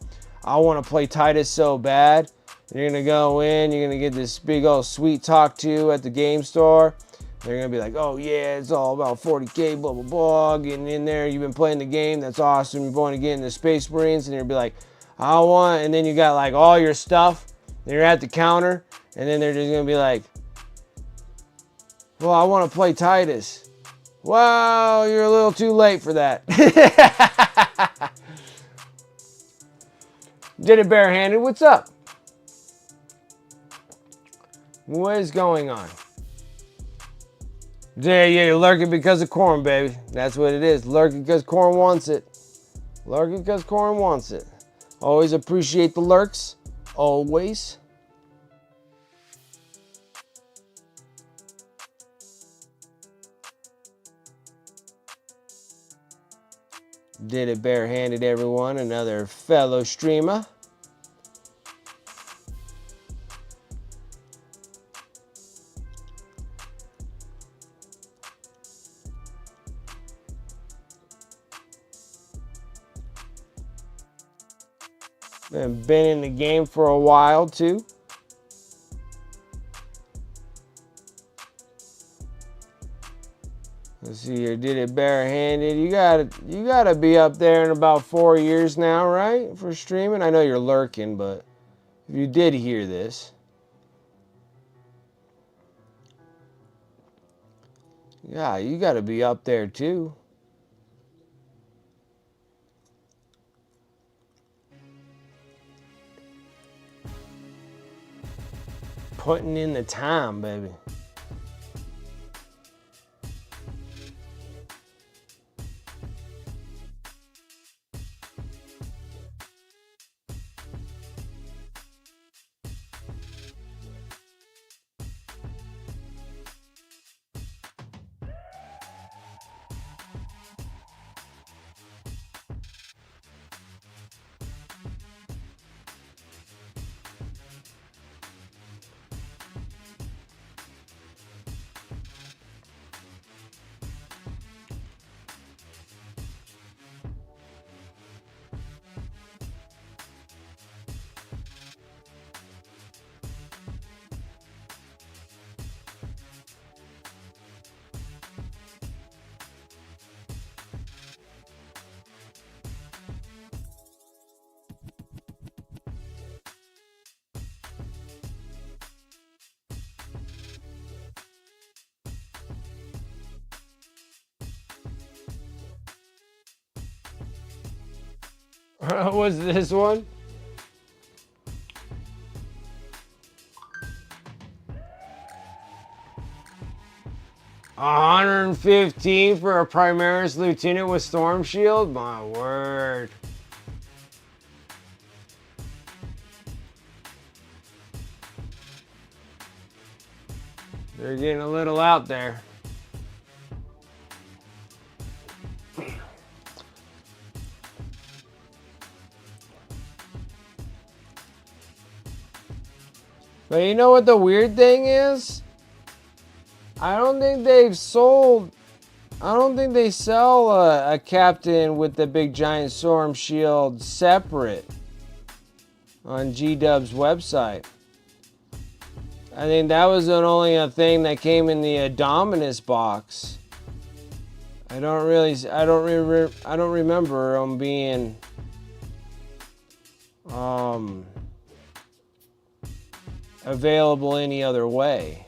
I want to play Titus so bad. You're going to go in, you're going to get this big old sweet talk to at the game store. They're going to be like, oh yeah, it's all about 40K, blah, blah, blah. Getting in there, you've been playing the game, that's awesome. You're going to get into Space Marines, and you'll be like, I want, and then you got like all your stuff, and you're at the counter, and then they're just going to be like, well, I want to play Titus. Wow, you're a little too late for that. Did it barehanded, what's up? What is going on? Yeah, you're lurking because of corn, baby. That's what it is. Lurking because corn wants it. Lurking because corn wants it. Always appreciate the lurks. Always. Did it barehanded, everyone. Another fellow streamer. Been in the game for a while too. Let's see here. Did it barehanded. You gotta be up there in about 4 years now, right? For streaming. I know you're lurking, but if you did hear this. Yeah, you gotta be up there too. Putting in the time, baby. What's this one? $115 for a Primaris Lieutenant with Storm Shield? My word. They're getting a little out there. But you know what the weird thing is? I don't think they sell a captain with the big giant storm shield separate on G-Dub's website. I think that was only a thing that came in the Dominus box. I don't remember them being available any other way.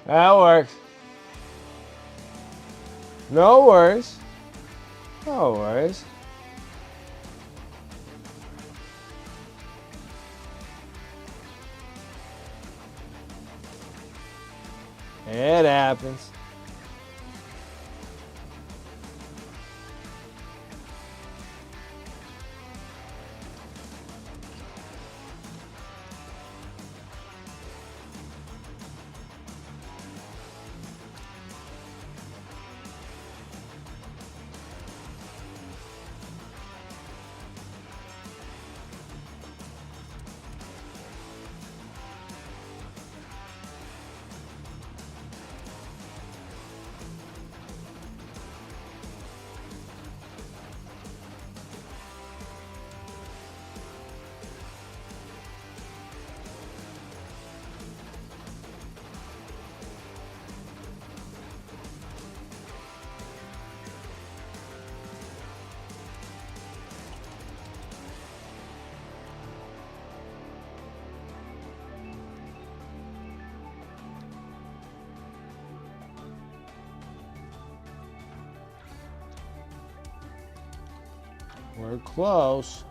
That works. No worries. No worries. It happens. We're close.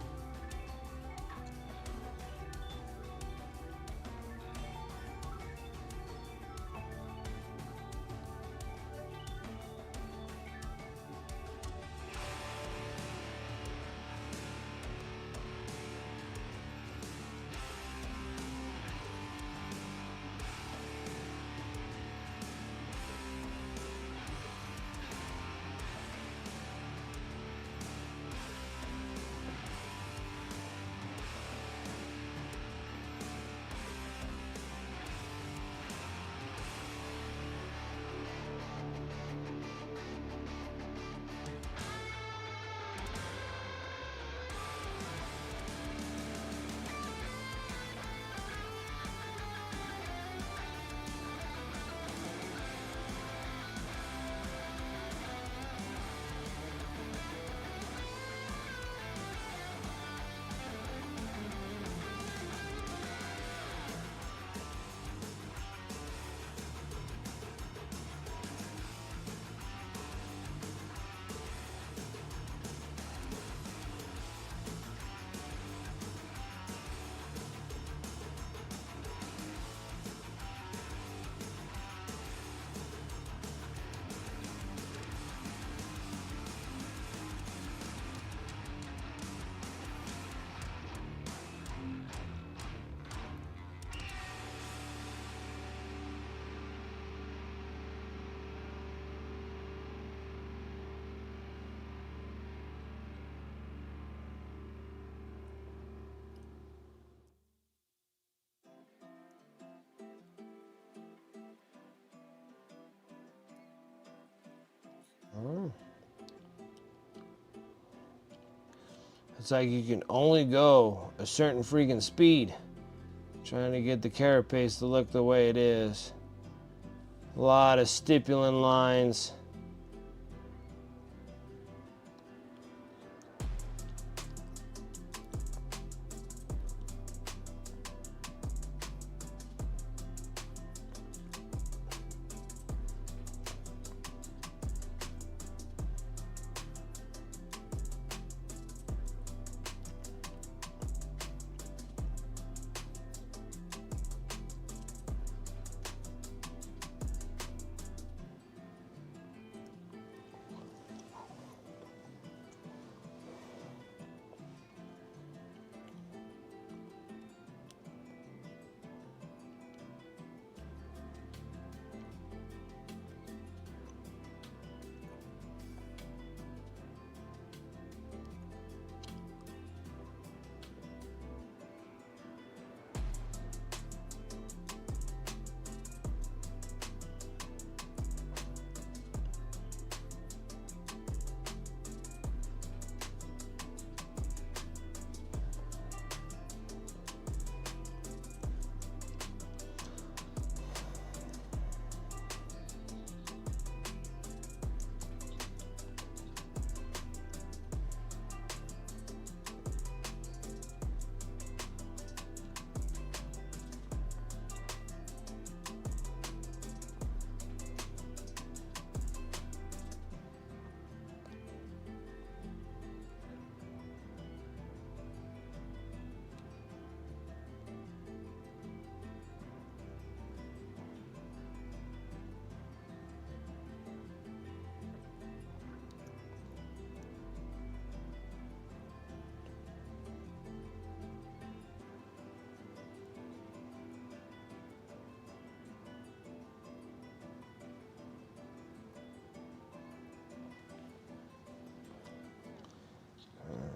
It's like you can only go a certain freaking speed. Trying to get the carapace to look the way it is. A lot of stipulant lines.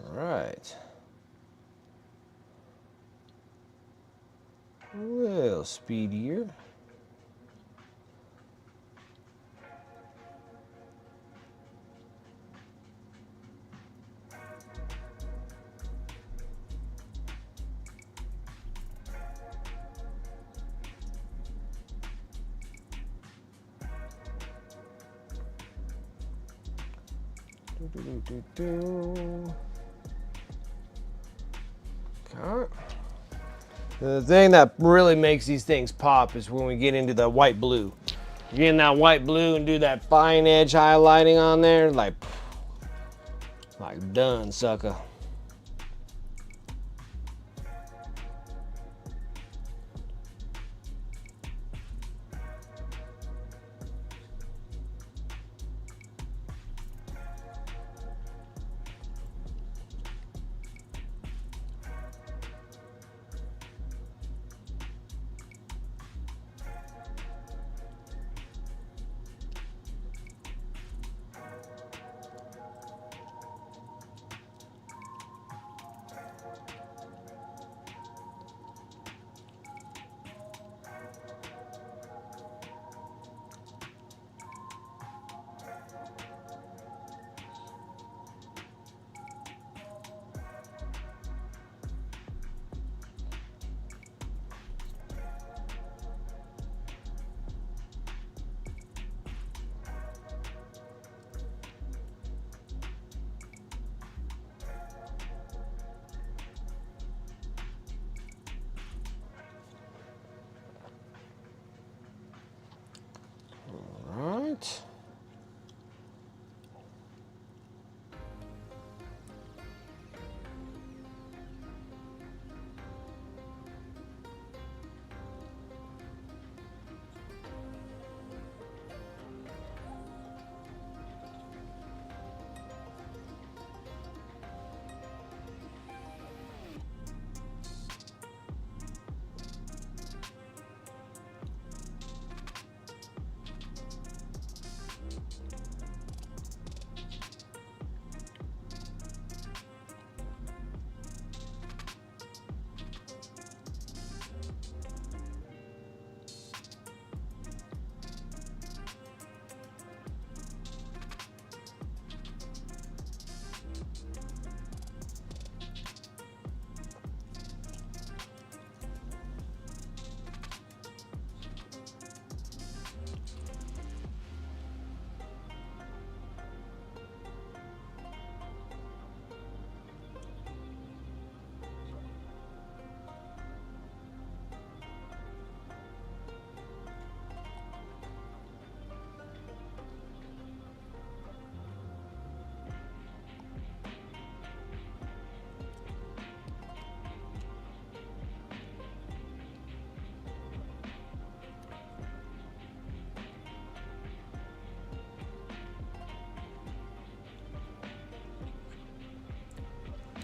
Right. Well, speedier. Okay. The thing that really makes these things pop is when we get into the white blue. You get in that white blue and do that fine edge highlighting on there, like done, sucker.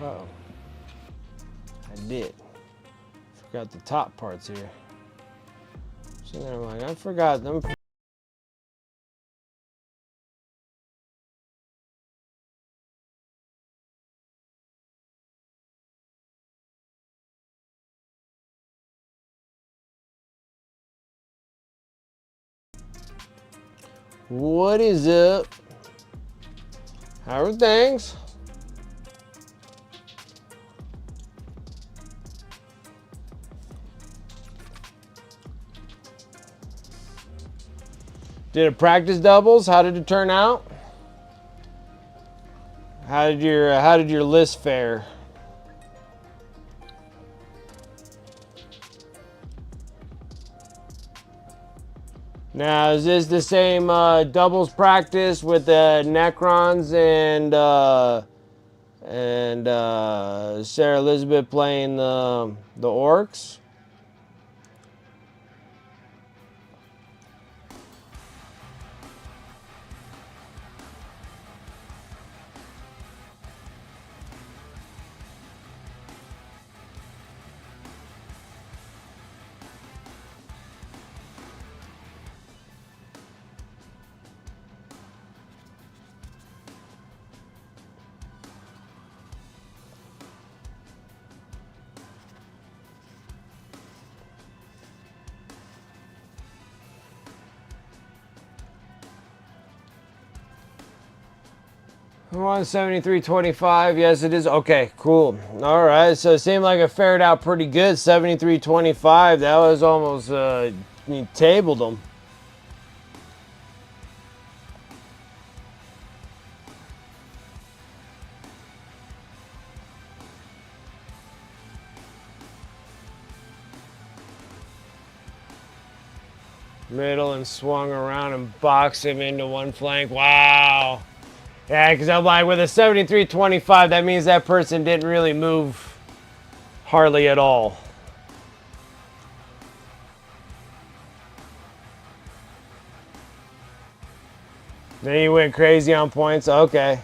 Uh-oh. I did. Forgot the top parts here. So never mind. I forgot them. What is up? How are things? Did it practice doubles? How did it turn out? How did your list fare? Now, is this the same doubles practice with the Necrons and Sarah Elizabeth playing the orcs? We're on 73.25. Yes, it is. Okay, cool. All right, so it seemed like it fared out pretty good. 73.25. That was almost you tabled them. Middle and swung around and boxed him into one flank. Wow. Yeah, because I'm like, with a 73.25, that means that person didn't really move hardly at all. Then you went crazy on points. Okay.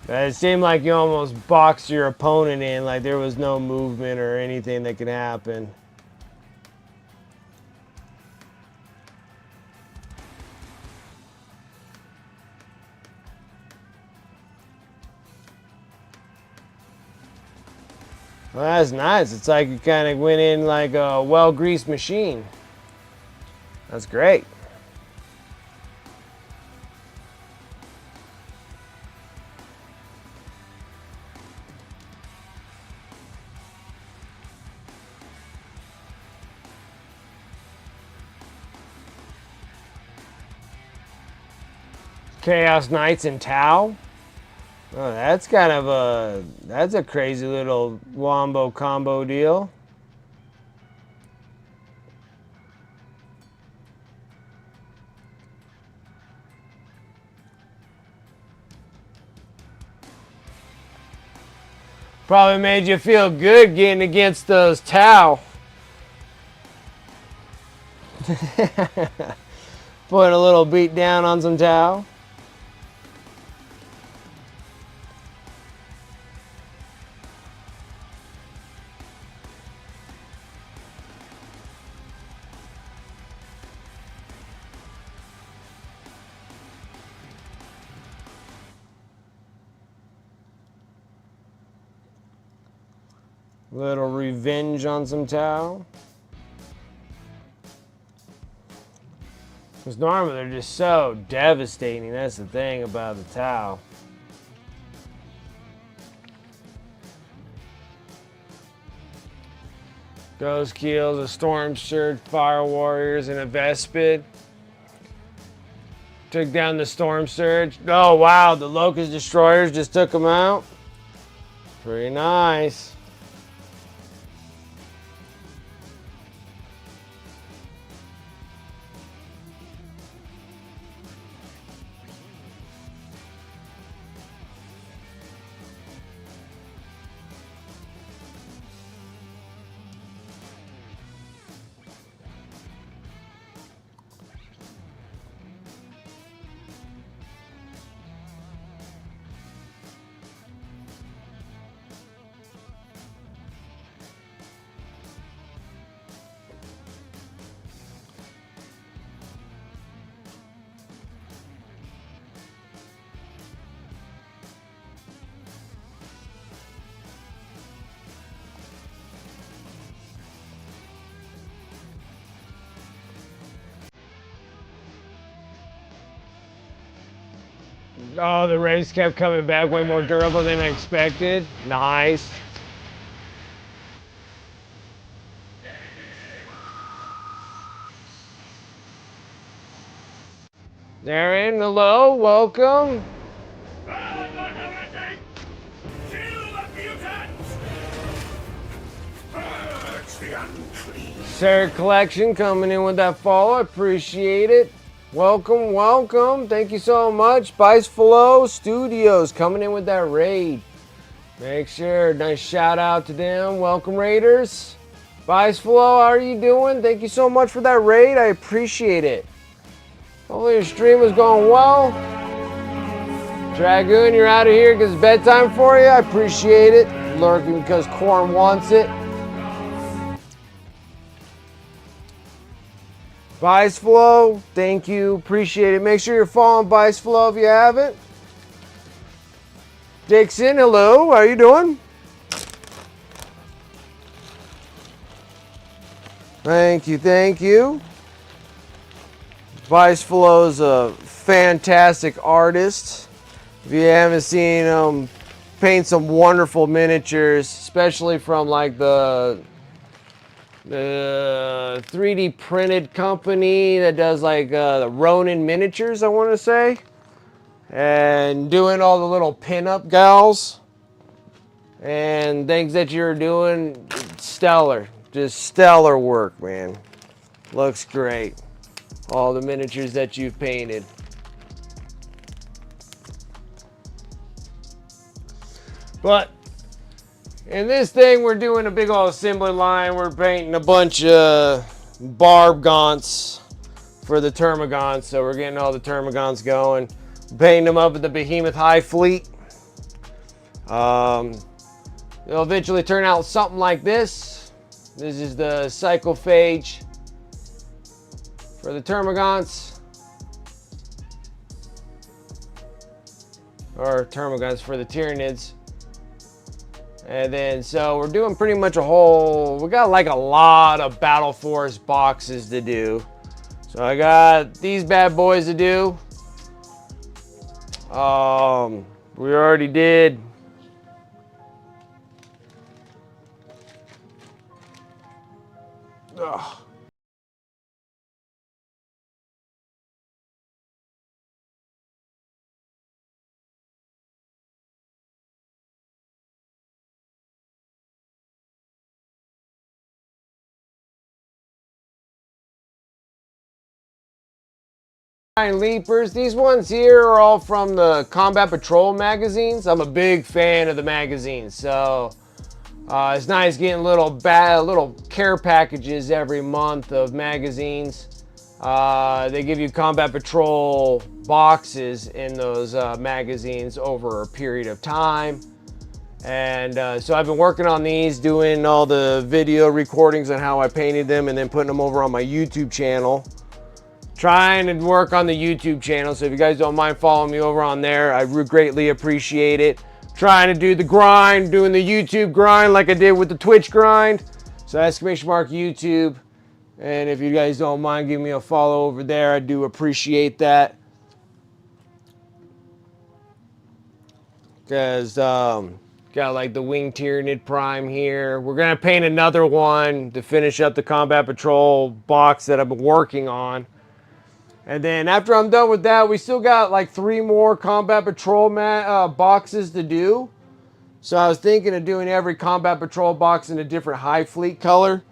It seemed like you almost boxed your opponent in, like there was no movement or anything that could happen. Well, that's nice. It's like you kind of went in like a well-greased machine. That's great. Chaos Knights and Tau. Oh, that's kind of that's a crazy little wombo combo deal. Probably made you feel good getting against those Tau. Putting a little beat down on some Tau. Little revenge on some Tau. Because normally they're just so devastating. That's the thing about the Tau. Ghost Keels, a Storm Surge, Fire Warriors, and a Vespid. Took down the Storm Surge. Oh, wow. The Locust Destroyers just took them out. Pretty nice. Oh, the rays kept coming back way more durable than I expected. Nice. Darren, hello, welcome. Sarah Collection coming in with that follow. I appreciate it. Welcome, welcome. Thank you so much. Biceflow Studios coming in with that raid. Make sure, nice shout out to them. Welcome, Raiders. Biceflow, how are you doing? Thank you so much for that raid. I appreciate it. Hopefully your stream was going well. Dragoon, you're out of here because it's bedtime for you. I appreciate it. Lurking because Corn wants it. Biceflow, thank you. Appreciate it. Make sure you're following Biceflow if you haven't. Dixon, hello. How are you doing? Thank you, thank you. Biceflow is a fantastic artist. If you haven't seen him paint some wonderful miniatures, especially from like the 3D printed company that does like the Ronin miniatures, I want to say, and doing all the little pin-up gals and things that you're doing, stellar, just stellar work, man. Looks great. All the miniatures that you've painted. But in this thing, we're doing a big old assembly line. We're painting a bunch of Barbgaunts for the Termagants. So we're getting all the Termagants going. Painting them up with the Behemoth Hivefleet. It'll eventually turn out something like this. This is the Cyclophage for the Termagants. Or Termagants for the TYRANIDS. And then, so we're doing pretty much a whole, we got like a lot of Battle Force boxes to do. So I got these bad boys to do. We already did. Ugh. Leapers. These ones here are all from the Combat Patrol magazines. I'm a big fan of the magazines, so it's nice getting little care packages every month of magazines. They give you Combat Patrol boxes in those magazines over a period of time. And so I've been working on these, doing all the video recordings on how I painted them and then putting them over on my YouTube channel. Trying to work on the YouTube channel, so if you guys don't mind following me over on there, I would greatly appreciate it. Trying to do the grind, doing the YouTube grind like I did with the Twitch grind. So exclamation mark YouTube. And if you guys don't mind giving me a follow over there, I do appreciate that. Because got like the Wing Tyranid Prime here. We're gonna paint another one to finish up the Combat Patrol box that I've been working on. And then after I'm done with that, we still got like 3 more Combat Patrol boxes to do. So I was thinking of doing every Combat Patrol box in a different Hivefleet color.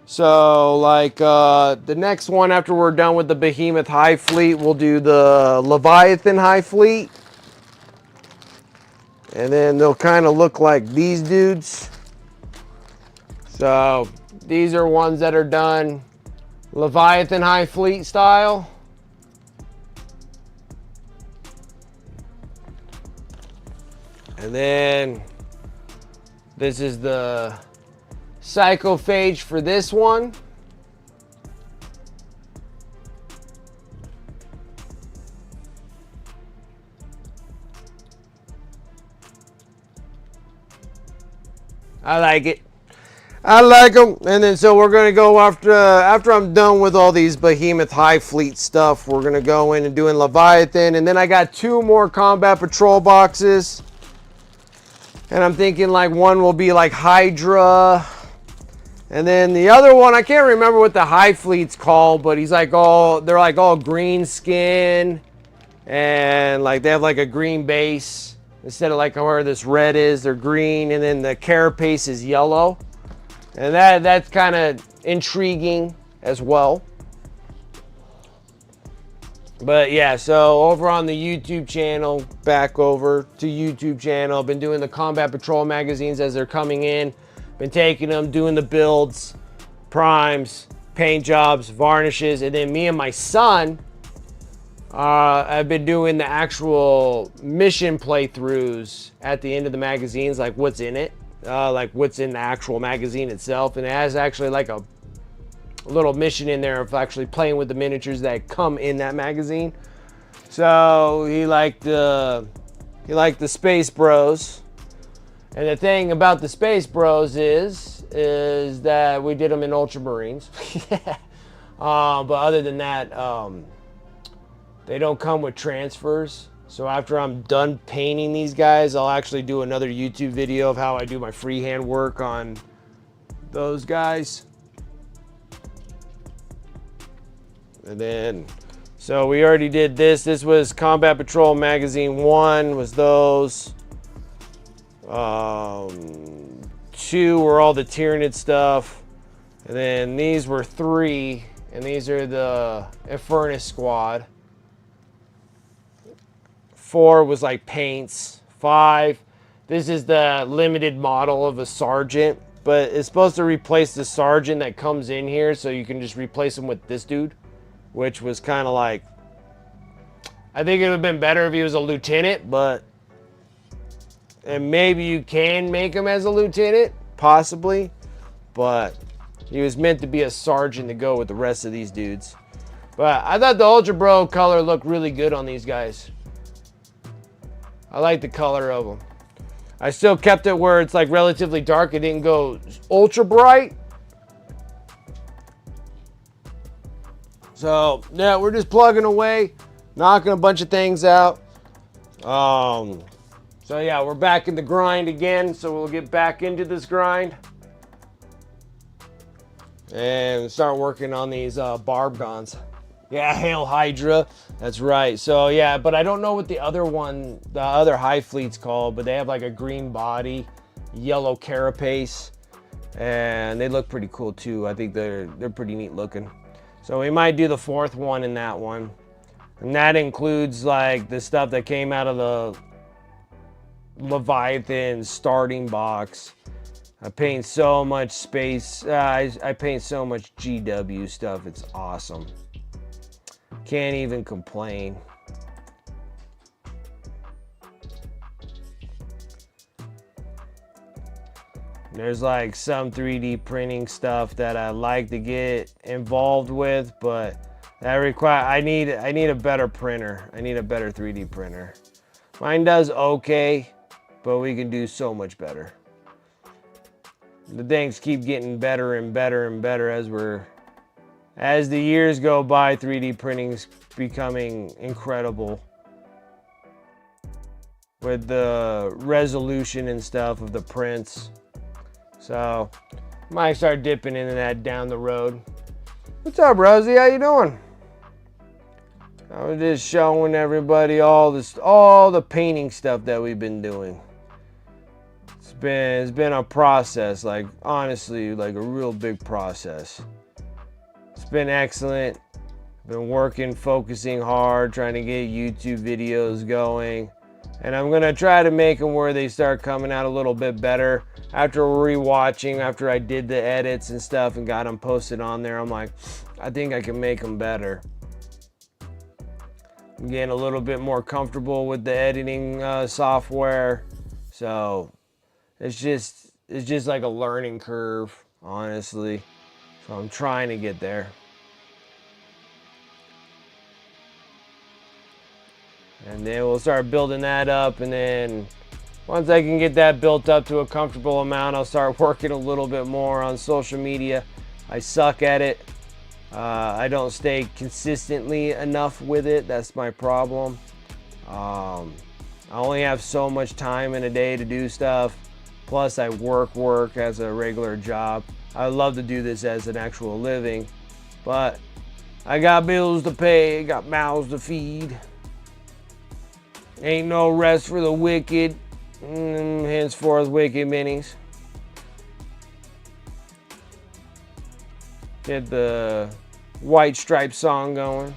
So like the next one after we're done with the Behemoth Hivefleet, we'll do the Leviathan Hivefleet. And then they'll kind of look like these dudes. So these are ones that are done Leviathan Hivefleet style. And then this is the Cyclophage for this one. I like it. I like them. And then so we're gonna go after I'm done with all these Behemoth Hivefleet stuff. We're gonna go in and doing Leviathan, and then I got 2 more combat patrol boxes. And I'm thinking like one will be like HYDRA. And then the other one, I can't remember what the Hivefleet's called, but they're like all green skin. And like they have like a green base. Instead of like where this red is, they're green. And then the carapace is yellow. And that's kind of intriguing as well. But yeah, so over on the YouTube channel, back over to YouTube channel, I've been doing the Combat Patrol magazines as they're coming in. Been taking them, doing the builds, primes, paint jobs, varnishes, and then me and my son, I've been doing the actual mission playthroughs at the end of the magazines, like what's in it, like what's in the actual magazine itself, and it has actually like a little mission in there of actually playing with the miniatures that come in that magazine. So he liked the Space Bros, and the thing about the Space Bros is that we did them in Ultramarines. But other than that, they don't come with transfers. So after I'm done painting these guys, I'll actually do another YouTube video of how I do my freehand work on those guys. And then, so we already did this. This was Combat Patrol Magazine 1, was those. 2 were all the Tyranid stuff. And then these were 3, and these are the Infernus Squad. 4 was like paints. 5, this is the limited model of a sergeant, but it's supposed to replace the sergeant that comes in here, so you can just replace him with this dude. Which was kind of like, I think it would have been better if he was a lieutenant, but, and maybe you can make him as a lieutenant, possibly, but he was meant to be a sergeant to go with the rest of these dudes. But I thought the Ultra Bro color looked really good on these guys. I like the color of them. I still kept it where it's like relatively dark. It didn't go ultra bright. So, yeah, we're just plugging away, knocking a bunch of things out. So, yeah, we're back in the grind again, so we'll get back into this grind. And start working on these Barbgaunts. Yeah, hail Hydra. That's right. So, yeah, but I don't know what the other Hivefleet's called, but they have like a green body, yellow carapace, and they look pretty cool too. I think they're pretty neat looking. So we might do the 4th one in that one. And that includes like the stuff that came out of the Leviathan starting box. I paint so much space. I paint so much GW stuff. It's awesome. Can't even complain. There's like some 3D printing stuff that I like to get involved with, but that I need a better printer. I need a better 3D printer. Mine does okay, but we can do so much better. The things keep getting better and better and better as the years go by. 3D printing's becoming incredible with the resolution and stuff of the prints. So, might start dipping into that down the road. What's up, Rosie? How you doing? I was just showing everybody all the painting stuff that we've been doing. It's been a process, like honestly, like a real big process. It's been excellent. Been working, focusing hard, trying to get YouTube videos going. And I'm gonna try to make them where they start coming out a little bit better. After rewatching, after I did the edits and stuff and got them posted on there, I'm like, I think I can make them better. I'm getting a little bit more comfortable with the editing software. So it's just like a learning curve, honestly. So I'm trying to get there. And then we'll start building that up, and then once I can get that built up to a comfortable amount, I'll start working a little bit more on social media. I suck at it. I don't stay consistently enough with it. That's my problem. I only have so much time in a day to do stuff. Plus, I work as a regular job. I love to do this as an actual living, but I got bills to pay, got mouths to feed. Ain't no rest for the wicked. Henceforth, wicked minis. Get the White Stripe song going.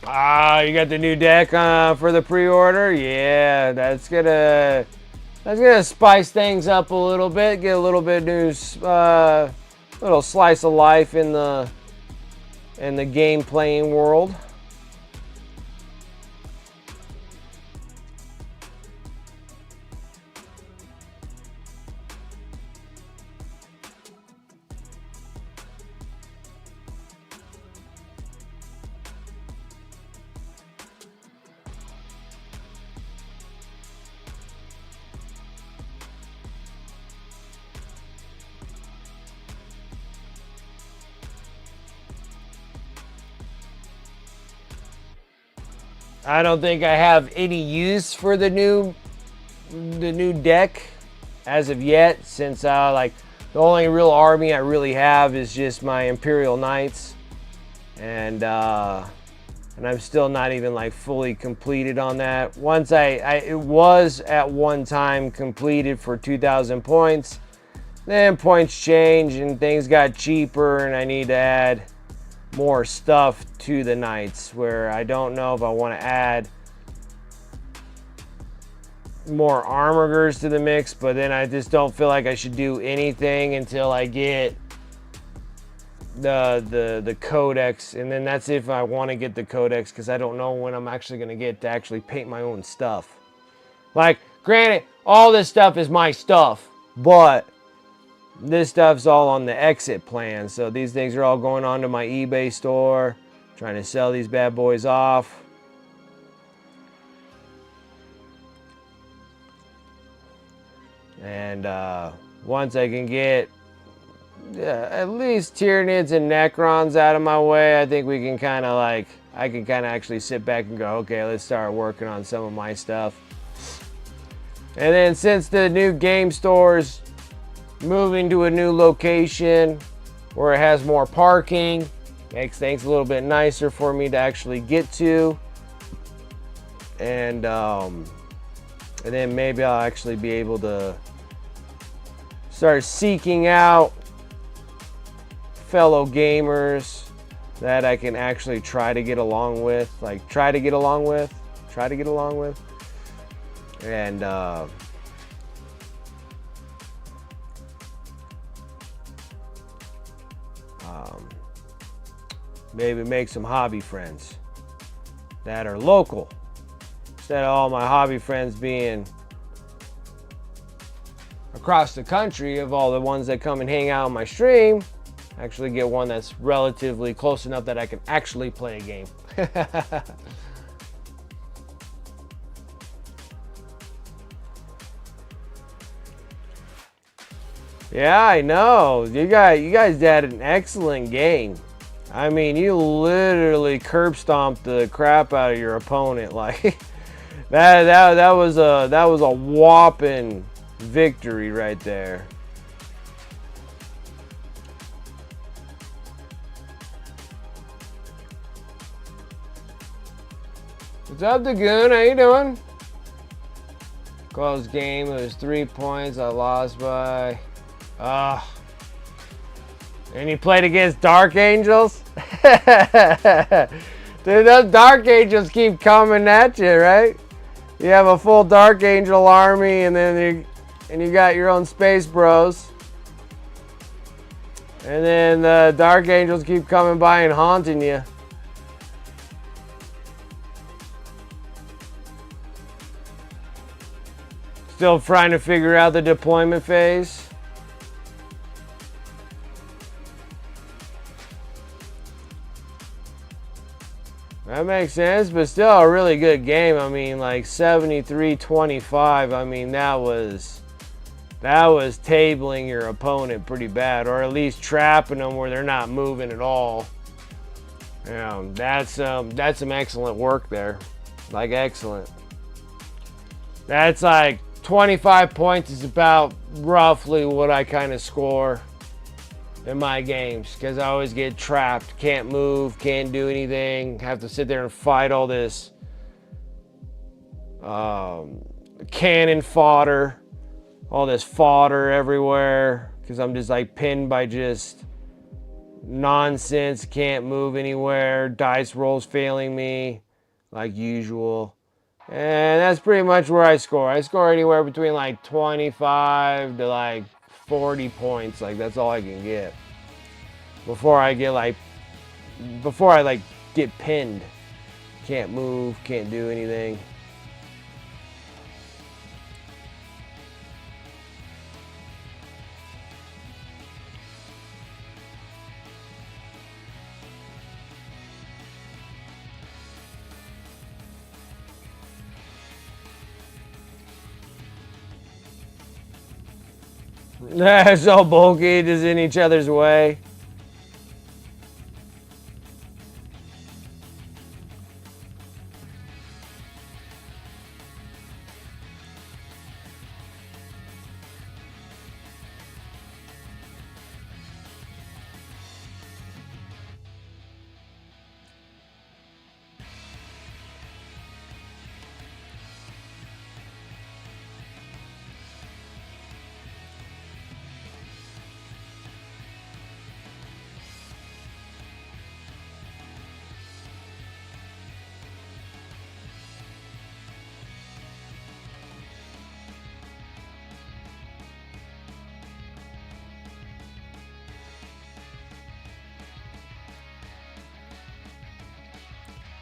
Ah, you got the new deck for the pre-order? Yeah, that's gonna spice things up a little bit. Get a little bit new, little slice of life in the game playing world. I don't think I have any use for the new deck as of yet, since like the only real army I really have is just my Imperial Knights, and I'm still not even like fully completed on that. Once it was at one time completed for 2,000 points, then points changed and things got cheaper, and I need to add more stuff to the Knights, where I don't know if I want to add more armorers to the mix, but then I just don't feel like I should do anything until I get the codex, and then that's if I want to get the codex, because I don't know when I'm actually going to get to actually paint my own stuff. Like, granted, all this stuff is my stuff, but this stuff's all on the exit plan. So these things are all going onto my eBay store, trying to sell these bad boys off. And once I can get at least Tyranids and Necrons out of my way, I think we can kind of like, I can kind of actually sit back and go, okay, let's start working on some of my stuff. And then since the new game store's moving to a new location where it has more parking, makes things a little bit nicer for me to actually get to, and then maybe I'll actually be able to start seeking out fellow gamers that I can actually try to get along with, and maybe make some hobby friends that are local, instead of all my hobby friends being across the country. Of all the ones that come and hang out on my stream, actually get one that's relatively close enough that I can actually play a game. Yeah, I know. You guys had an excellent game. I mean, you literally curb stomped the crap out of your opponent. Like that was a whopping victory right there. What's up, Dagoon? How you doing? Close game. It was 3 points. I lost by. And you played against Dark Angels? Dude, those Dark Angels keep coming at you, right? You have a full Dark Angel army, and then you got your own Space Bros. And then the Dark Angels keep coming by and haunting you. Still trying to figure out the deployment phase. That makes sense, but still a really good game. I mean, like 73-25. I mean, that was tabling your opponent pretty bad, or at least trapping them where they're not moving at all. Yeah, that's some excellent work there. Like, excellent. That's like 25 points is about roughly what I kind of score in my games, because I always get trapped, can't move, can't do anything, have to sit there and fight all this cannon fodder, all this fodder everywhere, because I'm just like pinned by just nonsense, can't move anywhere, dice rolls failing me like usual. And that's pretty much where I score. I score anywhere between like 25 to like 40 points. Like, that's all I can get before I get pinned. Can't move, can't do anything. They're so bulky, just in each other's way.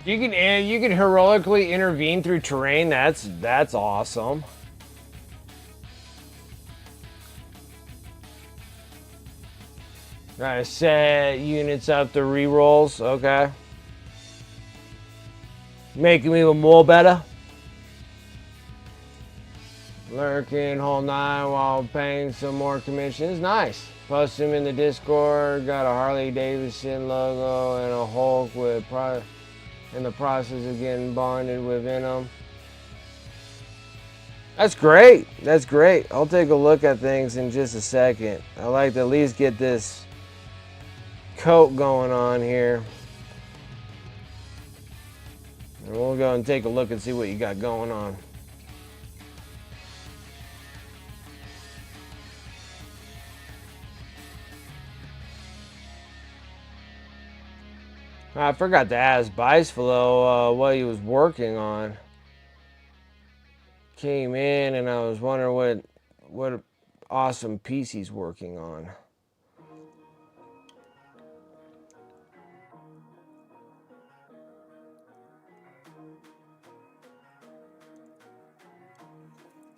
You can heroically intervene through terrain. That's awesome. Alright, set units up to rerolls. Okay. Making me even more better. Lurking, hold 9 while paying some more commissions. Nice. Post them in the Discord. Got a Harley Davidson logo and a Hulk with in the process of getting bonded with Venom. That's great. That's great. I'll take a look at things in just a second. I like to at least get this coat going on here. And we'll go and take a look and see what you got going on. I forgot to ask Biceflow what he was working on. Came in and I was wondering what awesome piece he's working on.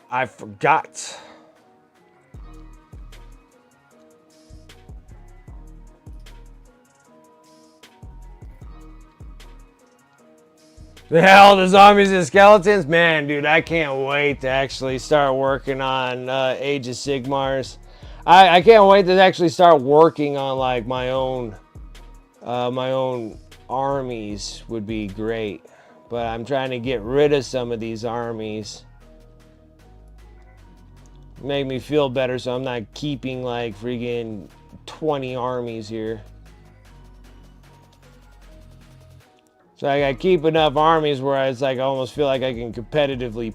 I forgot. The hell, the zombies and skeletons? Man, dude, I can't wait to actually start working on Age of Sigmars. I can't wait to actually start working on like my own armies would be great. But I'm trying to get rid of some of these armies. Make me feel better so I'm not keeping like freaking 20 armies here. So I keep enough armies where it's like I almost feel like I can competitively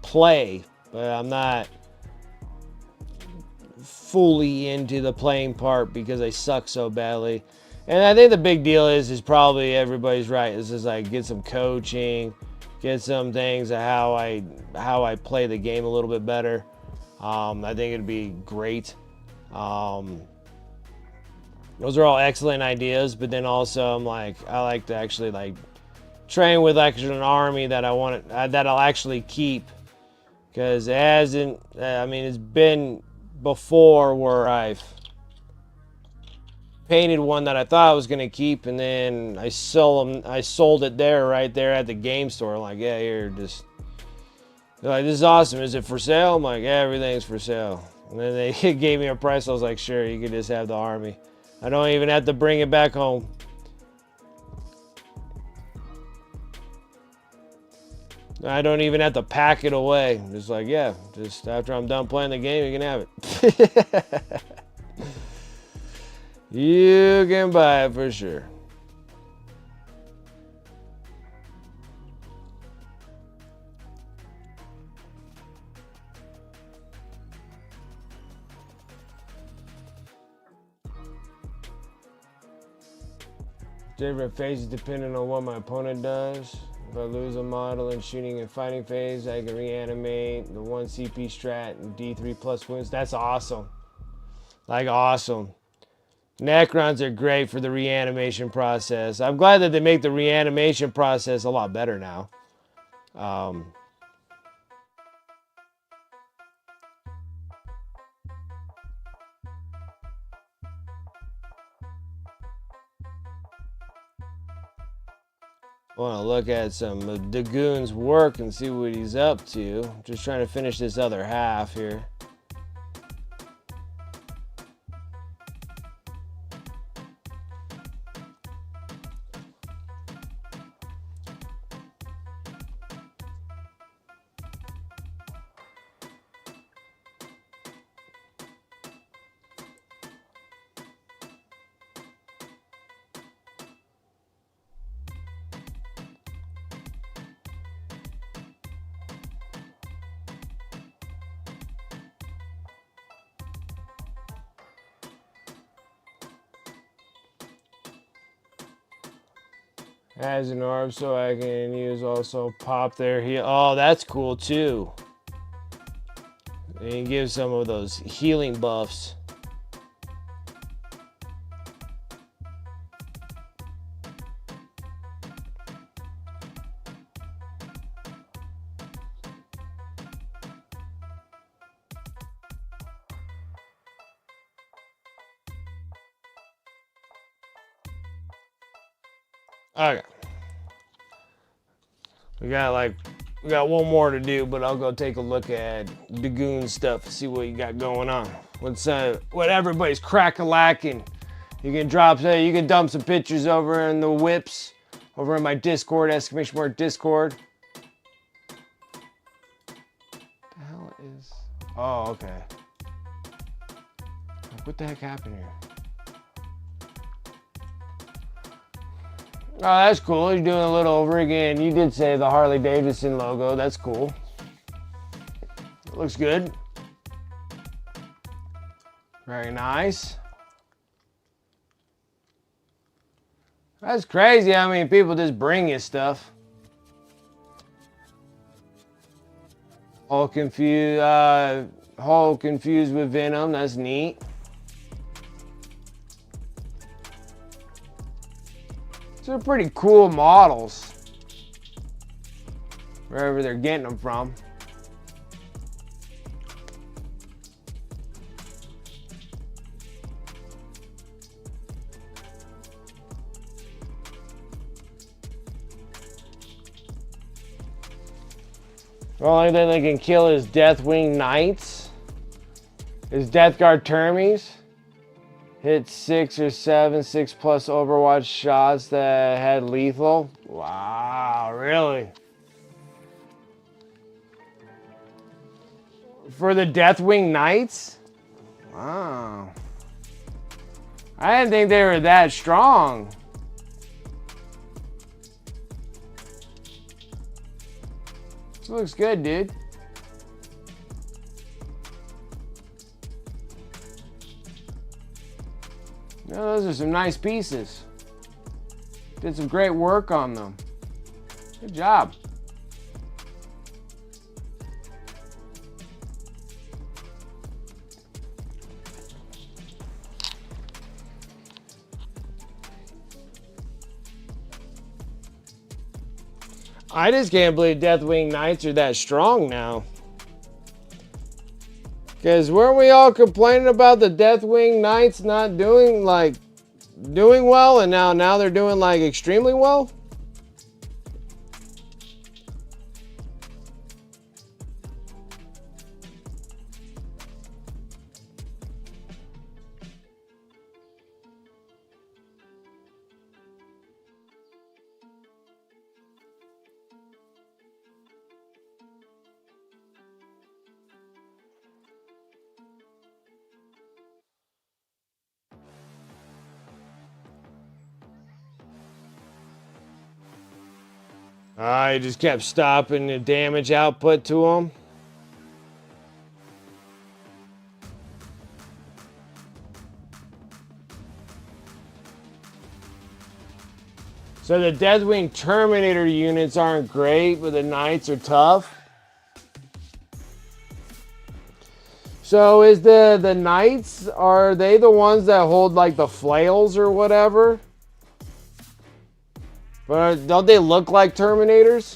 play, but I'm not fully into the playing part because I suck so badly. And I think the big deal is probably everybody's right. It's just like get some coaching, get some things of how I play the game a little bit better. I think it'd be great. Those are all excellent ideas, but then also I'm like, I like to actually like train with like an army that I want that I'll actually keep, because it hasn't. I mean, it's been before where I've painted one that I thought I was gonna keep, and then I sold it there, right there at the game store. I'm like, yeah, here, just. They're like, this is awesome. Is it for sale? I'm like, yeah, everything's for sale. And then they gave me a price. I was like, sure, you can just have the army. I don't even have to bring it back home. I don't even have to pack it away. Just like, yeah, just after I'm done playing the game, you can have it. You can buy it for sure. Different phases depending on what my opponent does. If I lose a model in shooting and fighting phase, I can reanimate the 1 CP strat and D3 plus wounds. That's awesome. Like, awesome. Necrons are great for the reanimation process. I'm glad that they make the reanimation process a lot better now. I want to look at some of Dagoon's work and see what he's up to. Just trying to finish this other half here. As an orb, so I can use also pop their heal. Oh, that's cool too. And you give some of those healing buffs. Okay. We got one more to do, but I'll go take a look at Dagoon stuff, see what you got going on. What everybody's crack-a-lacking. You can you can dump some pictures over in the whips, over in my Discord, !Discord. The hell is? Oh, okay. What the heck happened here? Oh, that's cool. You're doing a little over again. You did say the Harley Davidson logo. That's cool. It looks good. Very nice. That's crazy. I mean, people just bring you stuff. Hulk confused with Venom. That's neat. They're pretty cool models, wherever they're getting them from. The only thing they can kill is Deathwing Knights. Is Death Guard Termies. Hit 6 or 7 6+ Overwatch shots that had lethal. Wow, really? For the Deathwing Knights? Wow. I didn't think they were that strong. This looks good, dude. You know, those are some nice pieces. Did some great work on them. Good job. I just can't believe Deathwing Knights are that strong now. Because weren't we all complaining about the Deathwing Knights not doing like doing well, and now they're doing like extremely well. I just kept stopping the damage output to them. So the Deathwing Terminator units aren't great, but the Knights are tough. So is the Knights, are they the ones that hold like the flails or whatever? But don't they look like Terminators?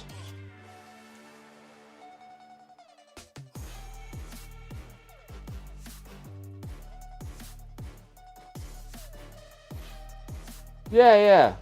Yeah, yeah.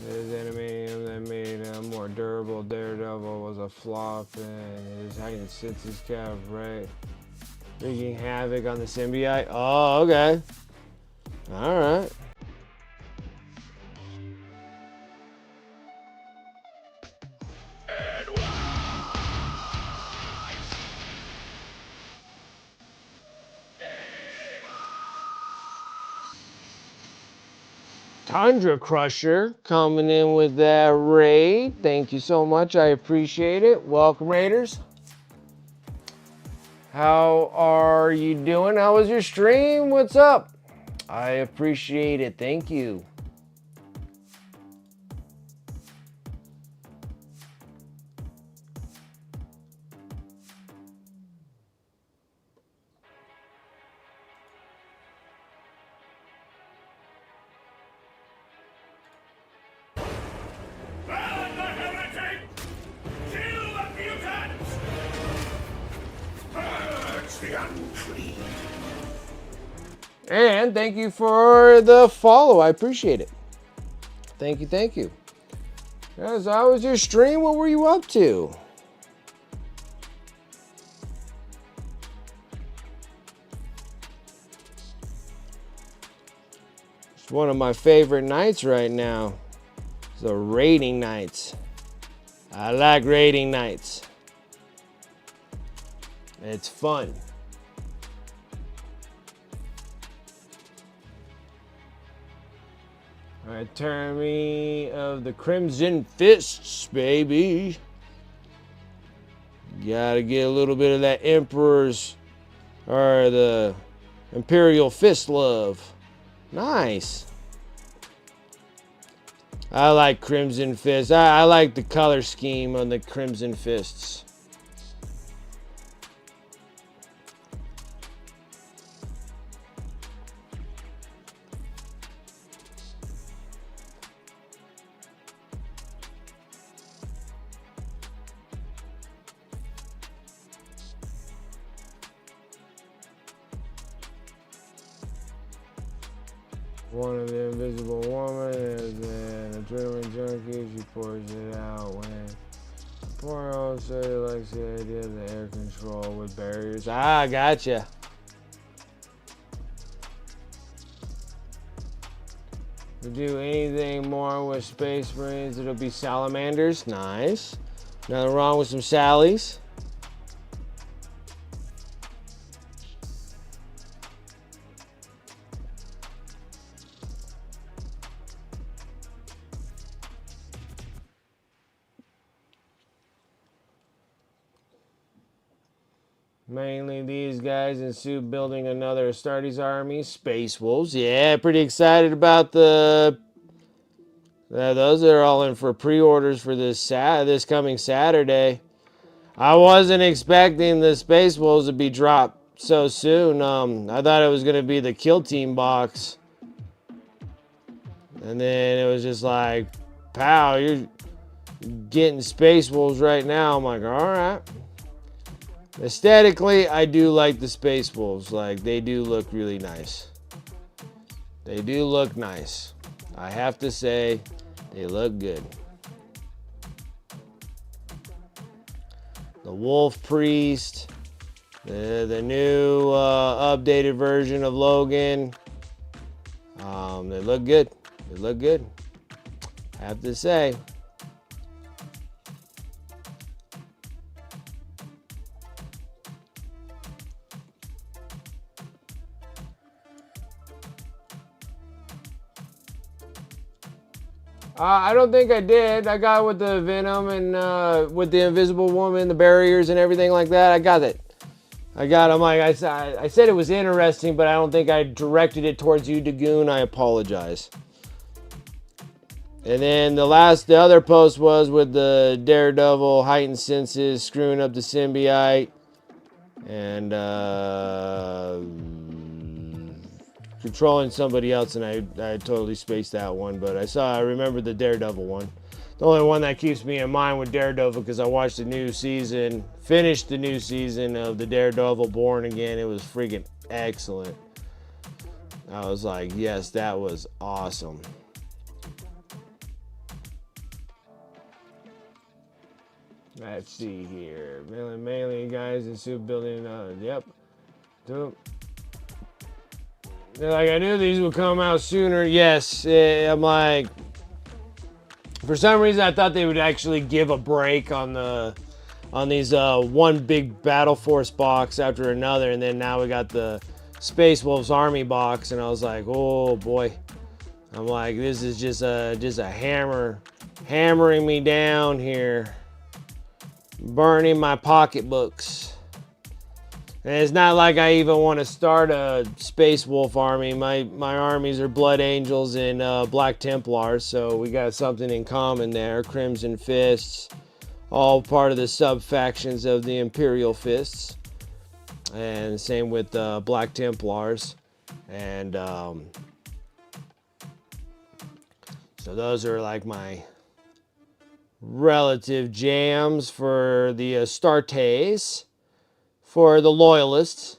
His enemy that made a more durable Daredevil was a flop, and his hiding since his cap, right? Wreaking havoc on the symbiote. Oh, okay. Alright. Tundra Crusher coming in with that raid. Thank you so much. I appreciate it. Welcome, Raiders. How are you doing? How was your stream? What's up? I appreciate it. Thank you. And thank you for the follow. I appreciate it. Thank you, thank you. Guys, how was your stream? What were you up to? It's one of my favorite nights right now. The raiding nights. I like raiding nights. It's fun. Alright, Tyranny of the Crimson Fists, baby. Gotta get a little bit of that Emperor's, or the Imperial Fist love. Nice. I like Crimson Fists. I like the color scheme on the Crimson Fists. One of the Invisible Woman is an adrenaline junkie. She pours it out when poor old Sadie likes the idea of the air control with barriers. Ah, gotcha. To do anything more with Space Marines, it'll be Salamanders. Nice. Nothing wrong with some Sallies. Mainly these guys in suit building another Astartes army. Space Wolves. Yeah, pretty excited about the... those are all in for pre-orders for this coming Saturday. I wasn't expecting the Space Wolves to be dropped so soon. I thought it was going to be the Kill Team box. And then it was just like, pow, you're getting Space Wolves right now. I'm like, all right. Aesthetically, I do like the Space Wolves. Like, they do look really nice. They do look nice. I have to say, they look good. The Wolf Priest, the new updated version of Logan. They look good. They look good. I have to say. I don't think I did. I got with the Venom and with the Invisible Woman, the barriers and everything like that. I got it. I got them. Like I said, it was interesting, but I don't think I directed it towards you, Dagoon. I apologize. And then the other post was with the Daredevil heightened senses, screwing up the symbiote, and controlling somebody else, and I totally spaced that one, but I remember the Daredevil one. The only one that keeps me in mind with Daredevil, because I watched the new season, finished the new season of the Daredevil Born Again. It was freaking excellent. I was like, yes, that was awesome. Let's see here. Mainly guys in suit building. Yep. They're like, I knew these would come out sooner. Yes, I'm like, for some reason I thought they would actually give a break on these one big Battle Force box after another, and then now we got the Space Wolves Army box, and I was like, oh boy. I'm like, this is just a hammering me down here, burning my pocketbooks. And it's not like I even want to start a Space Wolf army. My armies are Blood Angels and Black Templars, so we got something in common there. Crimson Fists, all part of the sub-factions of the Imperial Fists. And same with Black Templars. And so those are like my relative jams for the Astartes. For the Loyalists.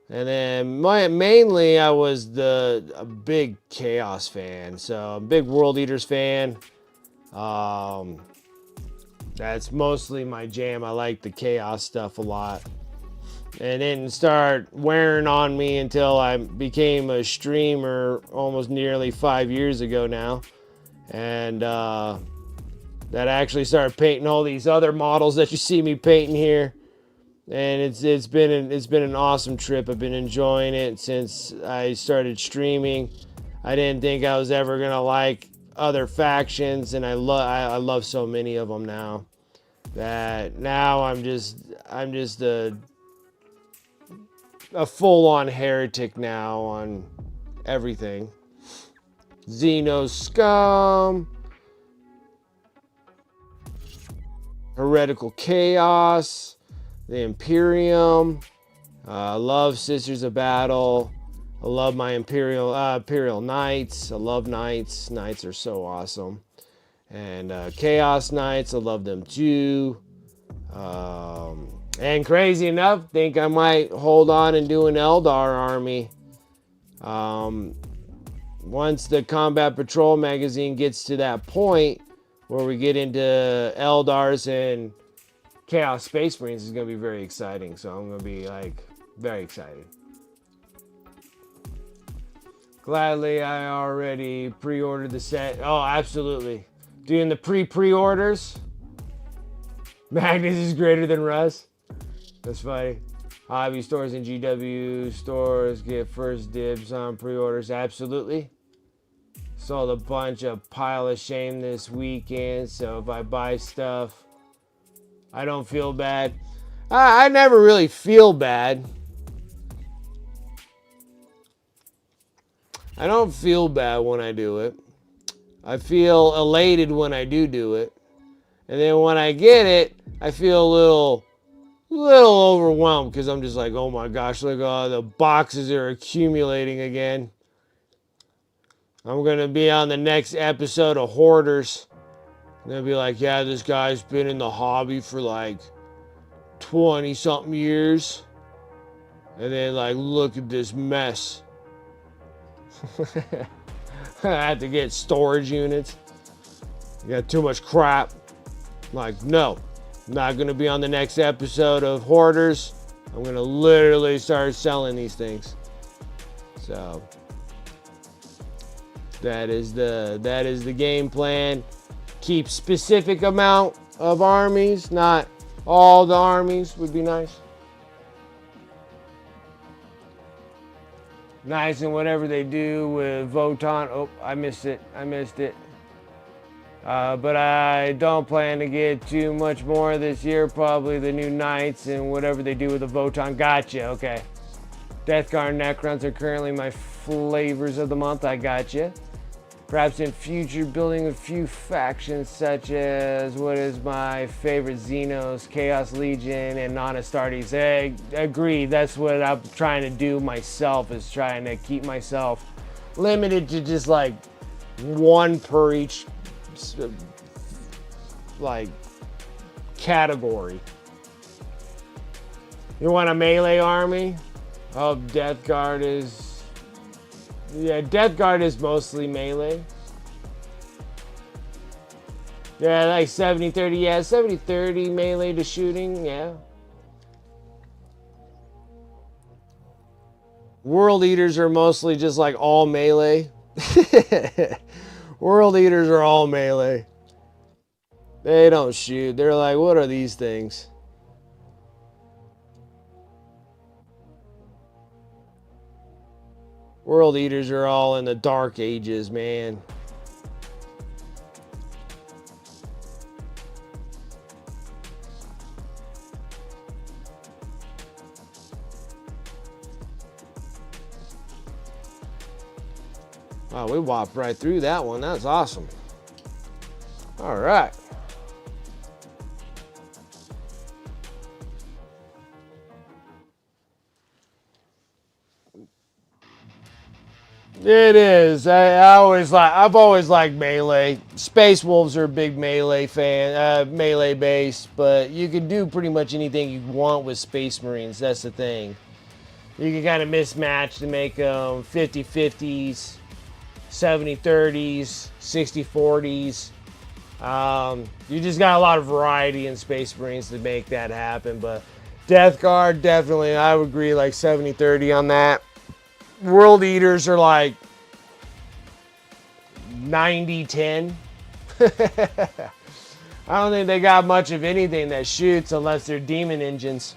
And then mainly I was a big Chaos fan. So I'm a big World Eaters fan. That's mostly my jam. I like the Chaos stuff a lot. And it didn't start wearing on me until I became a streamer almost nearly 5 years ago now. And that I actually started painting all these other models that you see me painting here. And it's been an awesome trip. I've been enjoying it since I started streaming. I didn't think I was ever gonna like other factions, and I love so many of them now. That now I'm just a full-on heretic now on everything. Xeno Scum, Heretical Chaos, the Imperium. I love Sisters of Battle. I love my Imperial Knights. I love Knights. Knights are so awesome. And Chaos Knights, I love them too. And crazy enough, think I might hold on and do an Eldar army. Once the Combat Patrol magazine gets to that point where we get into Eldars and Chaos Space Marines, is going to be very exciting. So I'm going to be like very excited. Gladly, I already pre-ordered the set. Oh, absolutely. Doing the pre-orders. Magnus is greater than Russ. That's funny. Hobby stores and GW stores get first dibs on pre-orders. Absolutely. Sold a bunch of pile of shame this weekend. So if I buy stuff, I don't feel bad. I never really feel bad. I don't feel bad when I do it. I feel elated when I do it. And then when I get it, I feel a little overwhelmed because I'm just like, oh my gosh, look, the boxes are accumulating again. I'm going to be on the next episode of Hoarders. They'll be like, yeah, this guy's been in the hobby for like 20 something years. And then like, look at this mess. I have to get storage units. You got too much crap. Like, no, I'm not going to be on the next episode of Hoarders. I'm going to literally start selling these things. So that is the game plan. Keep specific amount of armies, not all the armies would be nice. Nice in whatever they do with Voton. Oh, I missed it. But I don't plan to get too much more this year. Probably the new Knights and whatever they do with the Voton. Gotcha, okay. Deathguard and Necrons are currently my flavors of the month. I gotcha. Perhaps in future, building a few factions such as what is my favorite Xenos, Chaos Legion, and Non-Astartes. Agreed. That's what I'm trying to do myself, is trying to keep myself limited to just like one per each like category. You want a melee army? Oh, Death Guard is... Yeah, Death Guard is mostly melee. Yeah, like 70-30. Yeah, 70-30 melee to shooting. Yeah. World Eaters are mostly just like all melee. World Eaters are all melee. They don't shoot. They're like, what are these things? World Eaters are all in the Dark Ages, man. Wow, we walked right through that one. That's awesome. All right. It is. I've always liked melee. Space Wolves are a big melee fan, melee base, but you can do pretty much anything you want with Space Marines. That's the thing. You can kind of mismatch to make them 50-50s, 70-30s, 60-40s. You just got a lot of variety in Space Marines to make that happen. But Death Guard, definitely, I would agree, like 70-30 on that. World Eaters are like 90-10. I don't think they got much of anything that shoots unless they're demon engines.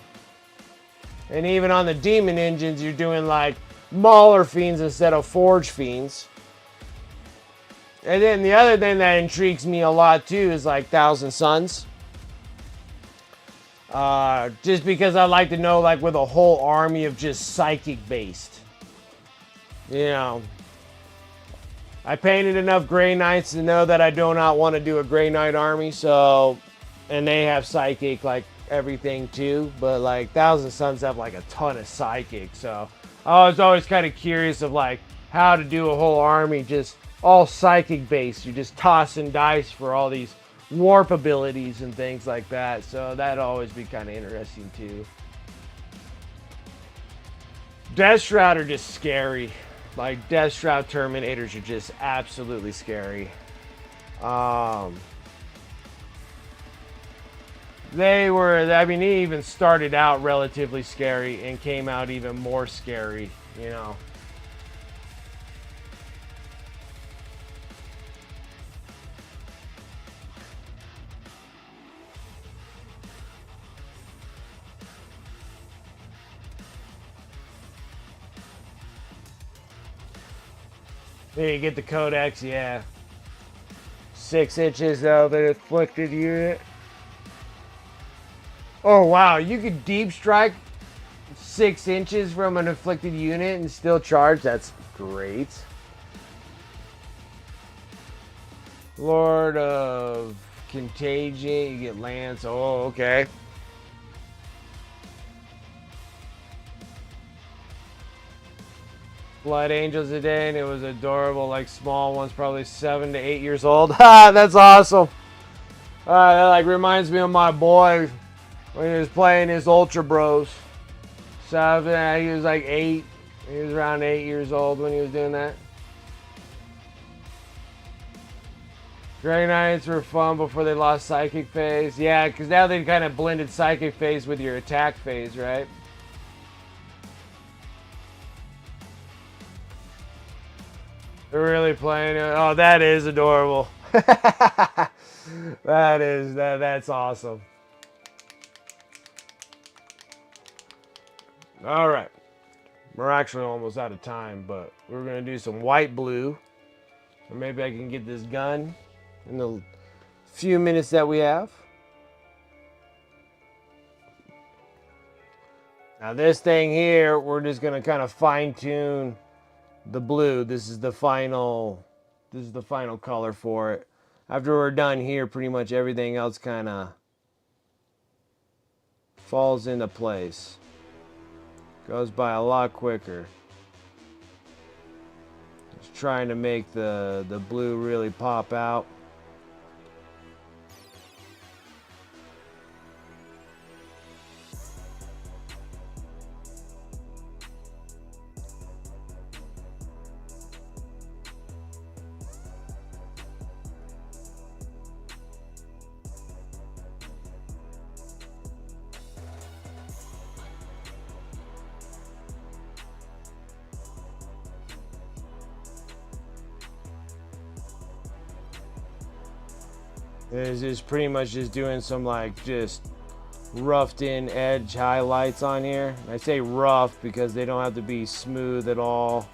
And even on the demon engines, you're doing like Mauler Fiends instead of Forge Fiends. And then the other thing that intrigues me a lot too is like Thousand Suns. Just because I like to know, like, with a whole army of just psychic based. You know, I painted enough Grey Knights to know that I do not want to do a Grey Knight army, so, and they have psychic, like, everything too, but, like, Thousand Suns have, like, a ton of psychic, so I was always kind of curious of, like, how to do a whole army just all psychic based. You're just tossing dice for all these warp abilities and things like that, so that'd always be kind of interesting too. Death Shroud are just scary. Like, Death Shroud Terminators are just absolutely scary. They were, I mean, they even started out relatively scary and came out even more scary, you know. There you get the Codex, yeah. 6 inches of an afflicted unit. Oh wow, you could deep strike 6 inches from an afflicted unit and still charge. That's great. Lord of Contagion, you get Lance. Oh, okay. Blood Angels today, and it was adorable, like small ones, probably 7 to 8 years old. Ha, that's awesome. That like reminds me of my boy when he was playing his Ultra Bros. 7, he was like 8. He was around 8 years old when he was doing that. Dragonites were fun before they lost Psychic Phase. Yeah, because now they kind of blended Psychic Phase with your attack phase, right? They're really playing it. Oh, that is adorable. That's awesome. All right. We're actually almost out of time, but we're going to do some white blue. Or maybe I can get this gun in the few minutes that we have. Now this thing here, we're just going to kind of fine tune the blue. This is the final color for it. After we're done here, pretty much everything else kind of falls into place. Goes by a lot quicker. Just trying to make the blue really pop out. This is pretty much just doing some like just roughed in edge highlights on here. I say rough because they don't have to be smooth at all.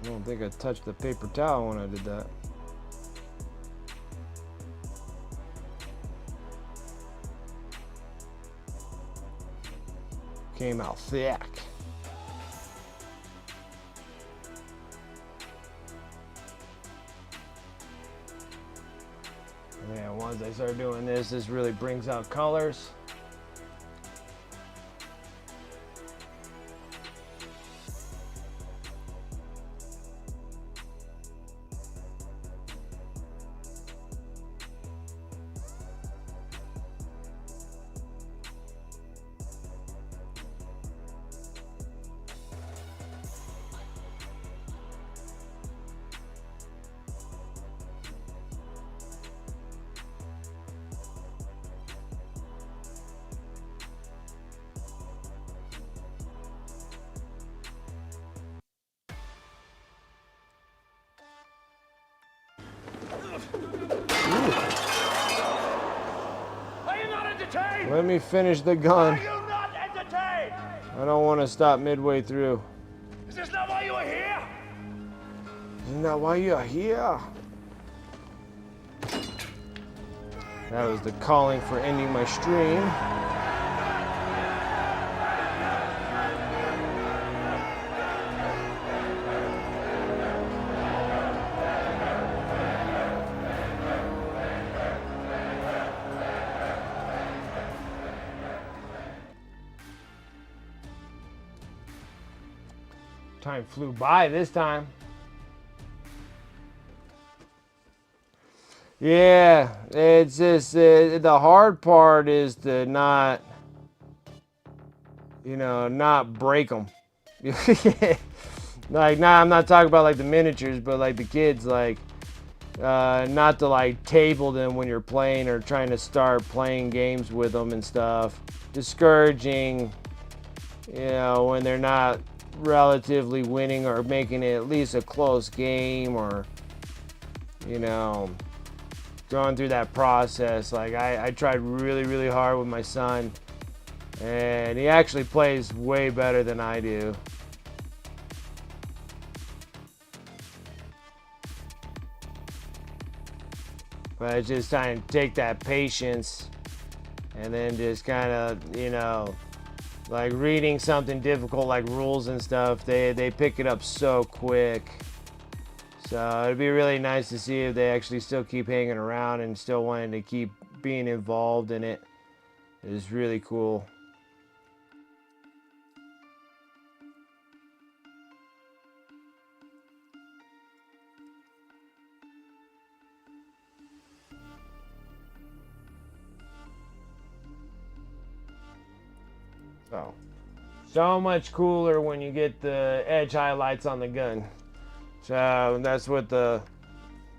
I don't think I touched the paper towel when I did that. Came out thick. Yeah, once I start doing this, this really brings out colors. Let me finish the gun. Are you not entertained? I don't want to stop midway through. Is this not why you are here? Isn't that why you're here? That was the calling for ending my stream. Time flew by this time. Yeah, it's just the hard part is to not, not break them. Like, I'm not talking about like the miniatures, but like the kids, like not to like table them when you're playing or trying to start playing games with them and stuff. Discouraging, when they're not relatively winning or making it at least a close game, or going through that process. Like I tried really, really hard with my son, and he actually plays way better than I do. But it's just trying to take that patience and then just kind of, you know, like reading something difficult like rules and stuff, they pick it up so quick. So it'd be really nice to see if they actually still keep hanging around and still wanting to keep being involved in it. It's really cool. So much cooler when you get the edge highlights on the gun. So that's what the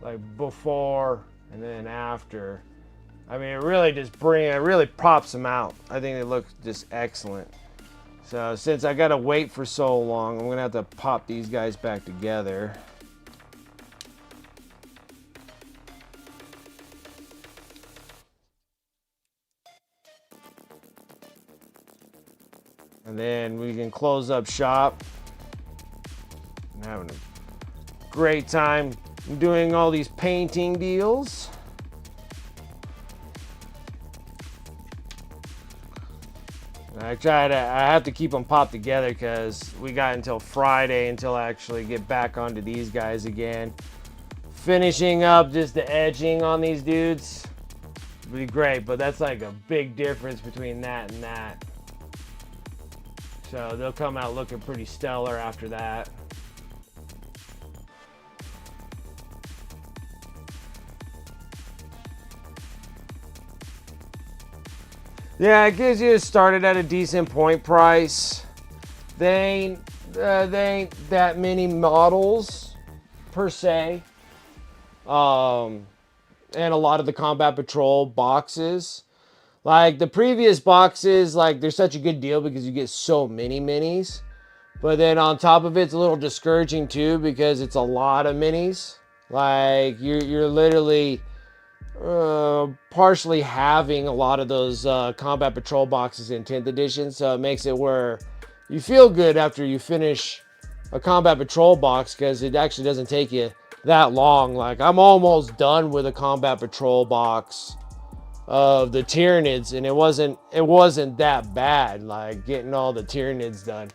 like before and then after. I mean, it really pops them out. I think they look just excellent. So since I gotta wait for so long, I'm gonna have to pop these guys back together. And then we can close up shop. I'm having a great time doing all these painting deals. I have to keep them popped together because we got until Friday until I actually get back onto these guys again. Finishing up just the edging on these dudes would be great, but that's like a big difference between that and that. So they'll come out looking pretty stellar after that. Yeah, it gives you started at a decent point price. They ain't that many models per se. And a lot of the Combat Patrol boxes. Like the previous boxes, like they're such a good deal because you get so many minis. But then on top of it, it's a little discouraging too because it's a lot of minis. Like you're literally partially having a lot of those Combat Patrol boxes in 10th edition. So it makes it where you feel good after you finish a Combat Patrol box because it actually doesn't take you that long. Like I'm almost done with a Combat Patrol box of the Tyranids, and it wasn't that bad, like getting all the Tyranids done.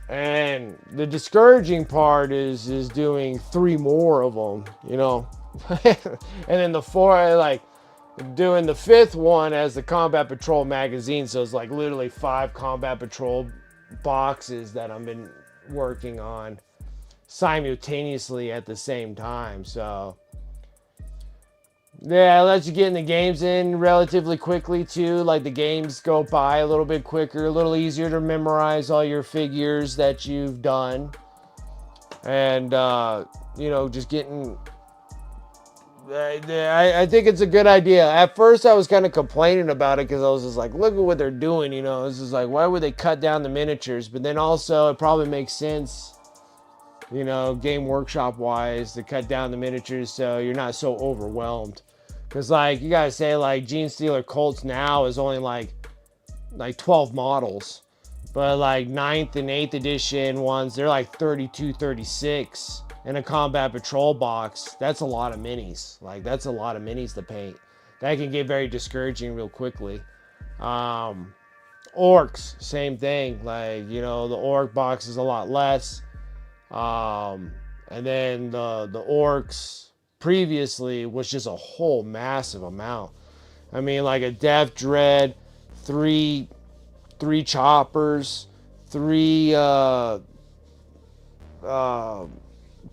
And the discouraging part is doing 3 more of them, you know. And then the 4, like doing the 5th one as the Combat Patrol magazine, so it's like literally 5 Combat Patrol boxes that I've been working on simultaneously at the same time. So yeah, it lets you getting the games in relatively quickly too. Like the games go by a little bit quicker, a little easier to memorize all your figures that you've done. And, you know, just getting... I think it's a good idea. At first I was kind of complaining about it because I was just like, look at what they're doing, you know. It's just like, why would they cut down the miniatures? But then also it probably makes sense, you know, Game Workshop wise, to cut down the miniatures so you're not so overwhelmed. Because, like, you gotta say, like, Gene Stealer Colts now is only, like 12 models. But, like, 9th and 8th edition ones, they're, like, 32, 36 in a Combat Patrol box. That's a lot of minis. Like, that's a lot of minis to paint. That can get very discouraging real quickly. Orcs, same thing. Like, you know, the Orc box is a lot less. And then the Orcs previously was just a whole massive amount. I mean, like a Death Dread, 3 choppers, 3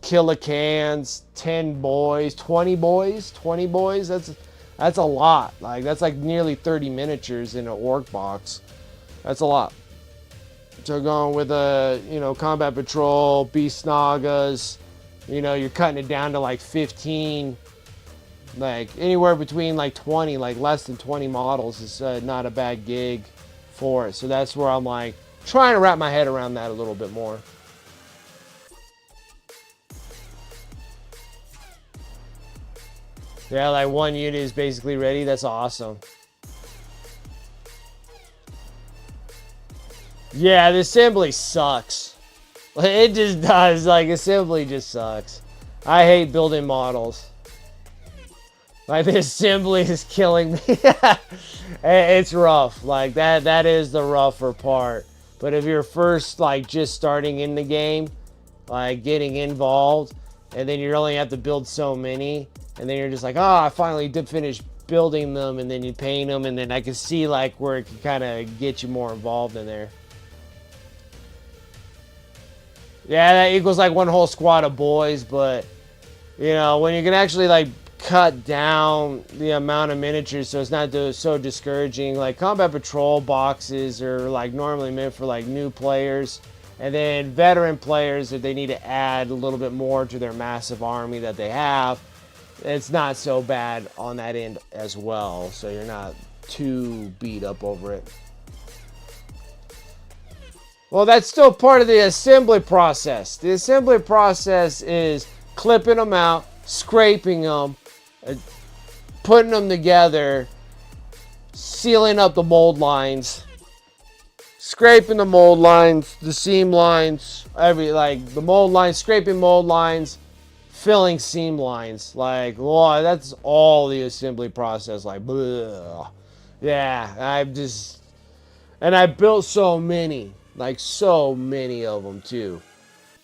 Killicans, 10 boys, 20 boys, 20 boys. That's a lot. Like that's like nearly 30 miniatures in an Orc box. That's a lot. So going with a, you know, Combat Patrol, Beast Nagas, you know, you're cutting it down to like 15, like anywhere between like 20, like less than 20 models is not a bad gig for it. So that's where I'm like trying to wrap my head around that a little bit more. Yeah, like one unit is basically ready. That's awesome. Yeah, the assembly sucks. It just does. Like, assembly just sucks. I hate building models. Like, the assembly is killing me. It's rough. Like, that is the rougher part. But if you're first, like, just starting in the game, like, getting involved, and then you only have to build so many, and then you're just like, oh, I finally did finish building them, and then you paint them, and then I can see, like, where it can kind of get you more involved in there. Yeah, that equals, like, one whole squad of boys, but, you know, when you can actually, like, cut down the amount of miniatures so it's not so discouraging. Like, combat patrol boxes are like normally meant for like new players, and then veteran players, if they need to add a little bit more to their massive army that they have, it's not so bad on that end as well, so you're not too beat up over it. Well, that's still part of the assembly process. The assembly process is clipping them out, scraping them, putting them together, sealing up the mold lines, scraping the mold lines, the seam lines, the mold lines, scraping mold lines, filling seam lines. Like, wow, that's all the assembly process. Like, bleh. Yeah, and I built so many, like so many of them too.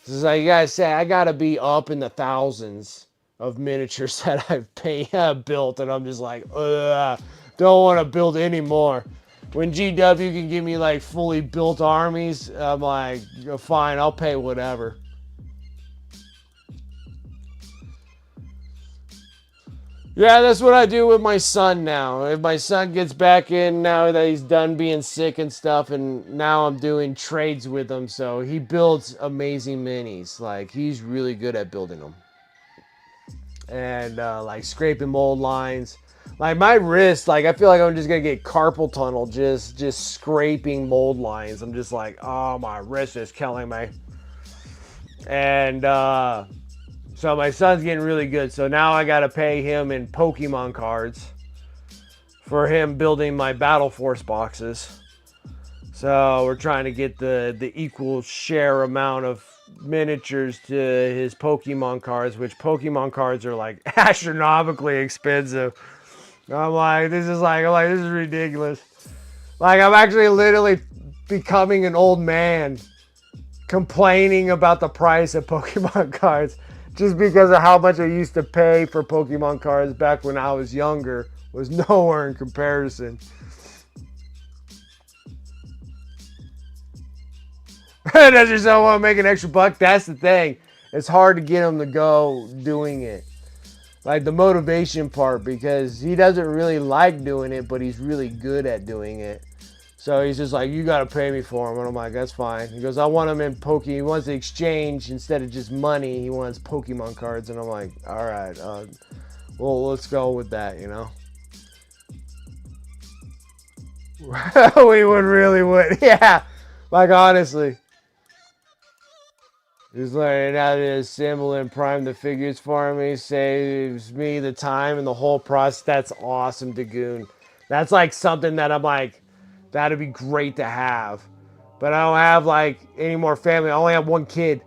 This is like, you gotta say, I gotta be up in the thousands of miniatures that I've built, and I'm just like, ugh, don't want to build anymore. When GW can give me like fully built armies, I'm like, fine, I'll pay whatever. Yeah, that's what I do with my son now. If my son gets back in now that he's done being sick and stuff, and now I'm doing trades with him, so he builds amazing minis. Like, he's really good at building them. And like scraping mold lines. Like, my wrist, like, I feel like I'm just gonna get carpal tunnel just scraping mold lines. I'm just like, oh, my wrist is killing me. And so my son's getting really good. So now I gotta pay him in Pokemon cards for him building my Battle Force boxes. So we're trying to get the equal share amount of miniatures to his Pokemon cards, which Pokemon cards are like astronomically expensive. I'm like, this is ridiculous. Like, I'm actually literally becoming an old man complaining about the price of Pokemon cards just because of how much I used to pay for Pokemon cards back when I was younger was nowhere in comparison. Does your son want to make an extra buck? That's the thing. It's hard to get him to go doing it. Like, the motivation part, because he doesn't really like doing it, but he's really good at doing it. So he's just like, you got to pay me for him. And I'm like, that's fine. He goes, I want him in He wants to exchange instead of just money. He wants Pokemon cards. And I'm like, all right, well, let's go with that, you know? We would. Yeah. Like, honestly. He's learning how to assemble and prime the figures for me. Saves me the time and the whole process. That's awesome, Dagoon. That's like something that I'm like, that'd be great to have. But I don't have like any more family. I only have one kid.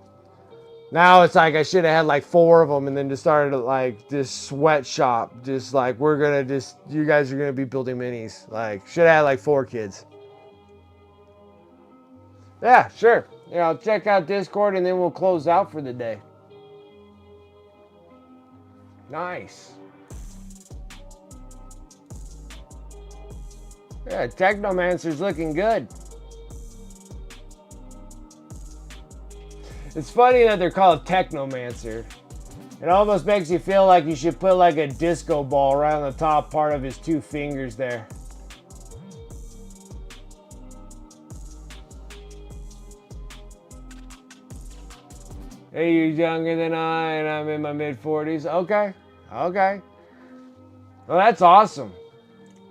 Now it's like I should have had like 4 of them and then just started like this sweatshop. Just like, you guys are going to be building minis. Like, should have had like 4 kids. Yeah, sure. You know, check out Discord and then we'll close out for the day. Nice. Yeah, Technomancer's looking good. It's funny that they're called Technomancer. It almost makes you feel like you should put like a disco ball right on the top part of his 2 fingers there. Hey, you're younger than I, and I'm in my mid-40s. Okay. Well, that's awesome.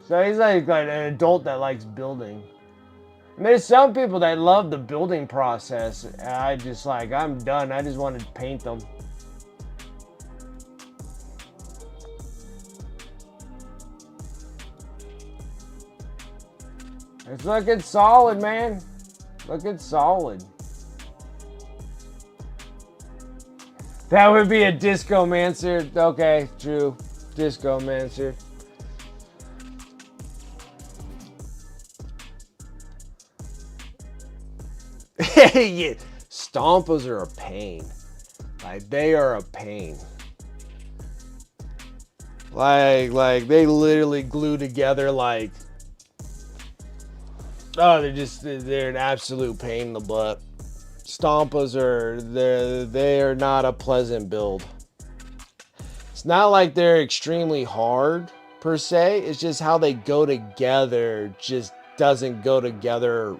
So he's like an adult that likes building. And there's some people that love the building process. I'm done. I just want to paint them. It's looking solid, man. Looking solid. That would be a Disco-mancer. Okay, true. Disco-mancer. Yeah. Stompas are a pain. Like, they are a pain. Like they literally glue together like, oh, they're an absolute pain in the butt. Stompas they are not a pleasant build. It's not like they're extremely hard per se. It's just how they go together just doesn't go together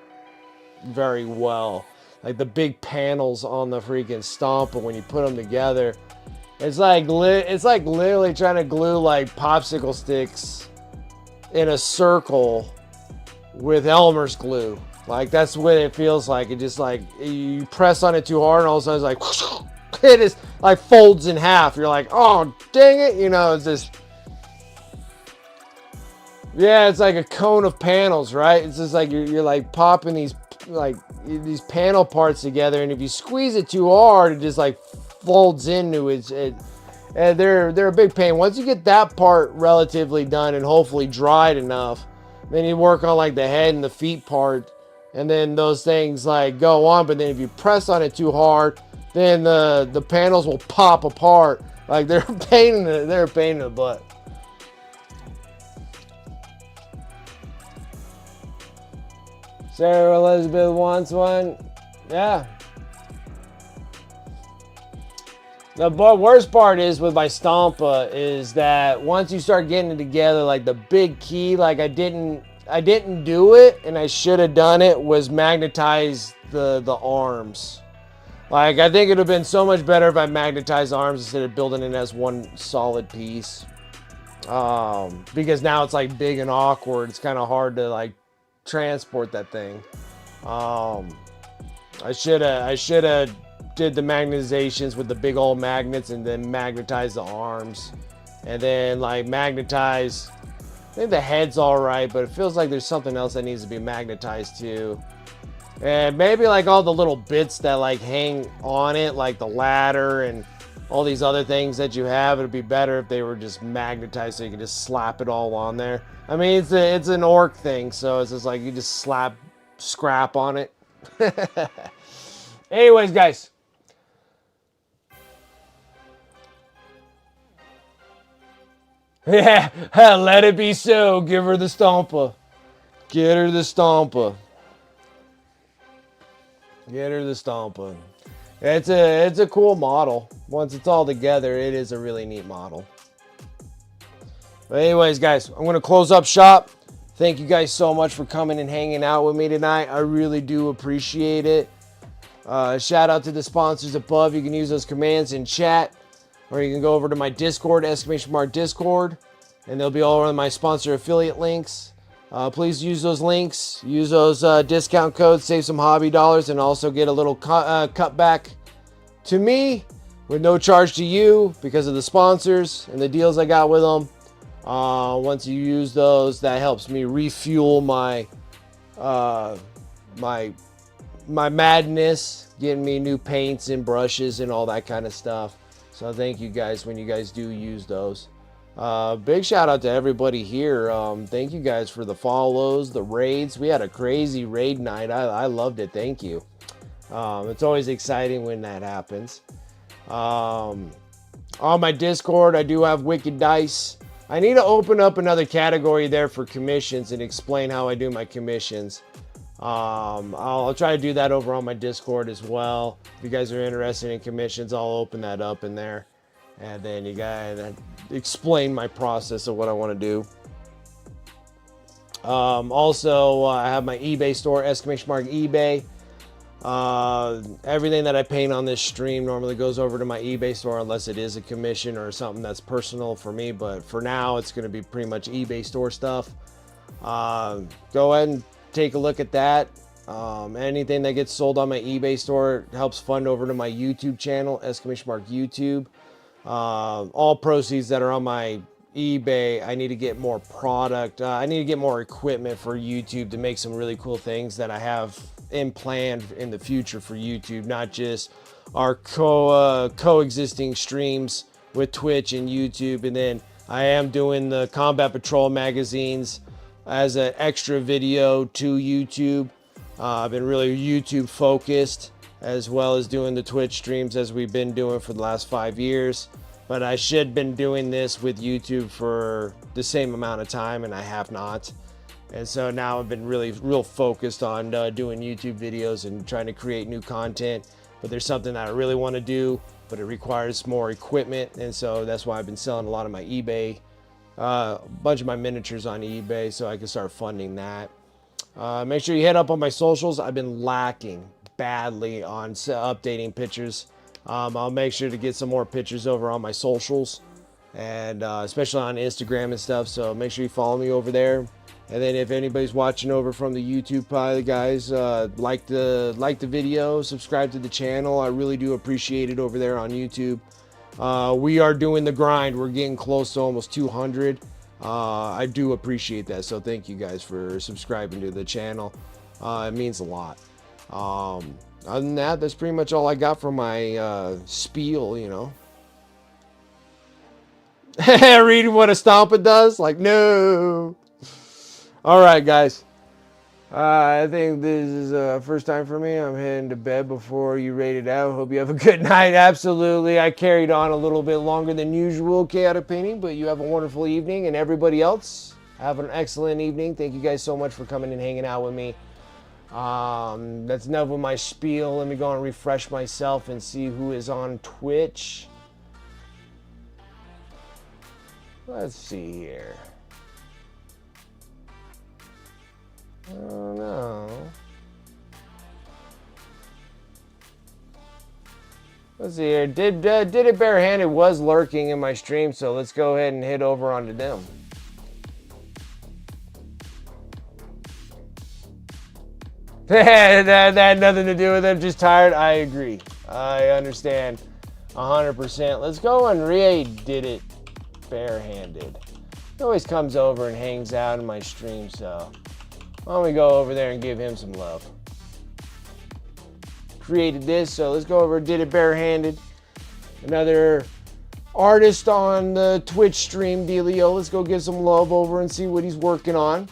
very well. Like the big panels on the freaking Stompa, when you put them together, it's like literally trying to glue like popsicle sticks in a circle with Elmer's glue. Like, that's what it feels like. It just like, you press on it too hard and all of a sudden it's like, it is like folds in half. You're like, oh, dang it. You know, it's just, yeah, it's like a cone of panels, right? It's just like you're like popping these panel parts together, and if you squeeze it too hard, it just like folds into it. And they're a big pain. Once you get that part relatively done and hopefully dried enough, then you work on like the head and the feet part, and then those things like go on. But then if you press on it too hard, then the panels will pop apart. Like, they're a pain in the butt. Sarah Elizabeth wants one. Yeah. The worst part is with my Stompa is that once you start getting it together, like the big key, like I didn't do it, and I should have done it, was magnetize the arms. Like, I think it would have been so much better if I magnetized the arms instead of building it as one solid piece. Because now it's like big and awkward. It's kind of hard to like transport that thing. I should have did the magnetizations with the big old magnets and then magnetize the arms, and then like magnetize. I think the head's all right, but it feels like there's something else that needs to be magnetized too. And maybe like all the little bits that like hang on it, like the ladder and all these other things that you have, it'd be better if they were just magnetized so you can just slap it all on there. I mean, it's an orc thing, so it's just like you just slap scrap on it. Anyways, guys. Yeah, let it be so. Give her the Stompa. Get her the Stompa. Get her the Stompa. It's a cool model. Once it's all together, it is a really neat model. But anyways, guys, I'm going to close up shop. Thank you guys so much for coming and hanging out with me tonight. I really do appreciate it. Shout out to the sponsors above. You can use those commands in chat, or you can go over to my Discord, !Discord, and they'll be all over my sponsor affiliate links. Please use those links, use those discount codes, save some hobby dollars, and also get a little cutback to me with no charge to you because of the sponsors and the deals I got with them. Once you use those, that helps me refuel my my madness, getting me new paints and brushes and all that kind of stuff. So thank you guys when you guys do use those. Big shout out to everybody here. Thank you guys for the follows, the raids. We had a crazy raid night. I loved it. Thank you. It's always exciting when that happens. On my Discord, I do have Wicked Dice. I need to open up another category there for commissions and explain how I do my commissions. I'll try to do that over on my Discord as well. If you guys are interested in commissions, I'll open that up in there, and then you guys explain my process of what I want to do. Also, I have my eBay store, !eBay. Everything that I paint on this stream normally goes over to my eBay store unless it is a commission or something that's personal for me, but for now it's going to be pretty much eBay store stuff. Go ahead and take a look at that. Anything that gets sold on my eBay store helps fund over to my YouTube channel, !YouTube. All proceeds that are on my eBay. I need to get more product. I need to get more equipment for YouTube to make some really cool things that I have in plan in the future for YouTube, not just our coexisting streams with Twitch and YouTube. And then I am doing the Combat Patrol magazines as an extra video to YouTube. I've been really YouTube focused, as well as doing the Twitch streams as we've been doing for the last 5 years. But I should have been doing this with YouTube for the same amount of time, and I have not. And so now I've been real focused on doing YouTube videos and trying to create new content. But there's something that I really want to do, but it requires more equipment. And so that's why I've been selling a lot of my eBay, a bunch of my miniatures on eBay, so I can start funding that. Make sure you head up on my socials. I've been lacking badly on updating pictures. I'll make sure to get some more pictures over on my socials, and especially on Instagram and stuff. So make sure you follow me over there. And then if anybody's watching over from the YouTube pile, guys, like the video, subscribe to the channel. I really do appreciate it over there on YouTube. We are doing the grind. We're getting close to almost 200. I do appreciate that. So thank you guys for subscribing to the channel. It means a lot. Other than that, that's pretty much all I got from my spiel, you know. Reading what a Stompa does? Like, no. All right, guys. I think this is first time for me. I'm heading to bed before you rate it out. Hope you have a good night. Absolutely. I carried on a little bit longer than usual, Chaotic Painting, but you have a wonderful evening. And everybody else, have an excellent evening. Thank you guys so much for coming and hanging out with me. That's enough with my spiel. Let me go and refresh myself and see who is on Twitch. Let's see here. Oh no. Let's see here. Did it barehanded was lurking in my stream, so let's go ahead and head over onto them. that had nothing to do with it. Just tired. I agree. I understand 100%. Let's go and did it barehanded. He always comes over and hangs out in my stream, so why don't we go over there and give him some love. Created this, so let's go over and did it barehanded. Another artist on the Twitch stream dealio. Let's go give some love over and see what he's working on.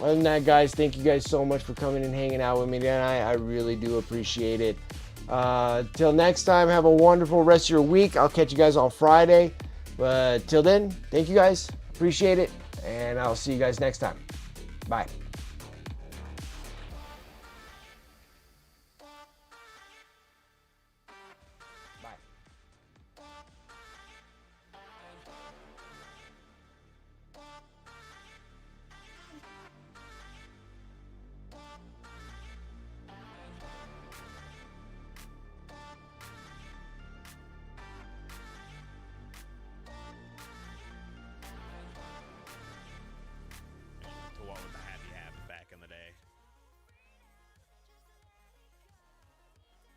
Other than that, guys, thank you guys so much for coming and hanging out with me tonight. I really do appreciate it. Till next time, have a wonderful rest of your week. I'll catch you guys on Friday. But till then, thank you guys. Appreciate it. And I'll see you guys next time. Bye.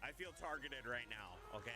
I feel targeted right now, okay?